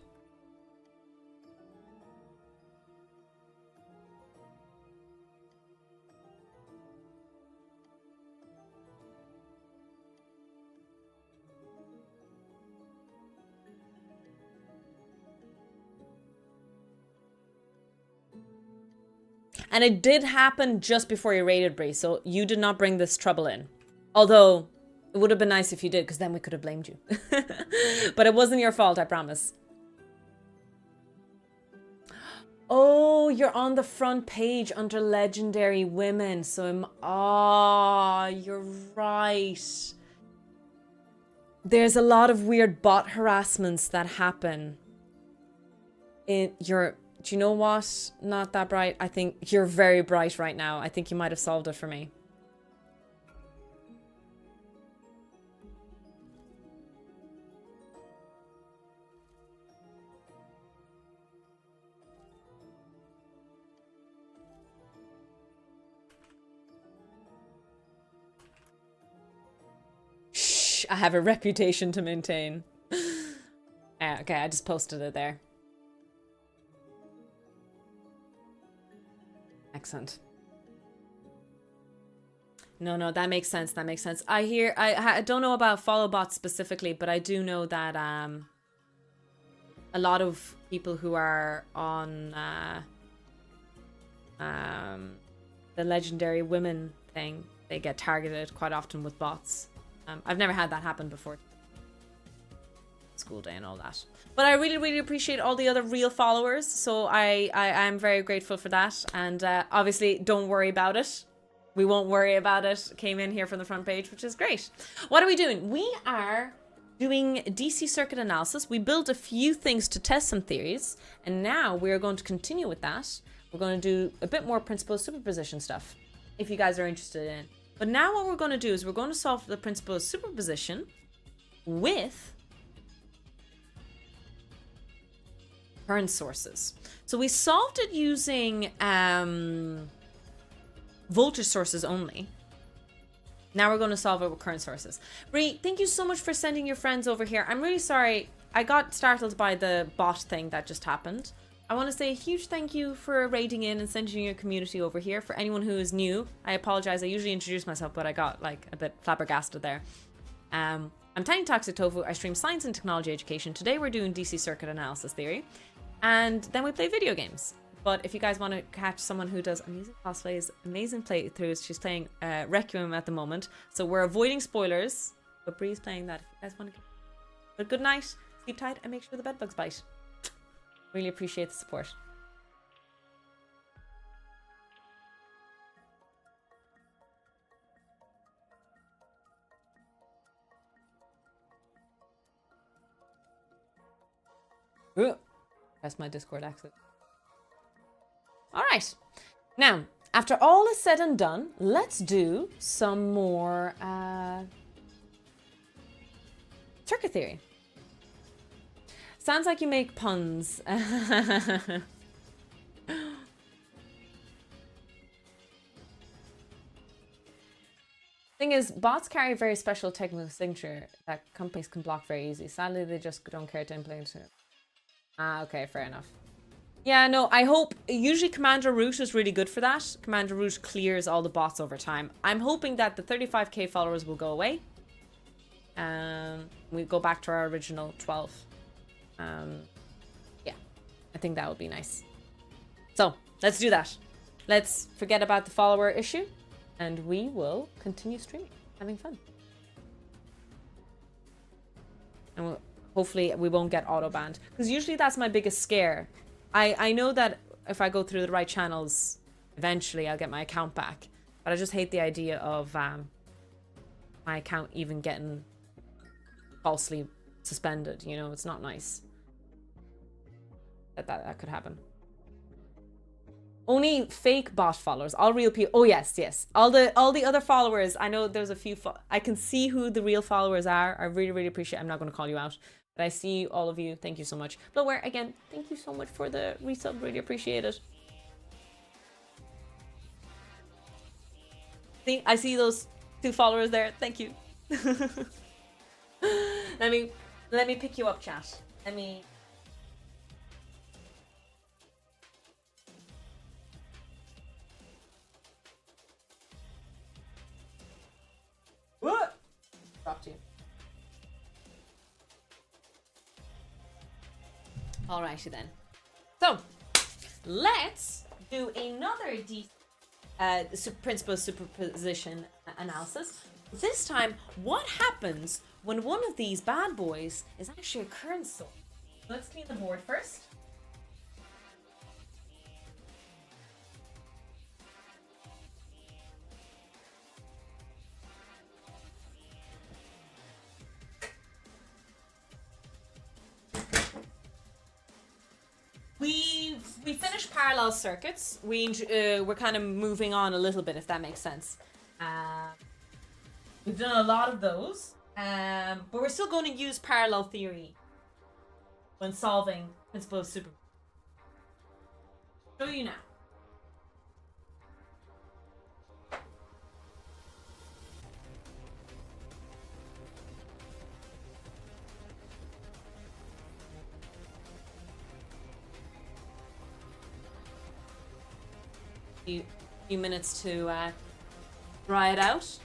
And it did happen just before you raided, Bree, so you did not bring this trouble in. Although, it would have been nice if you did, because then we could have blamed you. But it wasn't your fault, I promise. Oh, you're on the front page under Legendary Women, so I'm... Ah, you're right. There's a lot of weird bot harassments that happen. Do you know what? Not that bright. I think you're very bright right now. I think you might have solved it for me. Shh, I have a reputation to maintain. Okay, I just posted it there. Excellent. No, that makes sense. That makes sense. I don't know about follow bots specifically, but I do know that a lot of people who are on the Legendary Women thing, they get targeted quite often with bots. I've never had that happen before. School day and all that. But I really, really appreciate all the other real followers. So I'm very grateful for that. And obviously, don't worry about it. We won't worry about it. Came in here from the front page, which is great. What are we doing? We are doing DC circuit analysis. We built a few things to test some theories. And now we're going to continue with that. We're going to do a bit more principal superposition stuff, if you guys are interested in. But now what we're going to do is we're going to solve the principal superposition with current sources. So we solved it using voltage sources only. Now we're going to solve it with current sources. Bree, thank you so much for sending your friends over here. I'm really sorry. I got startled by the bot thing that just happened. I want to say a huge thank you for raiding in and sending your community over here. For anyone who is new, I apologize. I usually introduce myself, but I got like a bit flabbergasted there. I'm Tiny Toxic Tofu. I stream science and technology education. Today we're doing DC circuit analysis theory. And then we play video games. But if you guys want to catch someone who does amazing cosplays, amazing playthroughs, she's playing Requiem at the moment. So we're avoiding spoilers. But Bree's playing that if you guys want to. But good night, sleep tight, and make sure the bedbugs bite. Really appreciate the support. Ooh. That's my Discord access. All right. Now, after all is said and done, let's do some more circuit theory. Sounds like you make puns. Thing is, bots carry a very special technical signature that companies can block very easily. Sadly, they just don't care to implement it. Ah, okay, fair enough. Yeah, no, I hope... Usually Commander Root is really good for that. Commander Root clears all the bots over time. I'm hoping that the 35k followers will go away. We go back to our original 12. Yeah, I think that would be nice. So, let's do that. let's forget about the follower issue and we will continue streaming, having fun. And hopefully we won't get auto banned, because usually that's my biggest scare. I know that if I go through the right channels, eventually I'll get my account back, but I just hate the idea of my account even getting falsely suspended. You know, it's not nice that could happen. Only fake bot followers, all real people. Oh yes, all the other followers. I know there's a few. I can see who the real followers are. I really appreciate. I'm not going to call you out, but I see all of you. Thank you so much. Bloodware, again, thank you so much for the resub. Really appreciate it. See, I see those 2 followers there. Thank you. Let me pick you up, chat. Let me. What? Dropped you. Alrighty then. So, let's do another principal superposition analysis. This time, what happens when one of these bad boys is actually a current source? Let's clean the board first. We finished parallel circuits. We're kind of moving on a little bit, if that makes sense. We've done a lot of those, but we're still going to use parallel theory when solving principle of superposition. Show you now. Few minutes to dry it out.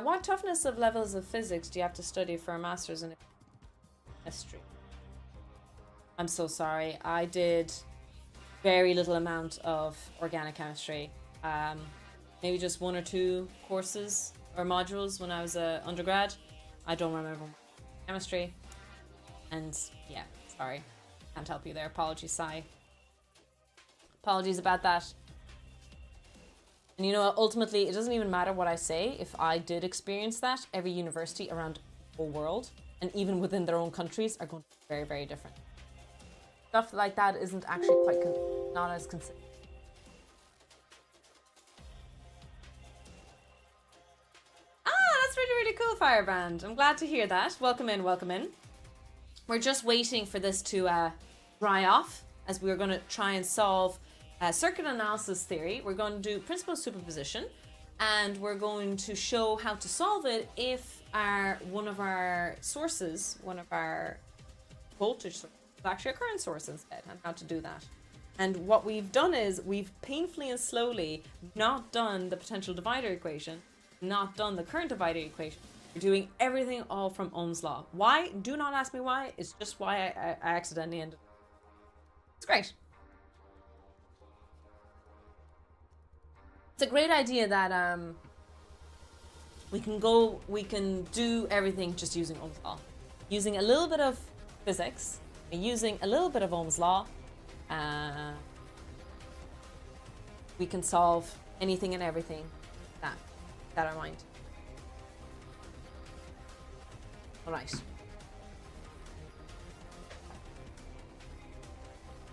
What toughness of levels of physics do you have to study for a master's in history? I'm so sorry. I did very little amount of organic chemistry. Maybe just 1 or 2 courses or modules when I was a undergrad. I don't remember chemistry. And yeah, sorry. Can't help you there. Apologies, Sai. Apologies about that. And you know, ultimately, it doesn't even matter what I say. If I did experience that, every university around the whole world, and even within their own countries, are going to be very, very different. Stuff like that isn't actually quite not as consistent. That's really cool, Firebrand. I'm glad to hear that. Welcome in, welcome in. We're just waiting for this to dry off, as we're going to try and solve circuit analysis theory. We're going to do principle of superposition, and we're going to show how to solve it if one of our voltage sources actually a current source instead, and how to do that. And what we've done is we've painfully and slowly not done the potential divider equation, not done the current divider equation. We're doing everything all from Ohm's law. Why? Do not ask me why. It's just why I accidentally ended. It's great. It's a great idea that we can do everything just using Ohm's law, using a little bit of physics, using a little bit of Ohm's law. We can solve anything and everything that our mind. All right.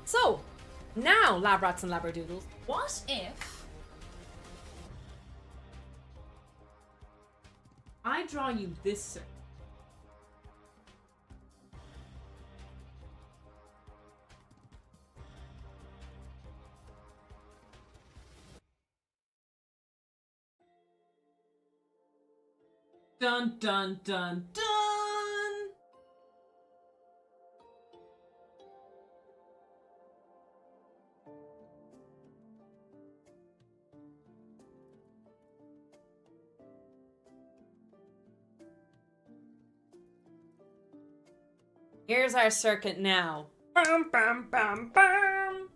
So now, lab rats and labradoodles, what if I draw you this circle? Dun dun dun dun! Here's our circuit now. Bam, bam, bam, bam.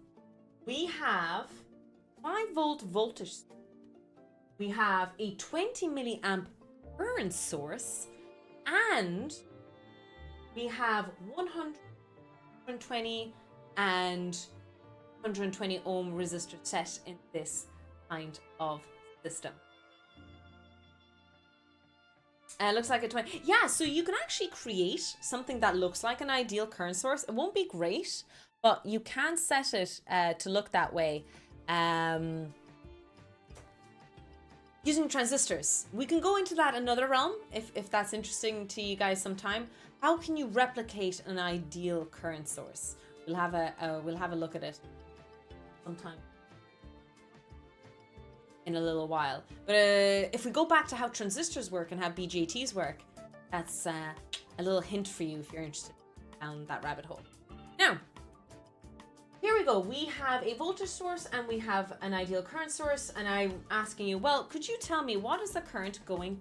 We have 5-volt voltage. We have a 20 milliamp current source, and we have 120 and 120 ohm resistor set in this kind of system. Looks like a 20. Yeah, so you can actually create something that looks like an ideal current source. It won't be great, but you can set it to look that way. Using transistors. We can go into that another realm if that's interesting to you guys sometime. How can you replicate an ideal current source? We'll have a look at it sometime in a little while. But if we go back to how transistors work and how BJTs work, that's a little hint for you if you're interested down that rabbit hole. Now, here we go. We have a voltage source and we have an ideal current source, and I'm asking you, well, could you tell me what is the current going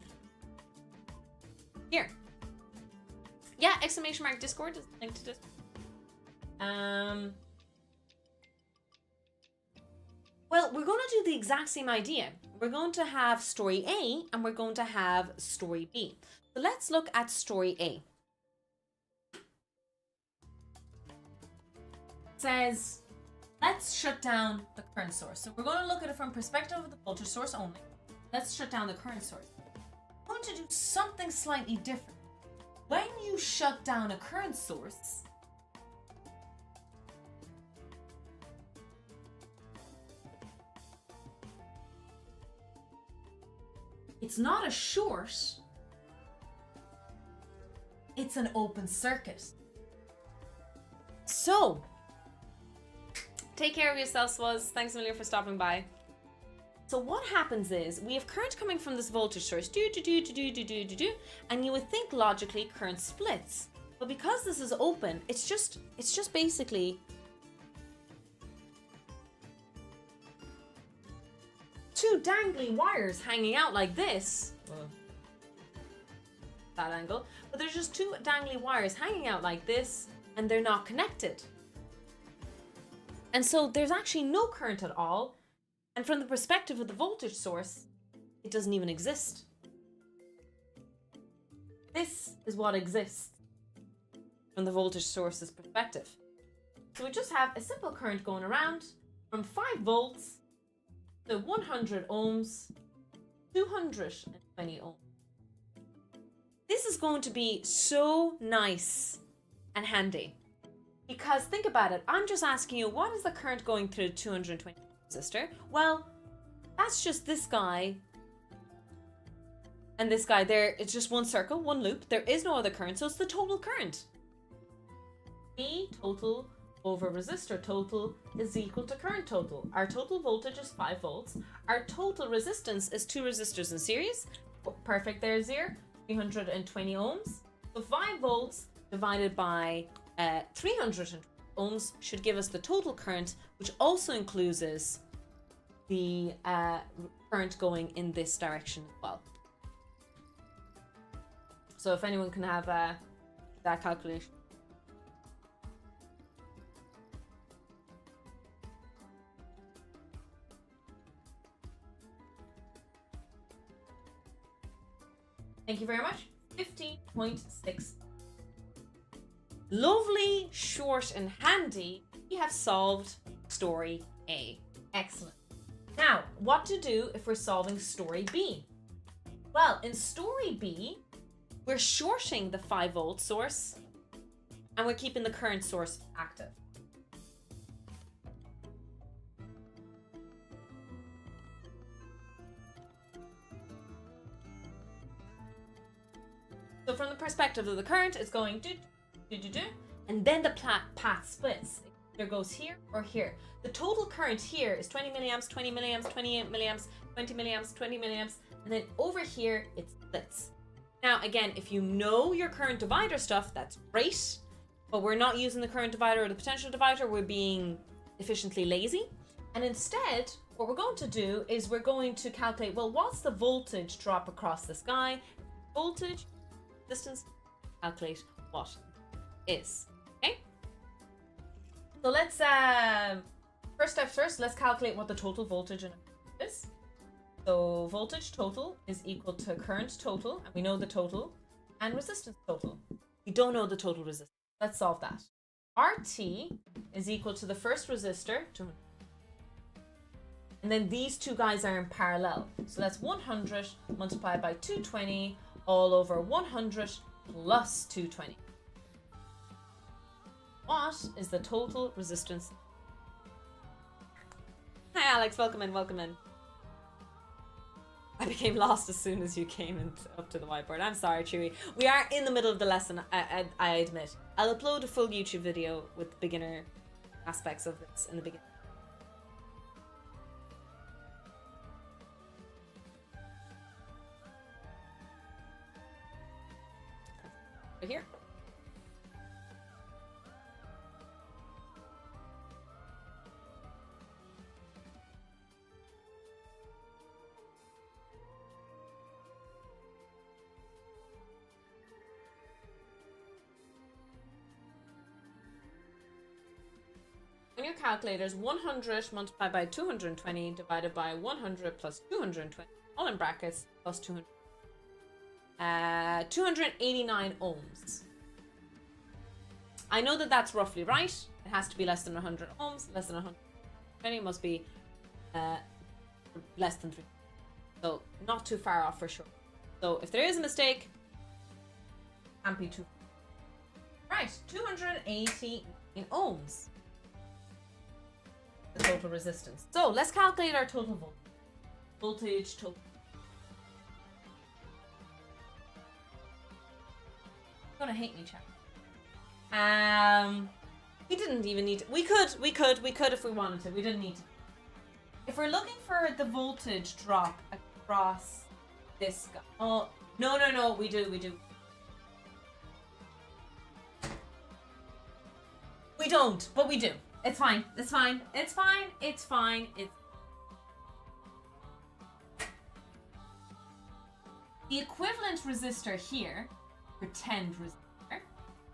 here? Yeah, exclamation mark Discord is linked to this. Well, we're going to do the exact same idea. We're going to have story A and we're going to have story B. So let's look at story A. It says, let's shut down the current source. So we're going to look at it from perspective of the voltage source only. Let's shut down the current source. I'm going to do something slightly different. When you shut down a current source, it's not a short, it's an open circuit. So, take care of yourself, Swaz. Thanks a million for stopping by. So what happens is, we have current coming from this voltage source, and you would think logically current splits. But because this is open, it's just basically two dangly wires hanging out like this. That angle. But there's just two dangly wires hanging out like this, and they're not connected. And so there's actually no current at all. And from the perspective of the voltage source, it doesn't even exist. This is what exists from the voltage source's perspective. So we just have a simple current going around from 5 volts to 100 ohms, 220 ohms. This is going to be so nice and handy. Because think about it, I'm just asking you, what is the current going through 220 resistor? Well, that's just this guy and this guy there. It's just one circle, one loop. There is no other current, so it's the total current. V total over resistor total is equal to current total. Our total voltage is 5 volts. Our total resistance is 2 resistors in series. Perfect, there's 320 ohms. So 5 volts divided by 300 ohms should give us the total current, which also includes the current going in this direction as well. So if anyone can have that calculation. Thank you very much. 15.6. Lovely, short and handy. We have solved story A. Excellent. Now, what to do if we're solving story B? Well, in story B, we're shorting the 5 volt source and we're keeping the current source active. So from the perspective of the current, it's going do, and then the path splits. It either goes here or here. The total current here is 20 milliamps, 20 milliamps, 28 milliamps, 20 milliamps, 20 milliamps, and then over here it splits. Now again, if you know your current divider stuff, that's great, but we're not using the current divider or the potential divider. We're being efficiently lazy, and instead what we're going to do is we're going to calculate, well, what's the voltage drop across this guy? Voltage, distance, calculate what? is. Okay? So let's, first step first, let's calculate what the total voltage in a is. So voltage total is equal to current total, and we know the total, and resistance total. We don't know the total resistance. Let's solve that. RT is equal to the first resistor, 200. And then these two guys are in parallel. So that's 100 multiplied by 220 all over 100 plus 220. What is the total resistance? Hi Alex, welcome in, welcome in. I became lost as soon as you came up to the whiteboard. I'm sorry, Chewy. We are in the middle of the lesson, I admit. I'll upload a full YouTube video with beginner aspects of this in the beginning. Right here. On your calculators, 100 multiplied by 220 divided by 100 plus 220, all in brackets, plus 200. 289 ohms. I know that that's roughly right. It has to be less than 100 ohms, less than 120 must be less than 3. So not too far off for sure. So if there is a mistake, can't be too. Right, 280 ohms. The total resistance. So let's calculate our total voltage total. You're gonna hate me, chat. We didn't even need to. We could if we wanted to. We didn't need to. If we're looking for the voltage drop across this guy. Oh, no, we do. We don't, but we do. It's fine. It's fine. It's fine. It's fine. It's the equivalent resistor here, pretend resistor,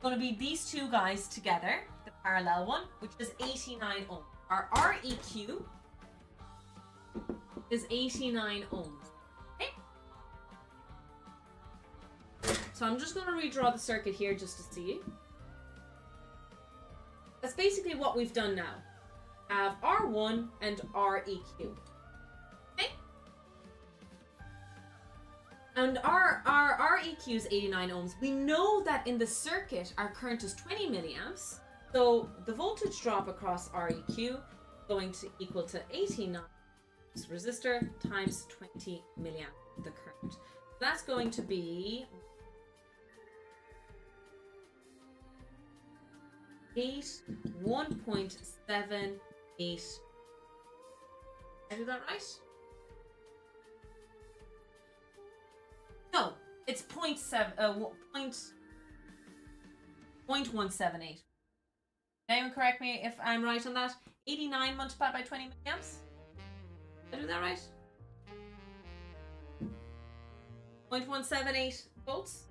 going to be these two guys together, the parallel one, which is 89 ohms. Our REQ is 89 ohms. Okay. So I'm just going to redraw the circuit here just to see. That's basically what we've done now. Have R1 and REQ. Okay? And our REQ is 89 ohms. We know that in the circuit, our current is 20 milliamps. So the voltage drop across REQ is going to equal to 89 resistor times 20 milliamps, the current. That's going to be 1.78. Did I do that right? No, it's 0.178. Can anyone correct me if I'm right on that? 89 multiplied by 20 milliamps? Did I do that right? 0.178 volts?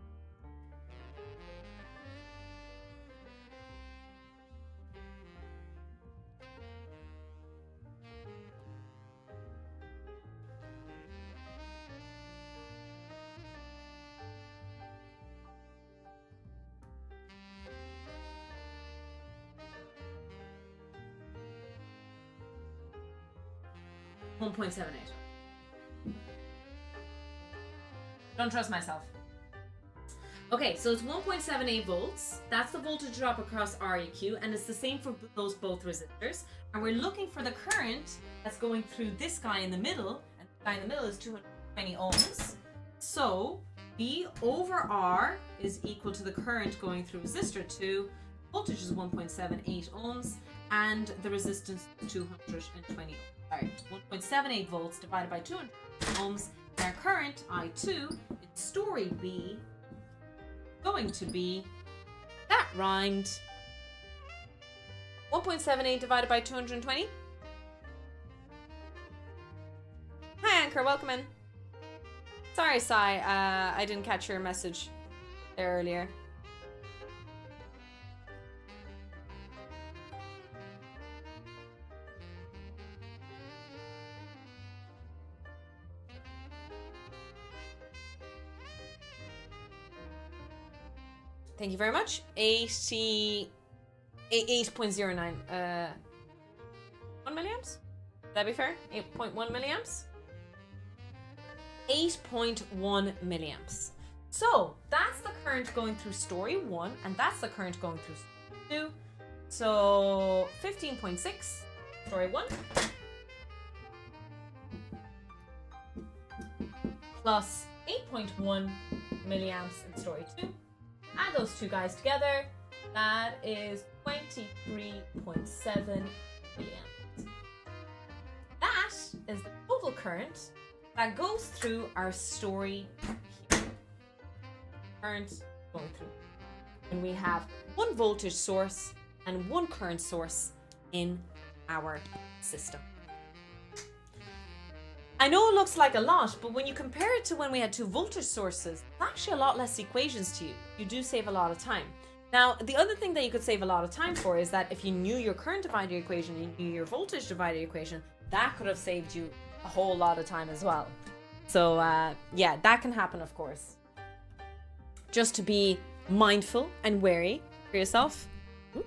.78. Don't trust myself. Okay, so it's 1.78 volts. That's the voltage drop across REQ, and it's the same for those both resistors. And we're looking for the current that's going through this guy in the middle, and the guy in the middle is 220 ohms. So V over R is equal to the current going through resistor 2. Voltage is 1.78 ohms, and the resistance is 220 ohms. Sorry, 1.78 volts divided by 200 ohms. And our current, I2, in story B, going to be, that rhymed, 1.78 divided by 220. Hi Anchor, welcome in. Sorry Sai, I didn't catch your message there earlier. Thank you very much. 8.09. 1 milliamps? That'd be fair? 8.1 milliamps? 8.1 milliamps. So that's the current going through story 1, and that's the current going through story 2. So 15.6, story 1. Plus 8.1 milliamps in story 2. Add those two guys together. That is 23.7 milliamps. That is the total current that goes through our story here. Current going through. And we have one voltage source and one current source in our system. I know it looks like a lot, but when you compare it to when we had two voltage sources, it's actually a lot less equations to you. You do save a lot of time. Now, the other thing that you could save a lot of time for is that if you knew your current divider equation, you knew your voltage divider equation, that could have saved you a whole lot of time as well. So, yeah, that can happen, of course. Just to be mindful and wary for yourself. Ooh,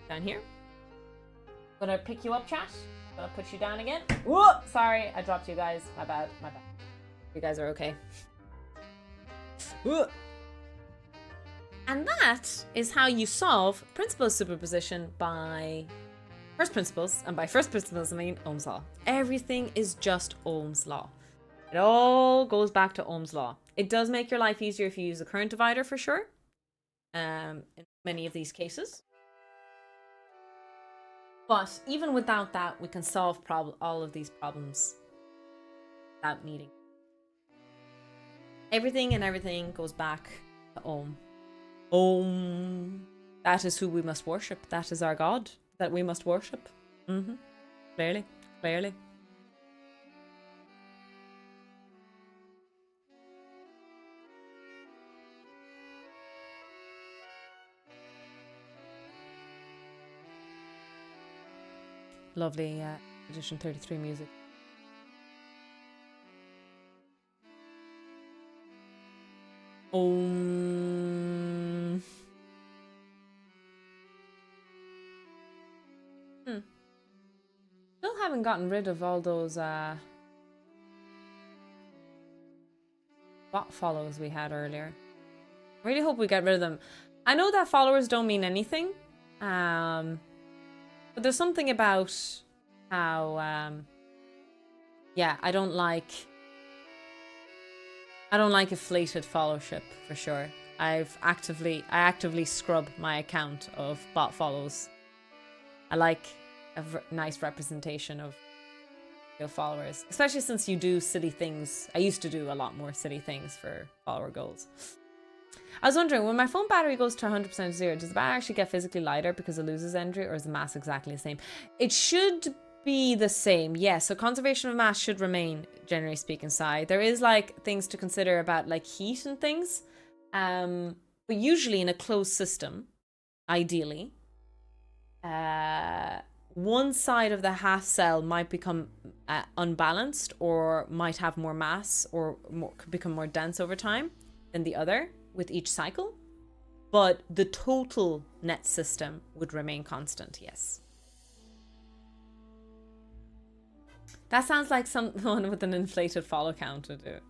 down here. Gonna pick you up, chat. Gonna put you down again. Whoa! Sorry, I dropped you guys. My bad, my bad. You guys are okay. Whoa. And that is how you solve principal superposition by first principles. And by first principles, I mean Ohm's law. Everything is just Ohm's law. It all goes back to Ohm's law. It does make your life easier if you use a current divider for sure. In many of these cases. But even without that, we can solve all of these problems without needing. Everything and everything goes back to Ohm. Ohm. That is who we must worship. That is our God that we must worship. Clearly, clearly. Lovely edition 33 music. Still haven't gotten rid of all those bot follows we had earlier. I really hope we get rid of them. I know that followers don't mean anything. But there's something about how, yeah, I don't like inflated followership for sure. I actively scrub my account of bot follows. I like a nice representation of your followers, especially since you do silly things. I used to do a lot more silly things for follower goals. I was wondering, when my phone battery goes to 100% zero, does the battery actually get physically lighter because it loses energy, or is the mass exactly the same? It should be the same, yes. So conservation of mass should remain, generally speaking, Sai. There is like things to consider about like heat and things. But usually in a closed system, ideally, one side of the half cell might become unbalanced or might have more mass or could become more dense over time than the other with each cycle, but the total net system would remain constant, yes. That sounds like someone with an inflated follow count would do it.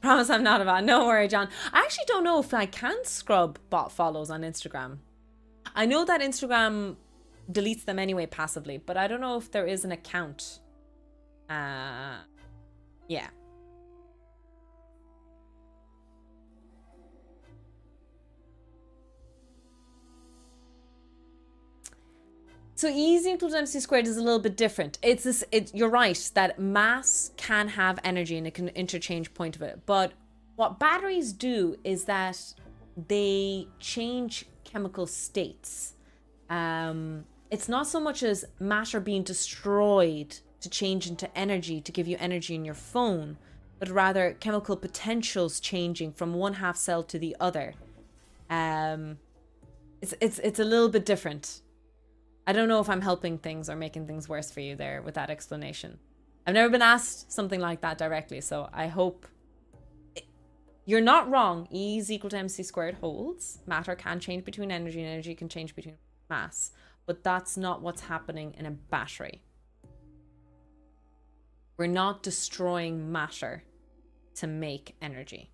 Promise I'm not about. No worry, John. I actually don't know if I can scrub bot follows on Instagram. I know that Instagram deletes them anyway passively, but I don't know if there is an account. Yeah. So E is equal to MC squared is a little bit different. You're right that mass can have energy and it can interchange point of it. But what batteries do is that they change chemical states. It's not so much as matter being destroyed to change into energy to give you energy in your phone, but rather chemical potentials changing from one half cell to the other. It's a little bit different. I don't know if I'm helping things or making things worse for you there with that explanation. I've never been asked something like that directly, so I hope You're not wrong. E is equal to mc squared holds. Matter can change between energy and energy can change between mass. But that's not what's happening in a battery. We're not destroying matter to make energy.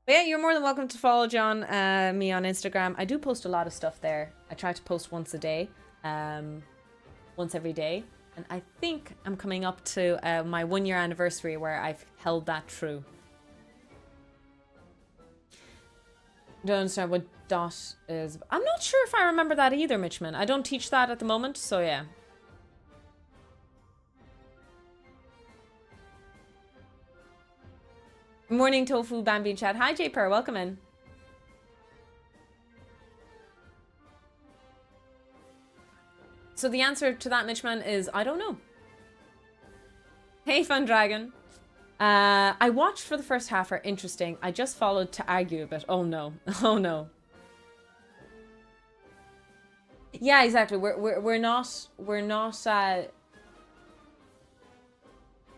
But yeah, you're more than welcome to follow me on Instagram. I do post a lot of stuff there. I try to post once a day, once every day. And I think I'm coming up to my 1 year anniversary where I've held that true. Don't understand what dot is. I'm not sure if I remember that either, Mitchman. I don't teach that at the moment, so yeah. Morning, Tofu, Bambi, and Chat. Hi, J-Per. Welcome in. So the answer to that, Mitchman, is I don't know. Hey, Fun Dragon. I watched for the first half. Are interesting. I just followed to argue a bit. Oh no. Oh no. Yeah, exactly. We're not.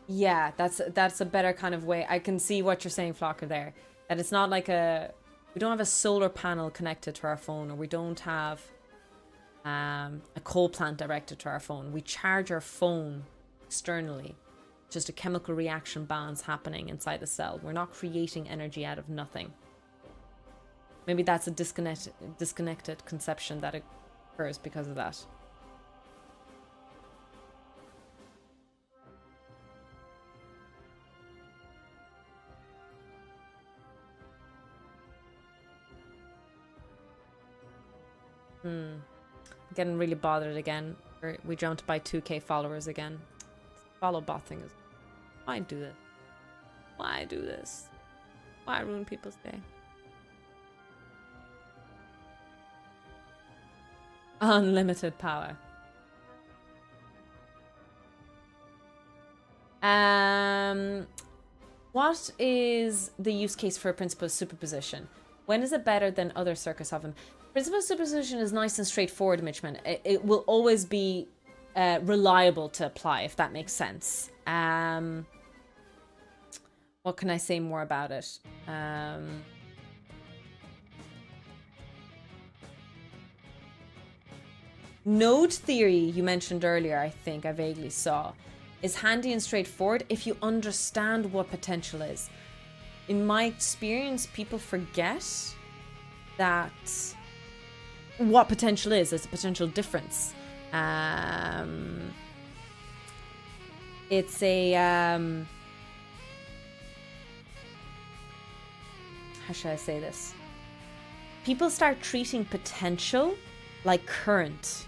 Yeah, that's a better kind of way. I can see what you're saying, Flocker, there. That it's not like we don't have a solar panel connected to our phone, or we don't have a coal plant directed to our phone. We charge our phone externally. Just a chemical reaction balance happening inside the cell. We're not creating energy out of nothing. Maybe that's a disconnected conception that occurs because of that. Getting really bothered again. We jumped by 2k followers again. Follow bot thing is. Why do this? Why do this? Why ruin people's day? Unlimited power. What is the use case for a principal superposition? When is it better than other circuits of them? Principal superposition is nice and straightforward, Mitchman. It will always be reliable to apply, if that makes sense. What can I say more about it? Node theory, you mentioned earlier, I think I vaguely saw, is handy and straightforward if you understand what potential is. In my experience, people forget that what potential is. There's a potential difference. It's a how should I say this? People start treating potential like current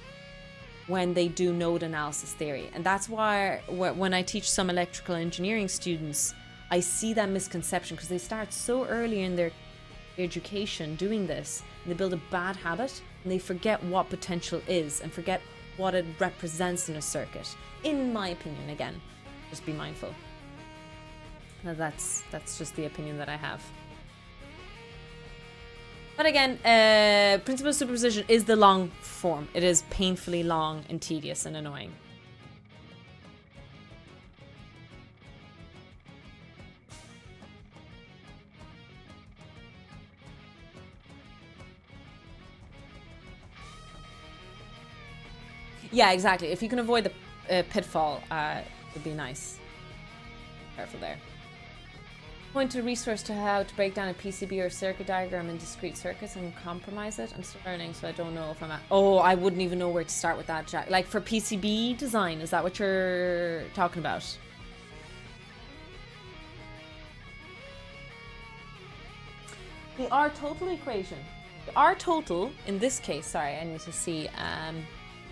when they do node analysis theory, and that's why when I teach some electrical engineering students, I see that misconception because they start so early in their education doing this, and they build a bad habit, and they forget what potential is and forget what it represents in a circuit. In my opinion, again, just be mindful. Now that's just the opinion that I have. But again, principal superposition is the long form. It is painfully long and tedious and annoying. Yeah, exactly. If you can avoid the pitfall, it would be nice. Careful there. Point to resource to how to break down a PCB or circuit diagram in discrete circuits and compromise it. I'm still learning, so I don't know if I'm at... Oh, I wouldn't even know where to start with that, Jack. Like for PCB design, is that what you're talking about? The R total equation. The R total, in this case, sorry, I need to see...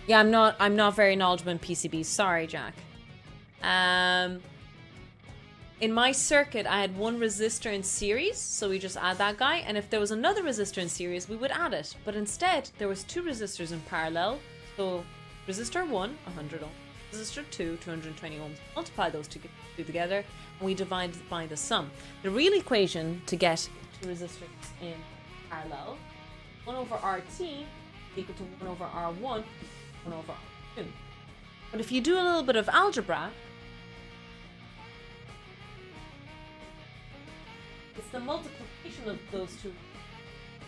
yeah, I'm not very knowledgeable in PCBs. Sorry, Jack. In my circuit, I had one resistor in series, so we just add that guy. And if there was another resistor in series, we would add it. But instead, there was two resistors in parallel. So resistor 1, 100 ohms. Resistor 2, 220 ohms. Multiply those two together, and we divide by the sum. The real equation to get two resistors in parallel, 1 over RT equal to 1 over R1, 1 over R2. But if you do a little bit of algebra, it's the multiplication of those two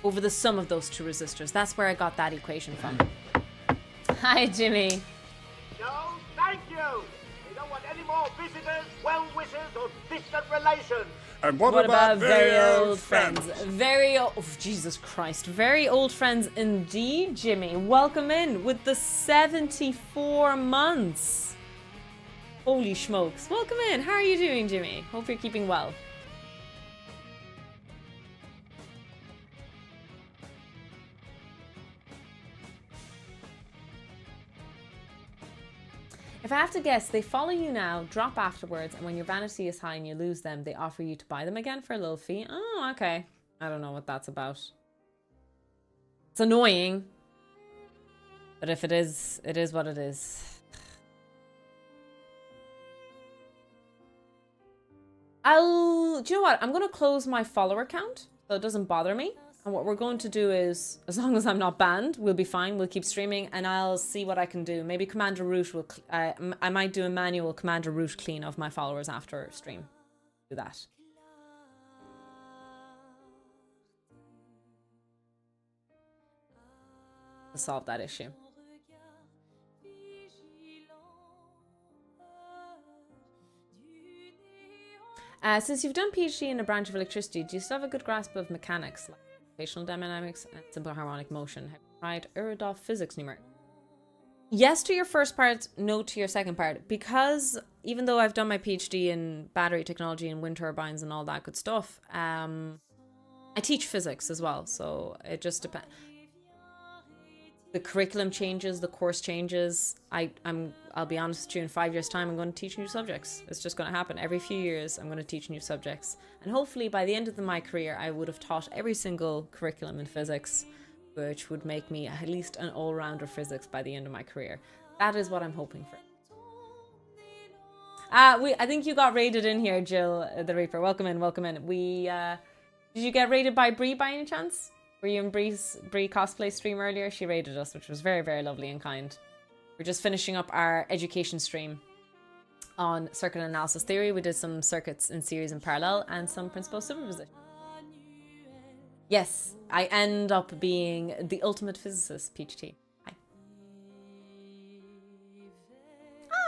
over the sum of those two resistors. That's where I got that equation from. Hi, Jimmy. No, thank you. We don't want any more visitors, well-wishers, or distant relations. And what about very old friends? Very old... Oh, Jesus Christ. Very old friends indeed, Jimmy. Welcome in with the 74 months. Holy smokes. Welcome in. How are you doing, Jimmy? Hope you're keeping well. If I have to guess, they follow you now, drop afterwards, and when your vanity is high and you lose them, they offer you to buy them again for a little fee. Oh, okay. I don't know what that's about. It's annoying. But if it is what it is. Do you know what? I'm going to close my follower count so it doesn't bother me. And what we're going to do is, as long as I'm not banned, we'll be fine. We'll keep streaming and I'll see what I can do. Maybe Commander Root will... I might do a manual Commander Root clean of my followers after stream. Do that. To solve that issue. Since you've done PhD in a branch of electricity, do you still have a good grasp of mechanics? Like rotational dynamics and simple harmonic motion. Have you tried Erudov physics numeric? Yes to your first part, no to your second part. Because even though I've done my PhD in battery technology and wind turbines and all that good stuff, I teach physics as well. So it just depends. The curriculum changes, the course changes. I'll be honest with you, in 5 years' time, I'm going to teach new subjects. It's just going to happen. Every few years, I'm going to teach new subjects. And hopefully, by the end of my career, I would have taught every single curriculum in physics, which would make me at least an all-rounder physics by the end of my career. That is what I'm hoping for. I think you got raided in here, Jill the Reaper. Welcome in, welcome in. Did you get raided by Bree by any chance? Were you in Bree cosplay stream earlier? She raided us, which was very, very lovely and kind. We're just finishing up our education stream on circuit analysis theory. We did some circuits in series and parallel and some principal superposition. Yes, I end up being the ultimate physicist, PhD. Hi.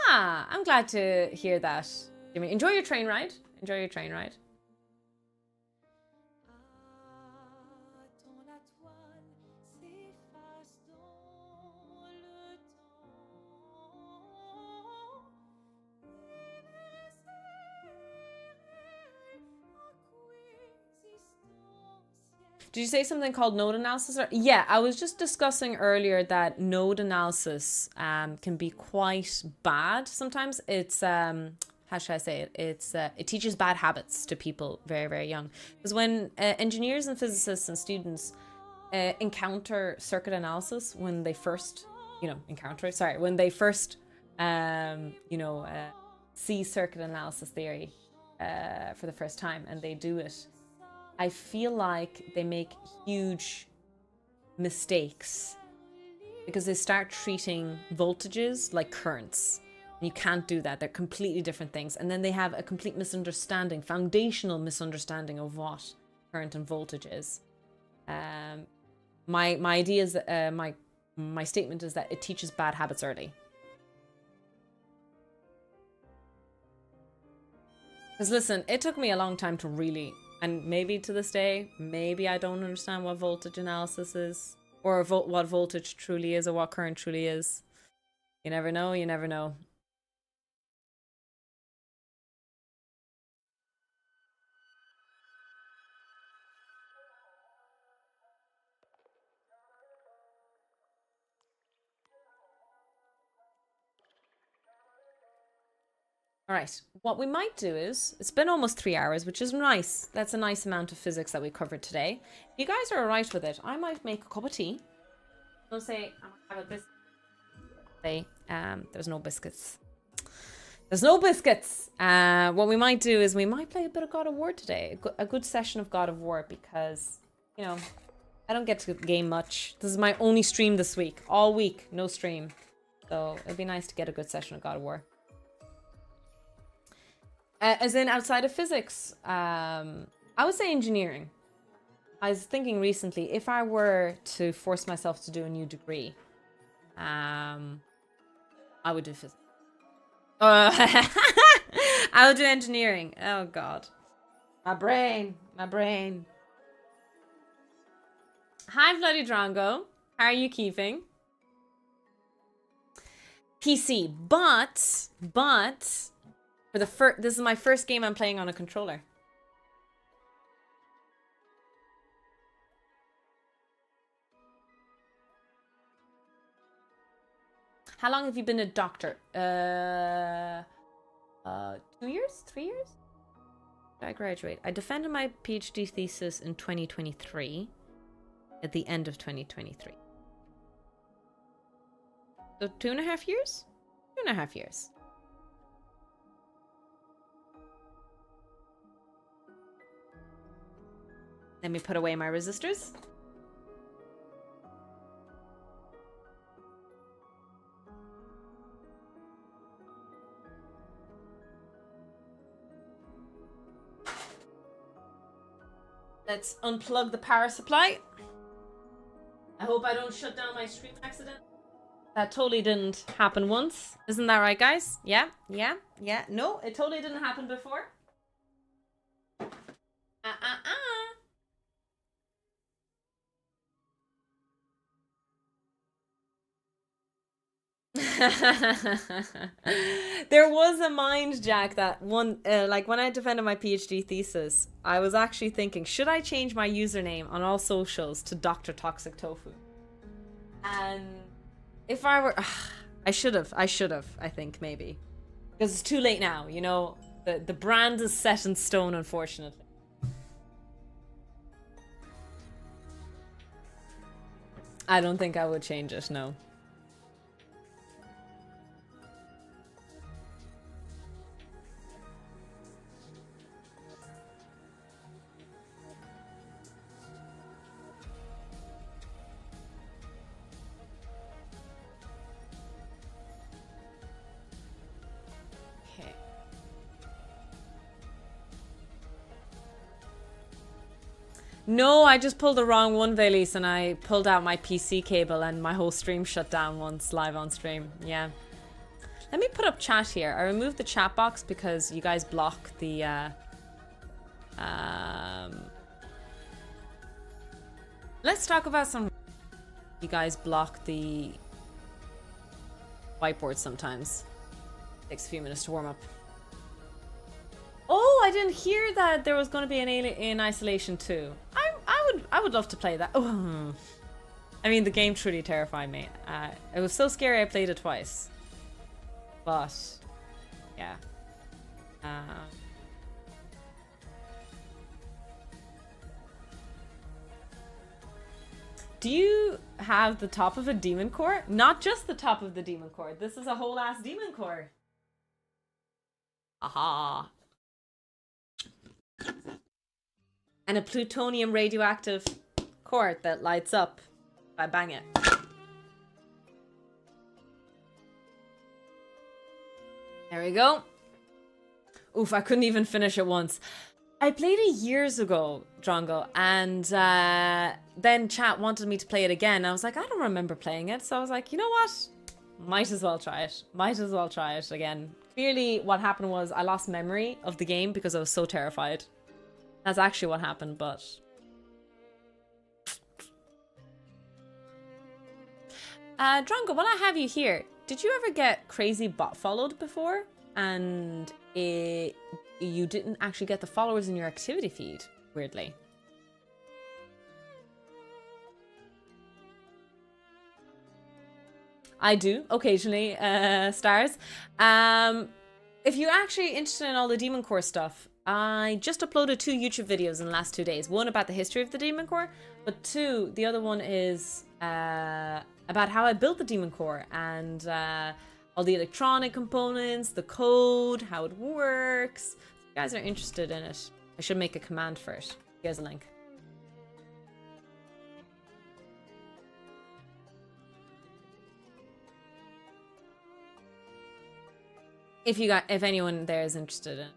Ah, I'm glad to hear that, Jimmy. Enjoy your train ride. Enjoy your train ride. Did you say something called node analysis? Yeah, I was just discussing earlier that node analysis can be quite bad sometimes. It's how should I say it? It teaches bad habits to people very, very young. Because when engineers and physicists and students encounter circuit analysis when they first, when they first, see circuit analysis theory for the first time and they do it, I feel like they make huge mistakes because they start treating voltages like currents. And you can't do that. They're completely different things. And then they have a complete misunderstanding, foundational misunderstanding of what current and voltage is. My idea is, my statement is that it teaches bad habits early. Because listen, it took me a long time to really... And maybe to this day, maybe I don't understand what voltage analysis is. Or what voltage truly is or what current truly is. You never know, you never know. All right, what we might do is, it's been almost 3 hours, which is nice. That's a nice amount of physics that we covered today. If you guys are all right with it, I might make a cup of tea. I'll say, I might have a biscuit. Say, there's no biscuits. There's no biscuits. What we might do is we might play a bit of God of War today. A good session of God of War because, I don't get to game much. This is my only stream this week. All week, no stream. So it'd be nice to get a good session of God of War. As in outside of physics, I would say engineering. I was thinking recently, if I were to force myself to do a new degree, I would do physics. I would do engineering. Oh God. My brain. Hi, Bloody Drongo. How are you keeping? PC, but for the this is my first game I'm playing on a controller. How long have you been a doctor? 2 years? 3 years? Did I graduate? I defended my PhD thesis in 2023. At the end of 2023. So 2.5 years? 2.5 years. Let me put away my resistors. Let's unplug the power supply. I hope I don't shut down my stream accident. That totally didn't happen once. Isn't that right, guys? Yeah. No, it totally didn't happen before. There was a mind jack that one, like when I defended my PhD thesis, I was actually thinking, should I change my username on all socials to Dr. Toxic Tofu? And if I were, I should have, I think maybe. Because it's too late now, you know, the brand is set in stone, unfortunately. I don't think I would change it, no. No, I just pulled the wrong one, Velis, and I pulled out my PC cable and my whole stream shut down once live on stream. Yeah. Let me put up chat here. I removed the chat box because you guys block the let's talk about some. You guys block the whiteboard sometimes. Takes a few minutes to warm up. Oh, I didn't hear that there was going to be an Alien in Isolation 2. I would love to play that. Oh. I mean, the game truly terrified me. It was so scary I played it twice. But, yeah. Do you have the top of a demon core? Not just the top of the demon core. This is a whole ass demon core. Aha. And a plutonium radioactive core that lights up if I bang it. There we go. Oof, I couldn't even finish it once. I played it years ago, Drongo, and then chat wanted me to play it again. I was like, I don't remember playing it. So I was like, you know what? Might as well try it. Might as well try it again. Clearly what happened was I lost memory of the game because I was so terrified. That's actually what happened, but... Drongo, while I have you here, did you ever get crazy bot followed before? And you didn't actually get the followers in your activity feed, weirdly. I do, occasionally, stars. If you're actually interested in all the Demon Core stuff, I just uploaded 2 YouTube videos in the last 2 days. One about the history of the Demon Core, but 2, the other one is about how I built the Demon Core and all the electronic components, the code, how it works. If you guys are interested in it, I should make a command for it. Here's a link. if anyone there is interested in it,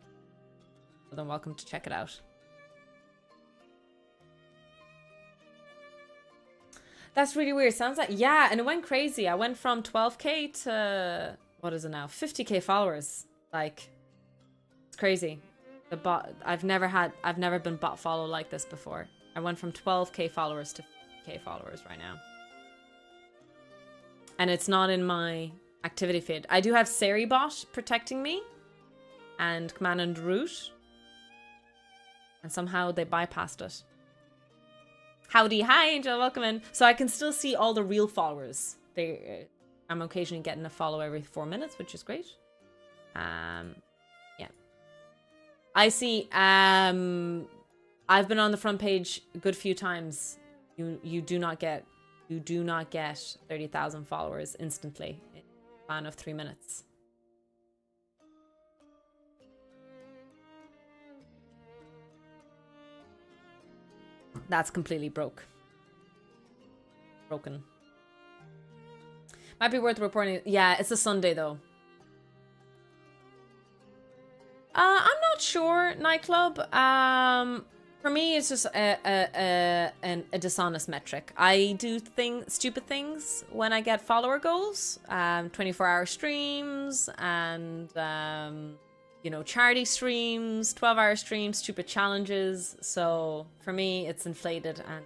then welcome to check it out. That's really weird. Sounds like, yeah, and it went crazy. I went from 12k to, what is it now? 50k followers. Like, it's crazy. The bot, I've never been bot follow like this before. I went from 12k followers to 50k followers right now. And it's not in my activity feed. I do have Seribot protecting me and Command and Root. And somehow they bypassed it. Howdy, hi Angel, welcome in. So I can still see all the real followers. I'm occasionally getting a follow every 4 minutes, which is great. Yeah. I see, I've been on the front page a good few times. You do not get 30,000 followers instantly in a span of 3 minutes. That's completely broken. Might be worth reporting. Yeah, it's a Sunday though. I'm not sure, nightclub. For me, it's just a dishonest metric. I do stupid things when I get follower goals. 24-hour streams and you know, charity streams, 12-hour streams, stupid challenges. So for me, it's inflated and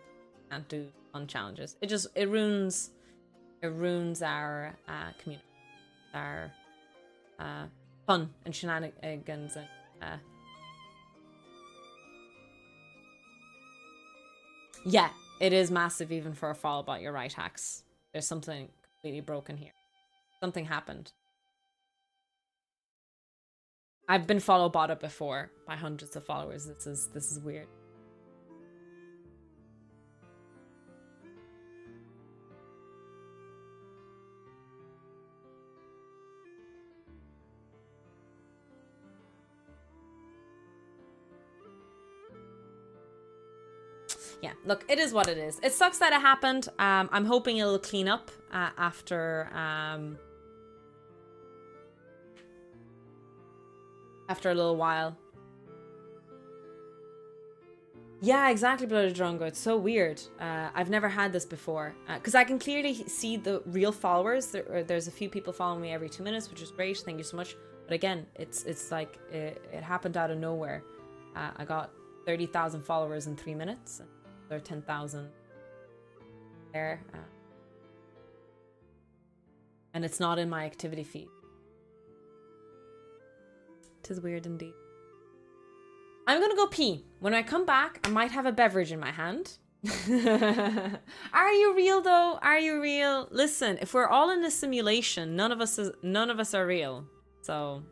can't do fun challenges. It ruins our community, our fun and shenanigans and yeah, it is massive even for a follow bot. You're right, Hacks. There's something completely broken here. Something happened. I've been follow botted before by hundreds of followers. This is weird. Yeah, look, it is what it is. It sucks that it happened. I'm hoping it'll clean up after a little while. Yeah, exactly, Bloody Drongo. It's so weird. I've never had this before. Because I can clearly see the real followers. There's a few people following me every 2 minutes, which is great. Thank you so much. But again, it's like it happened out of nowhere. I got 30,000 followers in 3 minutes. There are 10,000 there. And it's not in my activity feed. It is weird indeed. I'm gonna go pee. When I come back, I might have a beverage in my hand. Are you real though? Are you real? Listen, if we're all in a simulation, none of us are real. So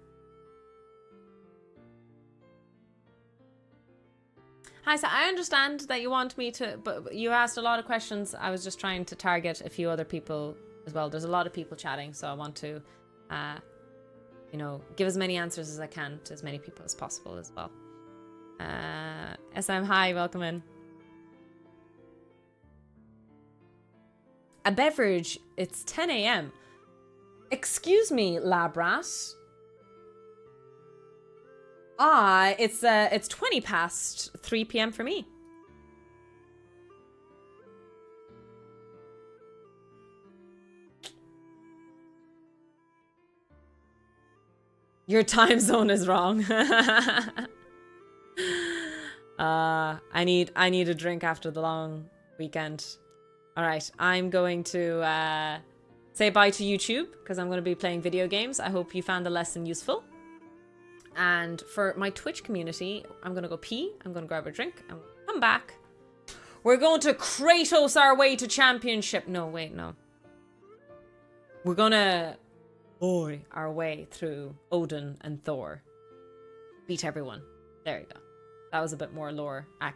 hi, so I understand that you want me to, but you asked a lot of questions. I was just trying to target a few other people as well. There's a lot of people chatting, so I want to, you know, give as many answers as I can to as many people as possible as well. SM, hi, welcome in. A beverage, it's 10 a.m. Excuse me, Labrat. It's 20 past 3 p.m. for me. Your time zone is wrong. I need a drink after the long weekend. All right, I'm going to say bye to YouTube because I'm going to be playing video games. I hope you found the lesson useful. And for my Twitch community, I'm going to go pee. I'm going to grab a drink and come back. We're going to Kratos our way to championship. No, wait, no. We're going to our way through Odin and Thor. Beat everyone. There you go. That was a bit more lore accurate.